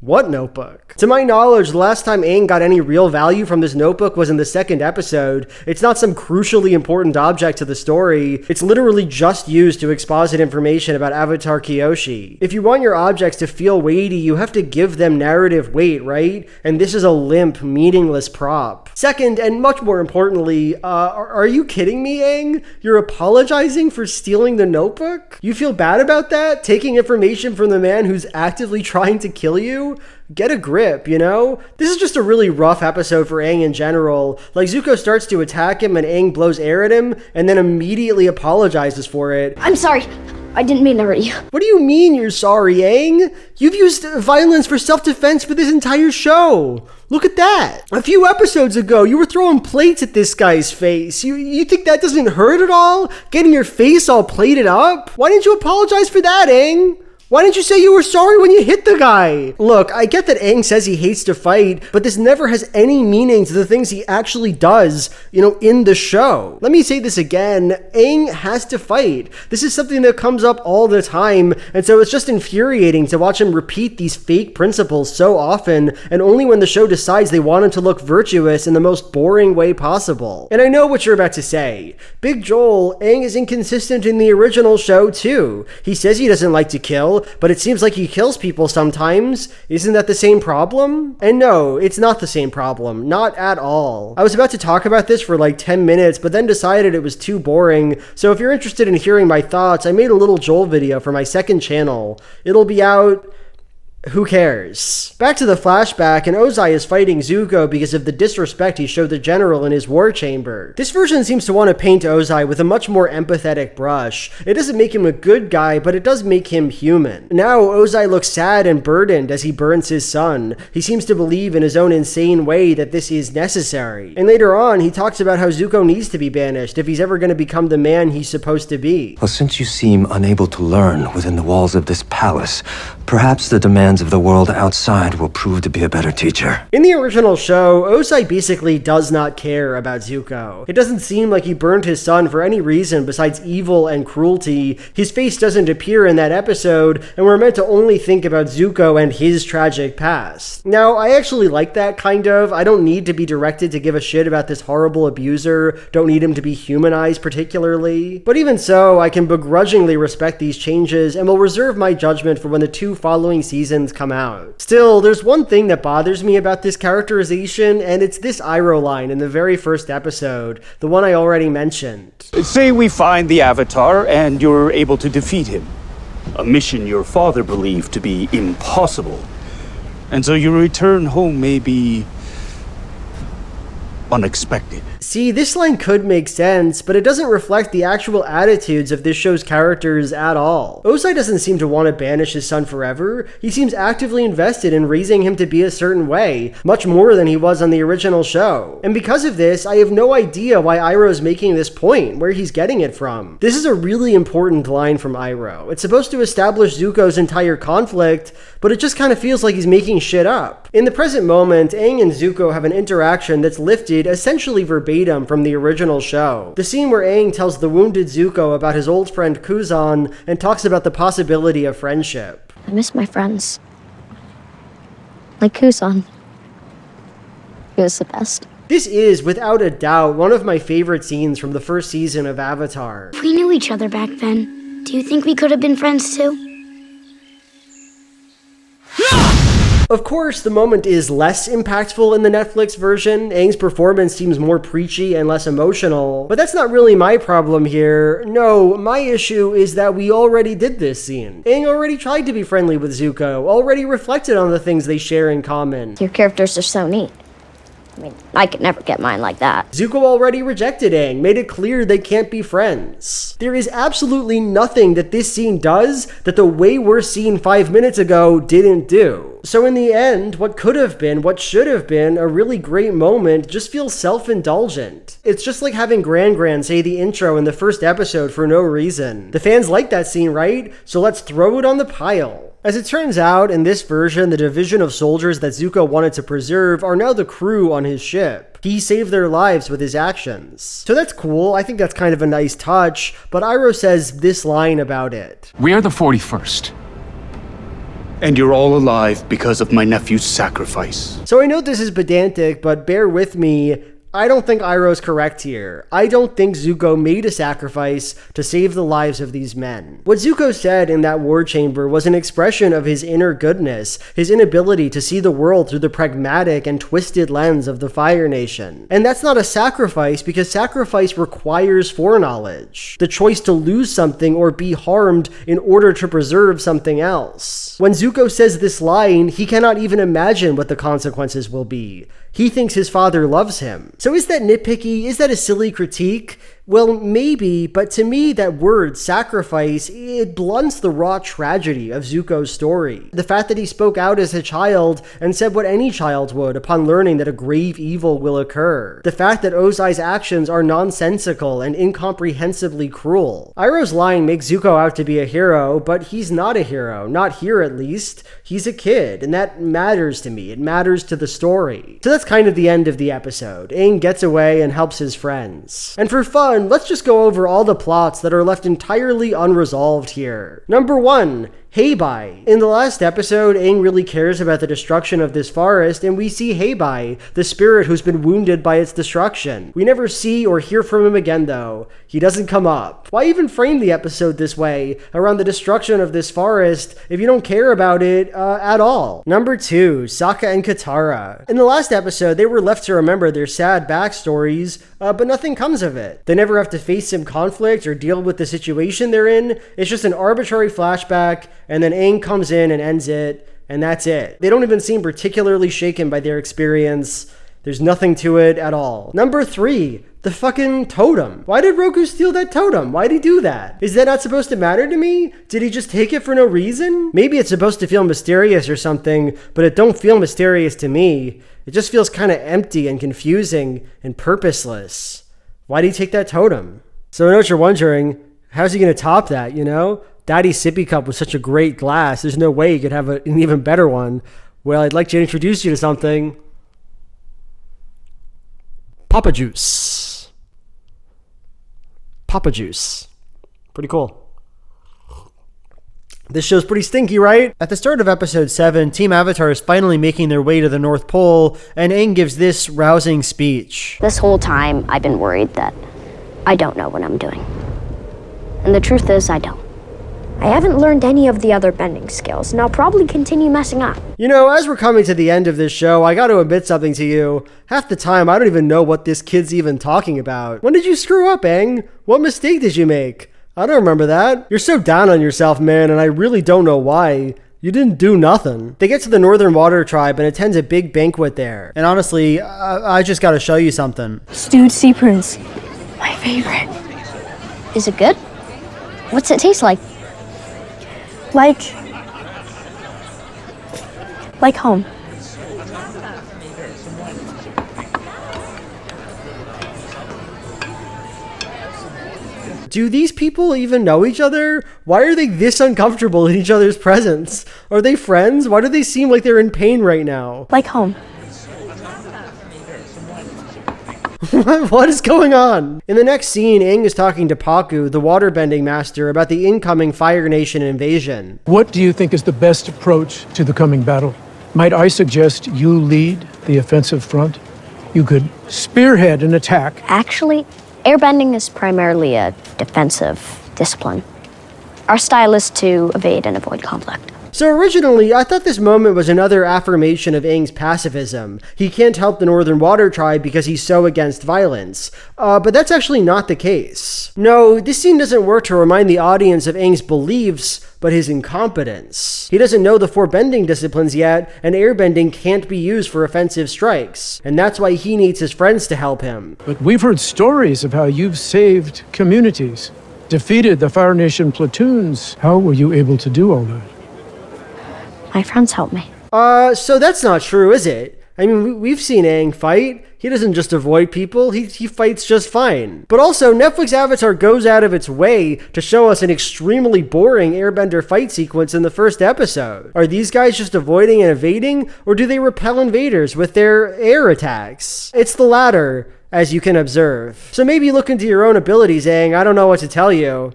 what notebook? To my knowledge, the last time Aang got any real value from this notebook was in the second episode. It's not some crucially important object to the story. It's literally just used to exposit information about Avatar Kyoshi. If you want your objects to feel weighty, you have to give them narrative weight, right? And this is a limp, meaningless prop. Second, and much more importantly, are you kidding me, Aang? You're apologizing for stealing the notebook? You feel bad about that? Taking information from the man who's actively trying to kill you? Get a grip, you know? This is just a really rough episode for Aang in general. Like, Zuko starts to attack him and Aang blows air at him and then immediately apologizes for it. I'm sorry. I didn't mean to hurt you. What do you mean you're sorry, Aang? You've used violence for self-defense for this entire show. Look at that. A few episodes ago, you were throwing plates at this guy's face. You think that doesn't hurt at all? Getting your face all plated up? Why didn't you apologize for that, Aang? Why didn't you say you were sorry when you hit the guy? Look, I get that Aang says he hates to fight, but this never has any meaning to the things he actually does, you know, in the show. Let me say this again, Aang has to fight. This is something that comes up all the time, and so it's just infuriating to watch him repeat these fake principles so often, and only when the show decides they want him to look virtuous in the most boring way possible. And I know what you're about to say. Big Joel, Aang is inconsistent in the original show too. He says he doesn't like to kill, show, but it seems like he kills people sometimes. Isn't that the same problem? And no, it's not the same problem. Not at all. I was about to talk about this for like 10 minutes, but then decided it was too boring. So if you're interested in hearing my thoughts, I made a little Joel video for my second channel. It'll be out... Who cares? Back to the flashback, and Ozai is fighting Zuko because of the disrespect he showed the general in his war chamber. This version seems to want to paint Ozai with a much more empathetic brush. It doesn't make him a good guy, but it does make him human. Now, Ozai looks sad and burdened as he burns his son. He seems to believe in his own insane way that this is necessary. And later on, he talks about how Zuko needs to be banished if he's ever going to become the man he's supposed to be. Well, since you seem unable to learn within the walls of this palace, perhaps the demands of the world outside will prove to be a better teacher. In the original show, Ozai basically does not care about Zuko. It doesn't seem like he burned his son for any reason besides evil and cruelty. His face doesn't appear in that episode, and we're meant to only think about Zuko and his tragic past. Now, I actually like that, kind of. I don't need to be directed to give a shit about this horrible abuser, don't need him to be humanized particularly. But even so, I can begrudgingly respect these changes and will reserve my judgment for when the 2 following seasons come out. Still, there's one thing that bothers me about this characterization, and it's this Iroh line in the very first episode, the one I already mentioned. Say we find the Avatar and you're able to defeat him. A mission your father believed to be impossible. And so your return home may be unexpected. See, this line could make sense, but it doesn't reflect the actual attitudes of this show's characters at all. Ozai doesn't seem to want to banish his son forever. He seems actively invested in raising him to be a certain way, much more than he was on the original show. And because of this, I have no idea why Iroh's making this point, where he's getting it from. This is a really important line from Iroh. It's supposed to establish Zuko's entire conflict, but it just kind of feels like he's making shit up. In the present moment, Aang and Zuko have an interaction that's lifted essentially verbatim from the original show. The scene where Aang tells the wounded Zuko about his old friend Kuzan and talks about the possibility of friendship. I miss my friends. Like Kuzan. He was the best. This is, without a doubt, one of my favorite scenes from the first season of Avatar. If we knew each other back then, do you think we could have been friends too? Of course, the moment is less impactful in the Netflix version. Aang's performance seems more preachy and less emotional, but that's not really my problem here. No, my issue is that we already did this scene. Aang already tried to be friendly with Zuko, already reflected on the things they share in common. Your characters are so neat. I mean, I could never get mine like that. Zuko already rejected Aang, made it clear they can't be friends. There is absolutely nothing that this scene does that the way we're seen 5 minutes ago didn't do. So in the end, what could have been, what should have been a really great moment just feels self-indulgent. It's just like having Gran say the intro in the first episode for no reason. The fans like that scene, right? So let's throw it on the pile. As it turns out, in this version, the division of soldiers that Zuko wanted to preserve are now the crew on his ship. He saved their lives with his actions. So that's cool, I think that's kind of a nice touch, but Iroh says this line about it. We are the 41st. And you're all alive because of my nephew's sacrifice. So I know this is pedantic, but bear with me. I don't think Iroh's correct here. I don't think Zuko made a sacrifice to save the lives of these men. What Zuko said in that war chamber was an expression of his inner goodness, his inability to see the world through the pragmatic and twisted lens of the Fire Nation. And that's not a sacrifice because sacrifice requires foreknowledge, the choice to lose something or be harmed in order to preserve something else. When Zuko says this line, he cannot even imagine what the consequences will be. He thinks his father loves him. So is that nitpicky? Is that a silly critique? Well, maybe, but to me, that word, sacrifice, it blunts the raw tragedy of Zuko's story. The fact that he spoke out as a child and said what any child would upon learning that a grave evil will occur. The fact that Ozai's actions are nonsensical and incomprehensibly cruel. Iroh's line makes Zuko out to be a hero, but he's not a hero. Not here, at least. He's a kid, and that matters to me. It matters to the story. So that's kind of the end of the episode. Aang gets away and helps his friends. And for fun, let's just go over all the plots that are left entirely unresolved here. Number 1. Heibai. In the last episode, Aang really cares about the destruction of this forest, and we see Heibai, the spirit who's been wounded by its destruction. We never see or hear from him again though. He doesn't come up. Why even frame the episode this way, around the destruction of this forest, if you don't care about it at all? Number 2, Sokka and Katara. In the last episode, they were left to remember their sad backstories, but nothing comes of it. They never have to face some conflict or deal with the situation they're in. It's just an arbitrary flashback, and then Aang comes in and ends it, and that's it. They don't even seem particularly shaken by their experience. There's nothing to it at all. Number 3, the fucking totem. Why did Roku steal that totem? Why'd he do that? Is that not supposed to matter to me? Did he just take it for no reason? Maybe it's supposed to feel mysterious or something, but it don't feel mysterious to me. It just feels kind of empty and confusing and purposeless. Why'd he take that totem? So I know what you're wondering, how's he gonna top that, you know? Daddy's sippy cup was such a great glass, there's no way he could have an even better one. Well, I'd like to introduce you to something. Papa Juice. Papa Juice. Pretty cool. This show's pretty stinky, right? At the start of episode 7, Team Avatar is finally making their way to the North Pole, and Aang gives this rousing speech. This whole time, I've been worried that I don't know what I'm doing. And the truth is, I don't. I haven't learned any of the other bending skills, and I'll probably continue messing up. You know, as we're coming to the end of this show, I gotta admit something to you. Half the time, I don't even know what this kid's even talking about. When did you screw up, Aang? What mistake did you make? I don't remember that. You're so down on yourself, man, and I really don't know why. You didn't do nothing. They get to the Northern Water Tribe and attends a big banquet there. And honestly, I just gotta show you something. Stewed sea prunes. My favorite. Is it good? What's it taste like? Like home. Do these people even know each other? Why are they this uncomfortable in each other's presence? Are they friends? Why do they seem like they're in pain right now? Like home. What is going on? In the next scene, Aang is talking to Paku, the waterbending master, about the incoming Fire Nation invasion. What do you think is the best approach to the coming battle? Might I suggest you lead the offensive front? You could spearhead an attack. Actually, airbending is primarily a defensive discipline. Our style is to evade and avoid conflict. So originally, I thought this moment was another affirmation of Aang's pacifism. He can't help the Northern Water Tribe because he's so against violence. But that's actually not the case. No, this scene doesn't work to remind the audience of Aang's beliefs, but his incompetence. He doesn't know the 4 bending disciplines yet, and airbending can't be used for offensive strikes. And that's why he needs his friends to help him. But we've heard stories of how you've saved communities, defeated the Fire Nation platoons. How were you able to do all that? My friends help me. So that's not true, is it? I mean, we've seen Aang fight. He doesn't just avoid people, he fights just fine. But also, Netflix Avatar goes out of its way to show us an extremely boring airbender fight sequence in the first episode. Are these guys just avoiding and evading, or do they repel invaders with their air attacks? It's the latter, as you can observe. So maybe look into your own abilities, Aang. I don't know what to tell you.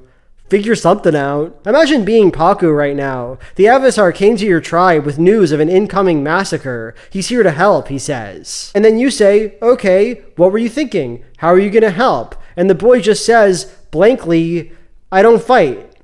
Figure something out. Imagine being Paku right now. The Avatar came to your tribe with news of an incoming massacre. He's here to help, he says. And then you say, okay, what were you thinking? How are you gonna help? And the boy just says, blankly, I don't fight.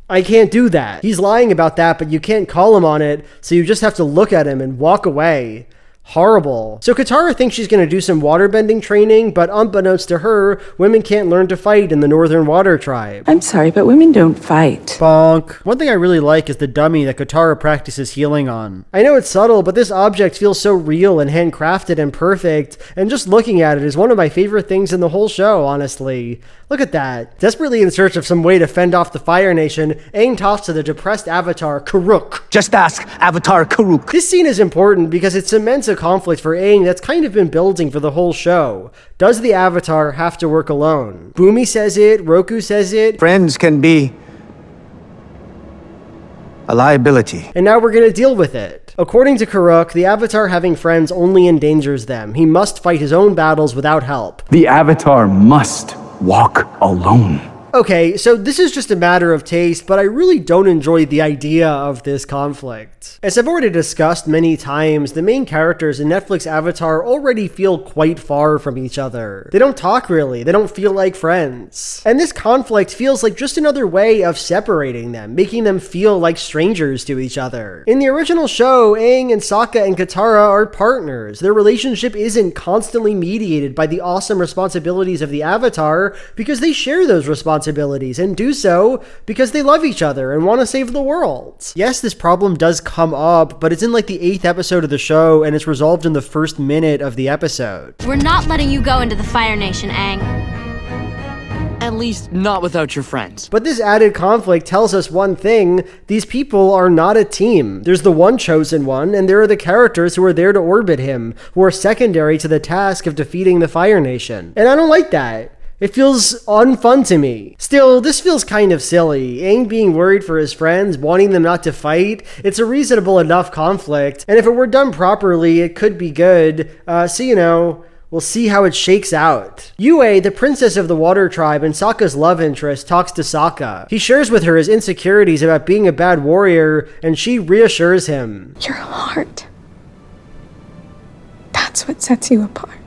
I can't do that. He's lying about that, but you can't call him on it, so you just have to look at him and walk away. Horrible. So Katara thinks she's going to do some waterbending training, but unbeknownst to her, women can't learn to fight in the Northern Water Tribe. I'm sorry, but women don't fight. Bonk. One thing I really like is the dummy that Katara practices healing on. I know it's subtle, but this object feels so real and handcrafted and perfect, and just looking at it is one of my favorite things in the whole show, honestly. Look at that. Desperately in search of some way to fend off the Fire Nation, Aang talks to the depressed Avatar, Karuk. Just ask Avatar Karuk. This scene is important because it cements a conflict for Aang that's kind of been building for the whole show. Does the Avatar have to work alone? Boomy says it, Roku says it. Friends can be a liability. And now we're gonna deal with it. According to Karuk, the Avatar having friends only endangers them. He must fight his own battles without help. The Avatar must walk alone. Okay, so this is just a matter of taste, but I really don't enjoy the idea of this conflict. As I've already discussed many times, the main characters in Netflix Avatar already feel quite far from each other. They don't talk really, they don't feel like friends. And this conflict feels like just another way of separating them, making them feel like strangers to each other. In the original show, Aang and Sokka and Katara are partners. Their relationship isn't constantly mediated by the awesome responsibilities of the Avatar because they share those responsibilities and do so because they love each other and want to save the world. Yes, this problem does come up, but it's in like the 8th episode of the show and it's resolved in the first minute of the episode. We're not letting you go into the Fire Nation, Aang. At least not without your friends. But this added conflict tells us one thing: these people are not a team. There's the one chosen one, and there are the characters who are there to orbit him, who are secondary to the task of defeating the Fire Nation. And I don't like that. It feels unfun to me. Still, this feels kind of silly. Aang being worried for his friends, wanting them not to fight, it's a reasonable enough conflict, and if it were done properly, it could be good. We'll see how it shakes out. Yue, the princess of the Water Tribe and Sokka's love interest, talks to Sokka. He shares with her his insecurities about being a bad warrior, and she reassures him. Your heart. That's what sets you apart.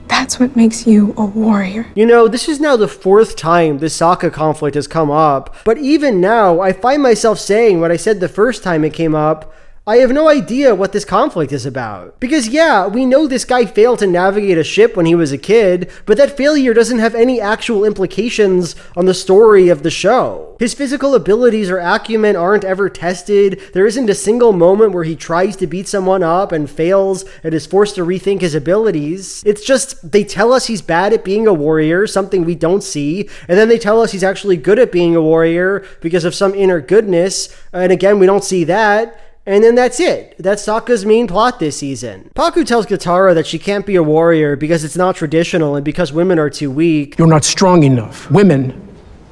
That's what makes you a warrior. You know, this is now the 4th time this Sokka conflict has come up, but even now, I find myself saying what I said the first time it came up: I have no idea what this conflict is about. Because yeah, we know this guy failed to navigate a ship when he was a kid, but that failure doesn't have any actual implications on the story of the show. His physical abilities or acumen aren't ever tested. There isn't a single moment where he tries to beat someone up and fails and is forced to rethink his abilities. It's just, they tell us he's bad at being a warrior, something we don't see, and then they tell us he's actually good at being a warrior because of some inner goodness, and again, we don't see that. And then that's it. That's Sokka's main plot this season. Paku tells Katara that she can't be a warrior because it's not traditional and because women are too weak. You're not strong enough. Women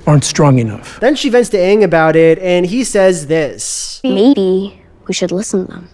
aren't strong enough. Then she vents to Aang about it, and he says this: Maybe we should listen to them.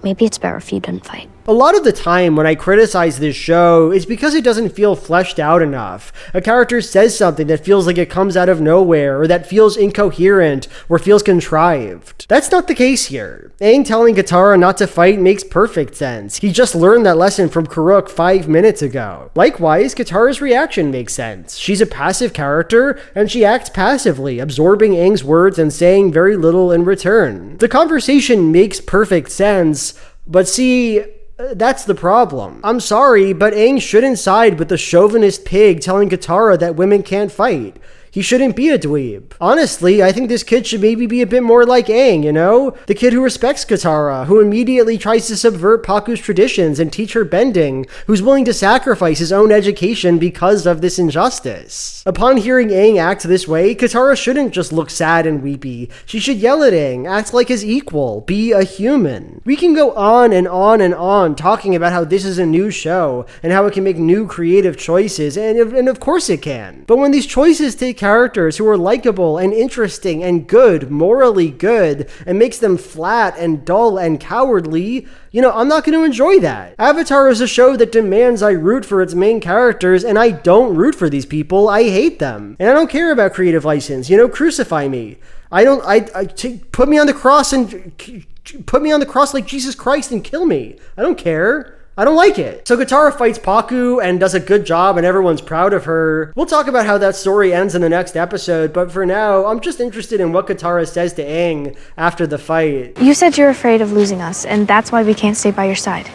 Maybe it's better if you didn't fight. A lot of the time when I criticize this show, it's because it doesn't feel fleshed out enough. A character says something that feels like it comes out of nowhere, or that feels incoherent, or feels contrived. That's not the case here. Aang telling Katara not to fight makes perfect sense. He just learned that lesson from Karuk 5 minutes ago. Likewise, Katara's reaction makes sense. She's a passive character, and she acts passively, absorbing Aang's words and saying very little in return. The conversation makes perfect sense, but see, that's the problem. I'm sorry, but Aang shouldn't side with the chauvinist pig telling Katara that women can't fight. He shouldn't be a dweeb. Honestly, I think this kid should maybe be a bit more like Aang, you know? The kid who respects Katara, who immediately tries to subvert Paku's traditions and teach her bending, who's willing to sacrifice his own education because of this injustice. Upon hearing Aang act this way, Katara shouldn't just look sad and weepy. She should yell at Aang, act like his equal, be a human. We can go on and on and on talking about how this is a new show and how it can make new creative choices, and of course it can. But when these choices take characters who are likable and interesting and good, morally good, and makes them flat and dull and cowardly, I'm not going to enjoy that. Avatar is a show that demands I root for its main characters, and I don't root for these people. I hate them. And I don't care about creative license. Crucify me. Put me on the cross and put me on the cross like Jesus Christ and kill me. I don't care. I don't like it. So Katara fights Paku and does a good job and everyone's proud of her. We'll talk about how that story ends in the next episode, but for now, I'm just interested in what Katara says to Aang after the fight. You said you're afraid of losing us, and that's why we can't stay by your side.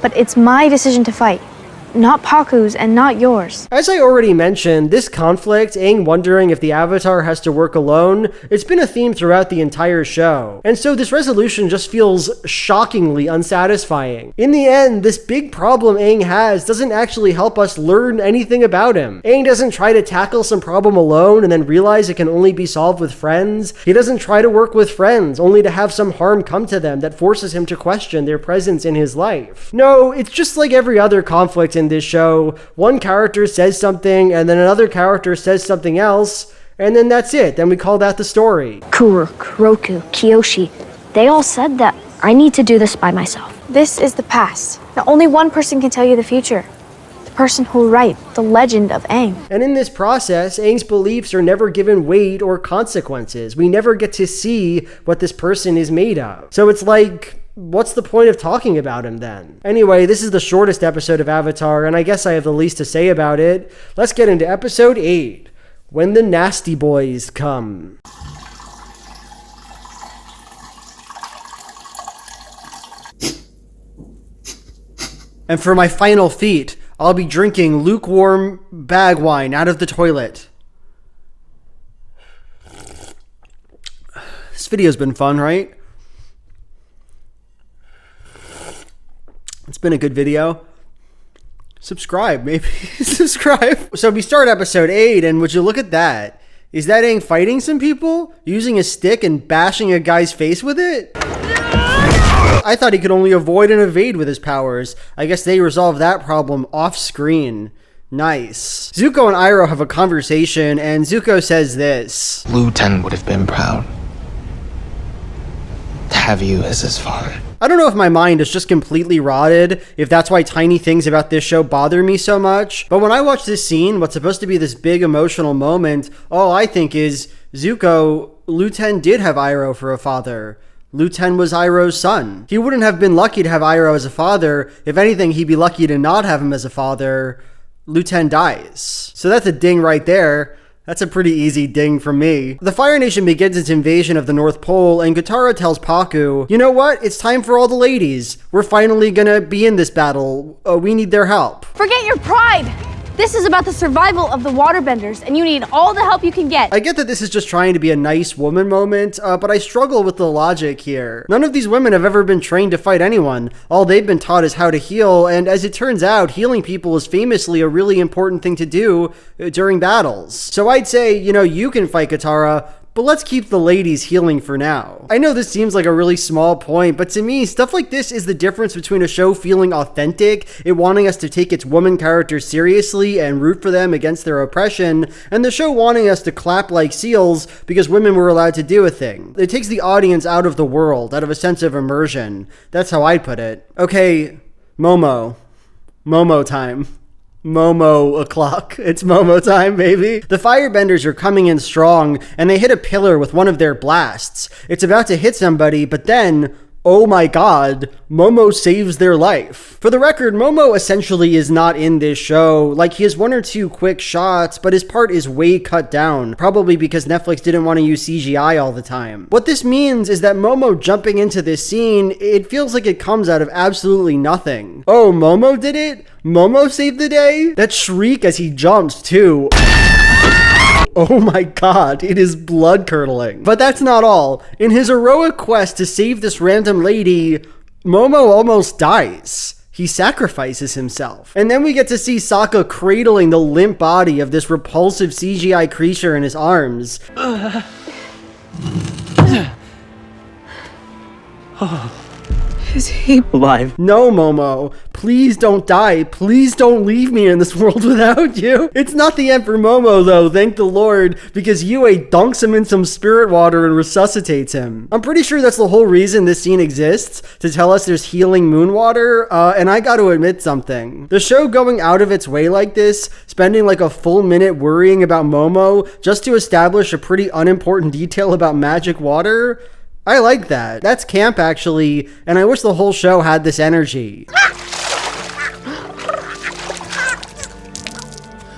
But it's my decision to fight, not Paku's and not yours. As I already mentioned, this conflict, Aang wondering if the Avatar has to work alone, it's been a theme throughout the entire show. And so this resolution just feels shockingly unsatisfying. In the end, this big problem Aang has doesn't actually help us learn anything about him. Aang doesn't try to tackle some problem alone and then realize it can only be solved with friends. He doesn't try to work with friends, only to have some harm come to them that forces him to question their presence in his life. No, it's just like every other conflict in this show. One character says something and then another character says something else, and then that's it. Then we call that the story. Kuruk, Roku, Kyoshi, they all said that I need to do this by myself. This is the past. Now only one person can tell you the future. person who'll write the legend of Aang. And in this process, Aang's beliefs are never given weight or consequences. We never get to see what this person is made of. So it's like, what's the point of talking about him then? Anyway, this is the shortest episode of Avatar, and I guess I have the least to say about it. Let's get into episode 8, When the Nasty Boys Come. And for my final feat, I'll be drinking lukewarm bag wine out of the toilet. This video's been fun, right? It's been a good video. Subscribe, maybe. Subscribe. So we start episode 8, and would you look at that? Is that Aang fighting some people? Using a stick and bashing a guy's face with it? I thought he could only avoid and evade with his powers. I guess they resolved that problem off screen. Nice. Zuko and Iroh have a conversation, and Zuko says this. Lu Ten would have been proud to have you as his father. I don't know if my mind is just completely rotted, if that's why tiny things about this show bother me so much, but when I watch this scene, what's supposed to be this big emotional moment, all I think is, Zuko, Lu Ten did have Iroh for a father. Lu Ten was Iroh's son. He wouldn't have been lucky to have Iroh as a father. If anything, he'd be lucky to not have him as a father. Lu Ten dies. So that's a ding right there. That's a pretty easy ding from me. The Fire Nation begins its invasion of the North Pole, and Katara tells Paku, you know what? It's time for all the ladies. We're finally gonna be in this battle. We need their help. Forget your pride! This is about the survival of the waterbenders, and you need all the help you can get. I get that this is just trying to be a nice woman moment, but I struggle with the logic here. None of these women have ever been trained to fight anyone. All they've been taught is how to heal, and as it turns out, healing people is famously a really important thing to do during battles. So I'd say, you can fight Katara, but let's keep the ladies healing for now. I know this seems like a really small point, but to me, stuff like this is the difference between a show feeling authentic, it wanting us to take its woman characters seriously and root for them against their oppression, and the show wanting us to clap like seals because women were allowed to do a thing. It takes the audience out of the world, out of a sense of immersion. That's how I'd put it. Okay, Momo time. Momo o'clock. It's Momo time, baby. The firebenders are coming in strong, and they hit a pillar with one of their blasts. It's about to hit somebody, but then, oh my god, Momo saves their life. For the record, Momo essentially is not in this show. Like, he has one or two quick shots, but his part is way cut down, probably because Netflix didn't want to use CGI all the time. What this means is that Momo jumping into this scene, it feels like it comes out of absolutely nothing. Oh, Momo did it? Momo saved the day? That shriek as he jumps, too. Oh my god, it is blood-curdling. But that's not all. In his heroic quest to save this random lady, Momo almost dies. He sacrifices himself. And then we get to see Sokka cradling the limp body of this repulsive CGI creature in his arms. Is he alive? No, Momo. Please don't die. Please don't leave me in this world without you. It's not the end for Momo, though, thank the Lord, because Yue dunks him in some spirit water and resuscitates him. I'm pretty sure that's the whole reason this scene exists, to tell us there's healing moon water, and I gotta admit something. The show going out of its way like this, spending like a full minute worrying about Momo, just to establish a pretty unimportant detail about magic water, I like that. That's camp, actually, and I wish the whole show had this energy.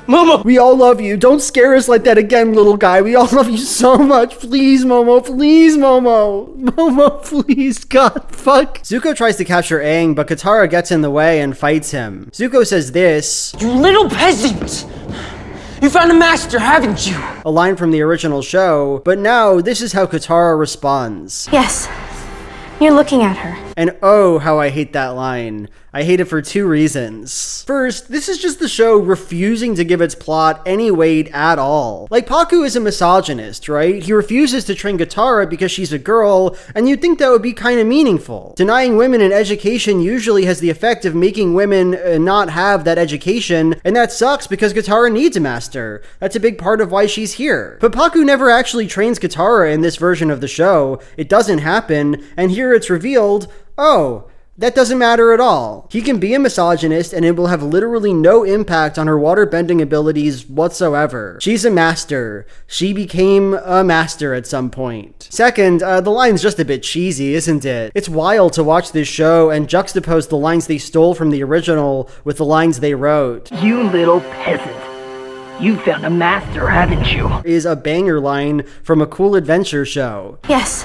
Momo! We all love you. Don't scare us like that again, little guy. We all love you so much. Please, Momo. Please, Momo. Momo, please. God, fuck. Zuko tries to capture Aang, but Katara gets in the way and fights him. Zuko says this. You little peasant! You found a master, haven't you? A line from the original show, but now this is how Katara responds. Yes. You're looking at her. And oh, how I hate that line. I hate it for two reasons. First, this is just the show refusing to give its plot any weight at all. Like, Paku is a misogynist, right? He refuses to train Katara because she's a girl, and you'd think that would be kind of meaningful. Denying women an education usually has the effect of making women not have that education, and that sucks because Katara needs a master. That's a big part of why she's here. But Paku never actually trains Katara in this version of the show. It doesn't happen, and here it's revealed, oh, That doesn't matter at all. He can be a misogynist and it will have literally no impact on her waterbending abilities whatsoever. She's a master. She became a master at some point. Second, the line's just a bit cheesy, isn't it? It's wild to watch this show and juxtapose the lines they stole from the original with the lines they wrote. You little peasant. You found a master, haven't you? Is a banger line from a cool adventure show. Yes.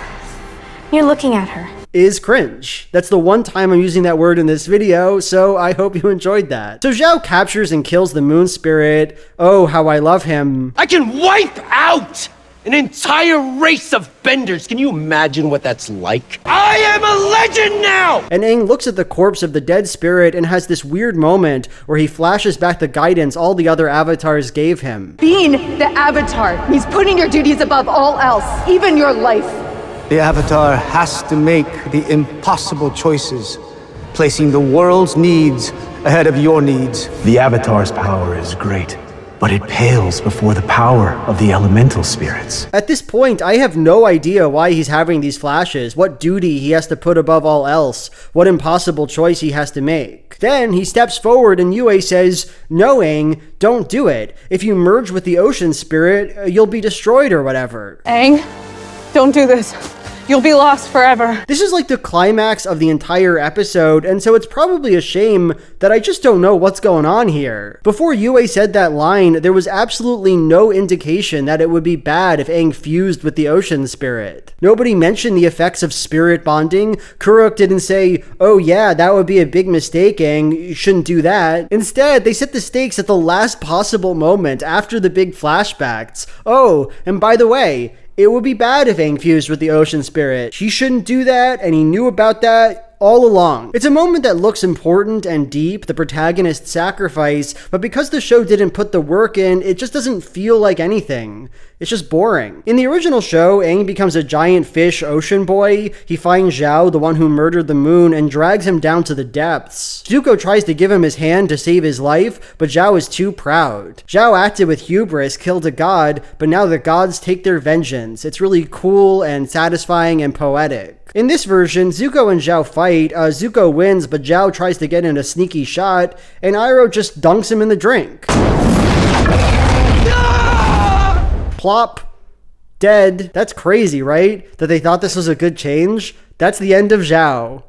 You're looking at her. Is cringe. That's the one time I'm using that word in this video, so I hope you enjoyed that. So Zhao captures and kills the moon spirit. Oh, how I love him. I can wipe out an entire race of benders. Can you imagine what that's like? I am a legend now! And Aang looks at the corpse of the dead spirit and has this weird moment where he flashes back the guidance all the other avatars gave him. Being the Avatar means putting your duties above all else, even your life. The Avatar has to make the impossible choices, placing the world's needs ahead of your needs. The Avatar's power is great, but it pales before the power of the elemental spirits. At this point, I have no idea why he's having these flashes, what duty he has to put above all else, what impossible choice he has to make. Then he steps forward and Yue says, "No, Aang, don't do it. If you merge with the ocean spirit, you'll be destroyed or whatever." Aang, don't do this. You'll be lost forever. This is like the climax of the entire episode, and so it's probably a shame that I just don't know what's going on here. Before Yue said that line, there was absolutely no indication that it would be bad if Aang fused with the ocean spirit. Nobody mentioned the effects of spirit bonding. Kuruk didn't say, "Oh yeah, that would be a big mistake, Aang, you shouldn't do that." Instead, they set the stakes at the last possible moment after the big flashbacks. Oh, and by the way, it would be bad if Aang fused with the ocean spirit. He shouldn't do that, and he knew about that all along. It's a moment that looks important and deep, the protagonist's sacrifice, but because the show didn't put the work in, it just doesn't feel like anything. It's just boring. In the original show, Aang becomes a giant fish ocean boy. He finds Zhao, the one who murdered the moon, and drags him down to the depths. Zuko tries to give him his hand to save his life, but Zhao is too proud. Zhao acted with hubris, killed a god, but now the gods take their vengeance. It's really cool and satisfying and poetic. In this version, Zuko and Zhao fight. Zuko wins, but Zhao tries to get in a sneaky shot, and Iroh just dunks him in the drink. Plop. Dead. That's crazy, right? That they thought this was a good change? That's the end of Zhao.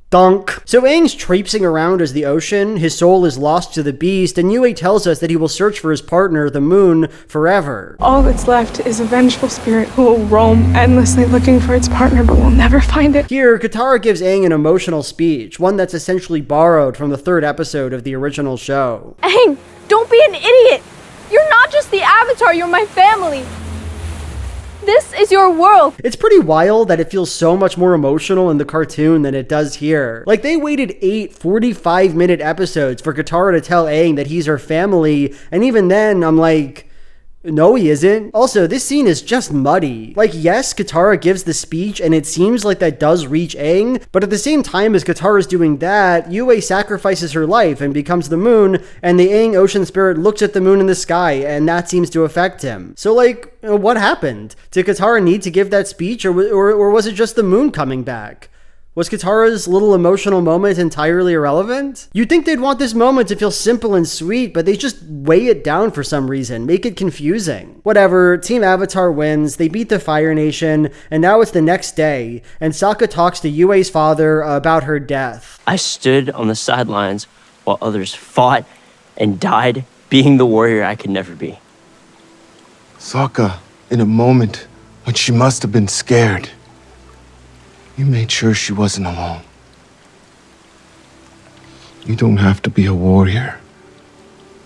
Dunk. So Aang's traipsing around as the ocean, his soul is lost to the beast, and Yue tells us that he will search for his partner, the moon, forever. All that's left is a vengeful spirit who will roam endlessly looking for its partner but will never find it. Here, Katara gives Aang an emotional speech, one that's essentially borrowed from the third episode of the original show. Aang, don't be an idiot! You're not just the Avatar, you're my family! This is your world. It's pretty wild that it feels so much more emotional in the cartoon than it does here. Like, they waited 8 45-minute episodes for Katara to tell Aang that he's her family, and even then, I'm like, no, he isn't. Also, this scene is just muddy. Like, yes, Katara gives the speech, and it seems like that does reach Aang, but at the same time as Katara's doing that, Yue sacrifices her life and becomes the moon, and the Aang ocean spirit looks at the moon in the sky, and that seems to affect him. So, like, what happened? Did Katara need to give that speech, or was it just the moon coming back? Was Katara's little emotional moment entirely irrelevant? You'd think they'd want this moment to feel simple and sweet, but they just weigh it down for some reason, make it confusing. Whatever, Team Avatar wins, they beat the Fire Nation, and now it's the next day, and Sokka talks to Yue's father about her death. I stood on the sidelines while others fought and died, being the warrior I could never be. Sokka, in a moment when she must have been scared, you made sure she wasn't alone. You don't have to be a warrior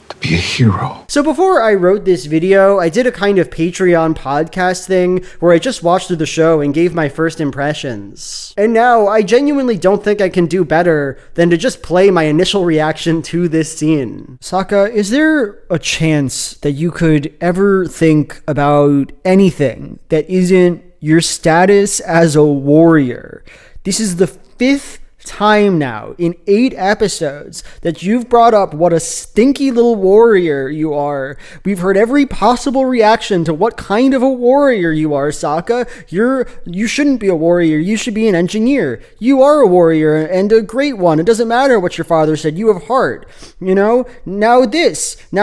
to be a hero. So before I wrote this video, I did a kind of Patreon podcast thing where I just watched through the show and gave my first impressions. And now I genuinely don't think I can do better than to just play my initial reaction to this scene. Sokka, is there a chance that you could ever think about anything that isn't your status as a warrior? This is the 5th time now, in 8 episodes, that you've brought up what a stinky little warrior you are. We've heard every possible reaction to what kind of a warrior you are, Sokka. You shouldn't be a warrior. You should be an engineer. You are a warrior, and a great one. It doesn't matter what your father said. You have heart. Now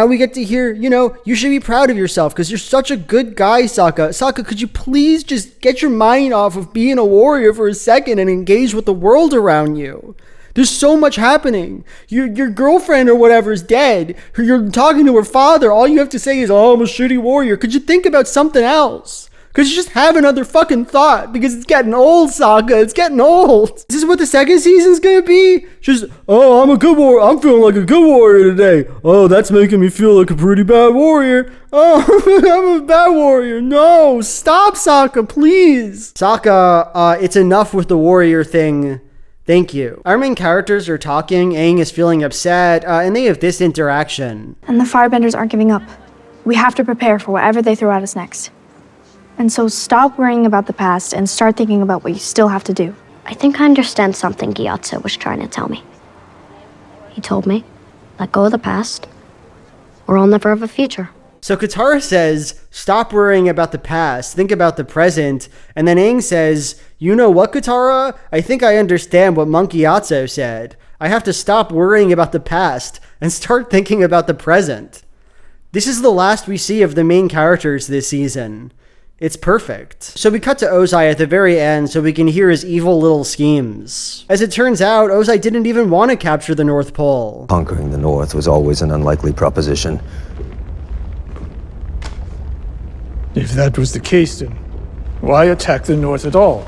we get to hear, you should be proud of yourself because you're such a good guy, Sokka. Sokka, could you please just get your mind off of being a warrior for a second and engage with the world around you? There's so much happening. Your girlfriend or whatever is dead. You're talking to her father. All you have to say is, oh, I'm a shitty warrior. Could you think about something else? Could you just have another fucking thought? Because it's getting old, Sokka. It's getting old. Is this what the second season's gonna be? Just, oh, I'm a good warrior. I'm feeling like a good warrior today. Oh, that's making me feel like a pretty bad warrior. Oh, I'm a bad warrior. No, stop, Sokka, please. Sokka, it's enough with the warrior thing. Thank you. Our main characters are talking. Aang is feeling upset, and they have this interaction. And the firebenders aren't giving up. We have to prepare for whatever they throw at us next. And so stop worrying about the past and start thinking about what you still have to do. I think I understand something Gyatso was trying to tell me. He told me, let go of the past, or I'll never have a future. So Katara says, stop worrying about the past, think about the present. And then Aang says, you know what, Katara? I think I understand what Monk Gyatso said. I have to stop worrying about the past and start thinking about the present. This is the last we see of the main characters this season. It's perfect. So we cut to Ozai at the very end so we can hear his evil little schemes. As it turns out, Ozai didn't even want to capture the North Pole. Conquering the North was always an unlikely proposition. If that was the case, then why attack the North at all?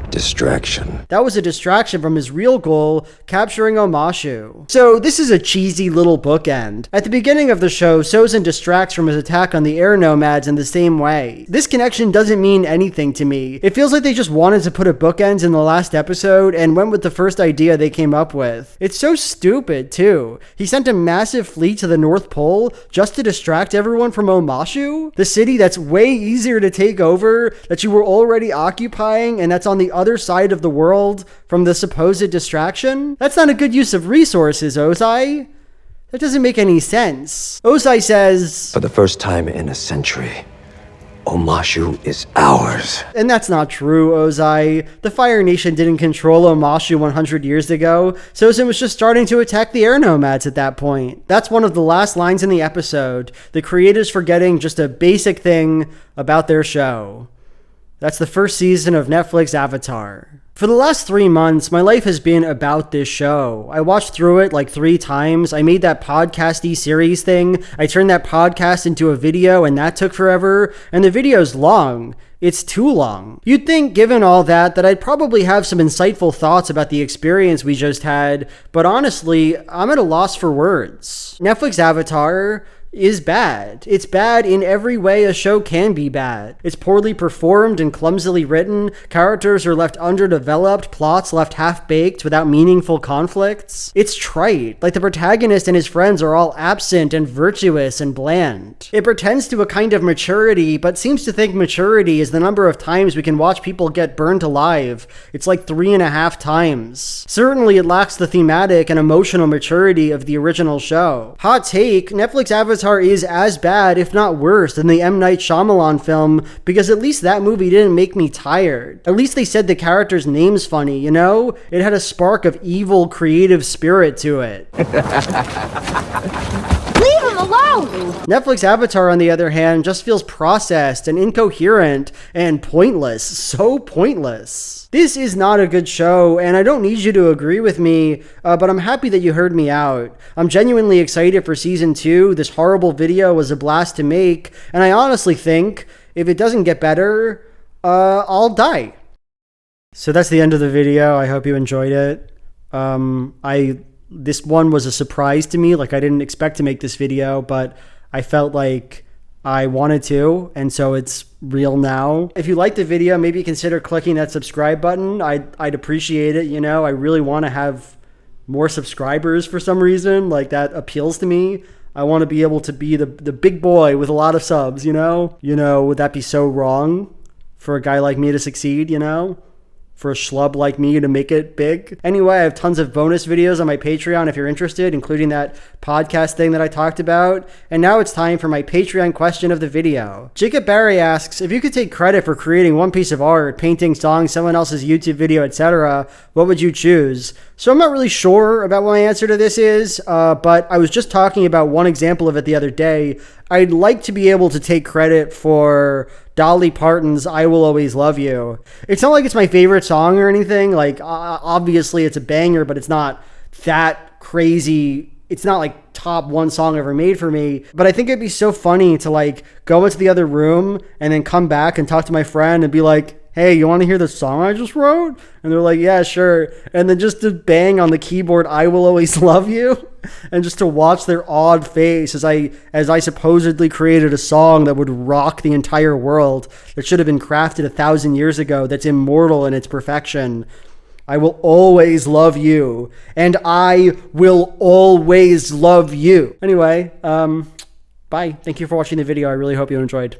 Distraction. That was a distraction from his real goal, capturing Omashu. So this is a cheesy little bookend. At the beginning of the show, Sozin distracts from his attack on the air nomads in the same way. This connection doesn't mean anything to me. It feels like they just wanted to put a bookend in the last episode and went with the first idea they came up with. It's so stupid too. He sent a massive fleet to the North Pole just to distract everyone from Omashu? The city that's way easier to take over, that you were already occupying, and that's on the other side of the world from the supposed distraction? That's not a good use of resources, Ozai. That doesn't make any sense. Ozai says, for the first time in a century, Omashu is ours. And that's not true, Ozai. The Fire Nation didn't control Omashu 100 years ago. Sozin was just starting to attack the air nomads at that point. That's one of the last lines in the episode. The creators forgetting just a basic thing about their show. That's the first season of Netflix Avatar. For the last 3 months, my life has been about this show. I watched through it like 3 times. I made that podcasty series thing. I turned that podcast into a video and that took forever. And the video's long. It's too long. You'd think, given all that I'd probably have some insightful thoughts about the experience we just had. But honestly, I'm at a loss for words. Netflix Avatar is bad. It's bad in every way a show can be bad. It's poorly performed and clumsily written. Characters are left underdeveloped. Plots left half-baked without meaningful conflicts. It's trite. Like the protagonist and his friends are all absent and virtuous and bland. It pretends to a kind of maturity, but seems to think maturity is the number of times we can watch people get burned alive. It's like 3.5 times. Certainly it lacks the thematic and emotional maturity of the original show. Hot take, Netflix Avatar is as bad, if not worse, than the M. Night Shyamalan film, because at least that movie didn't make me tired. At least they said the character's name's funny, you know? It had a spark of evil, creative spirit to it. Leave him alone! Netflix Avatar, on the other hand, just feels processed and incoherent and pointless. So pointless. This is not a good show, and I don't need you to agree with me, but I'm happy that you heard me out. I'm genuinely excited for season 2. This horrible video was a blast to make, and I honestly think if it doesn't get better, I'll die. So that's the end of the video. I hope you enjoyed it. This one was a surprise to me. Like, I didn't expect to make this video, but I felt like I wanted to, and so it's real now. If you liked the video, maybe consider clicking that subscribe button. I'd appreciate it, you know? I really want to have more subscribers for some reason. Like, that appeals to me. I want to be able to be the big boy with a lot of subs, you know? Would that be so wrong for a guy like me to succeed, you know? for a schlub like me to make it big. Anyway, I have tons of bonus videos on my Patreon if you're interested, including that podcast thing that I talked about. And now it's time for my Patreon question of the video. Jacob Barry asks, if you could take credit for creating one piece of art, painting, song, someone else's YouTube video, etc., what would you choose? So I'm not really sure about what my answer to this is, but I was just talking about one example of it the other day. I'd like to be able to take credit for Dolly Parton's I Will Always Love You. It's not like it's my favorite song or anything. Like, obviously it's a banger, but it's not that crazy. It's not like top one song ever made for me. But I think it'd be so funny to like go into the other room and then come back and talk to my friend and be like, hey, you want to hear the song I just wrote? And they're like, yeah, sure. And then just to bang on the keyboard, I Will Always Love You. And just to watch their awed face as I supposedly created a song that would rock the entire world, that should have been crafted 1,000 years ago, that's immortal in its perfection. I will always love you. And I will always love you. Anyway, bye. Thank you for watching the video. I really hope you enjoyed.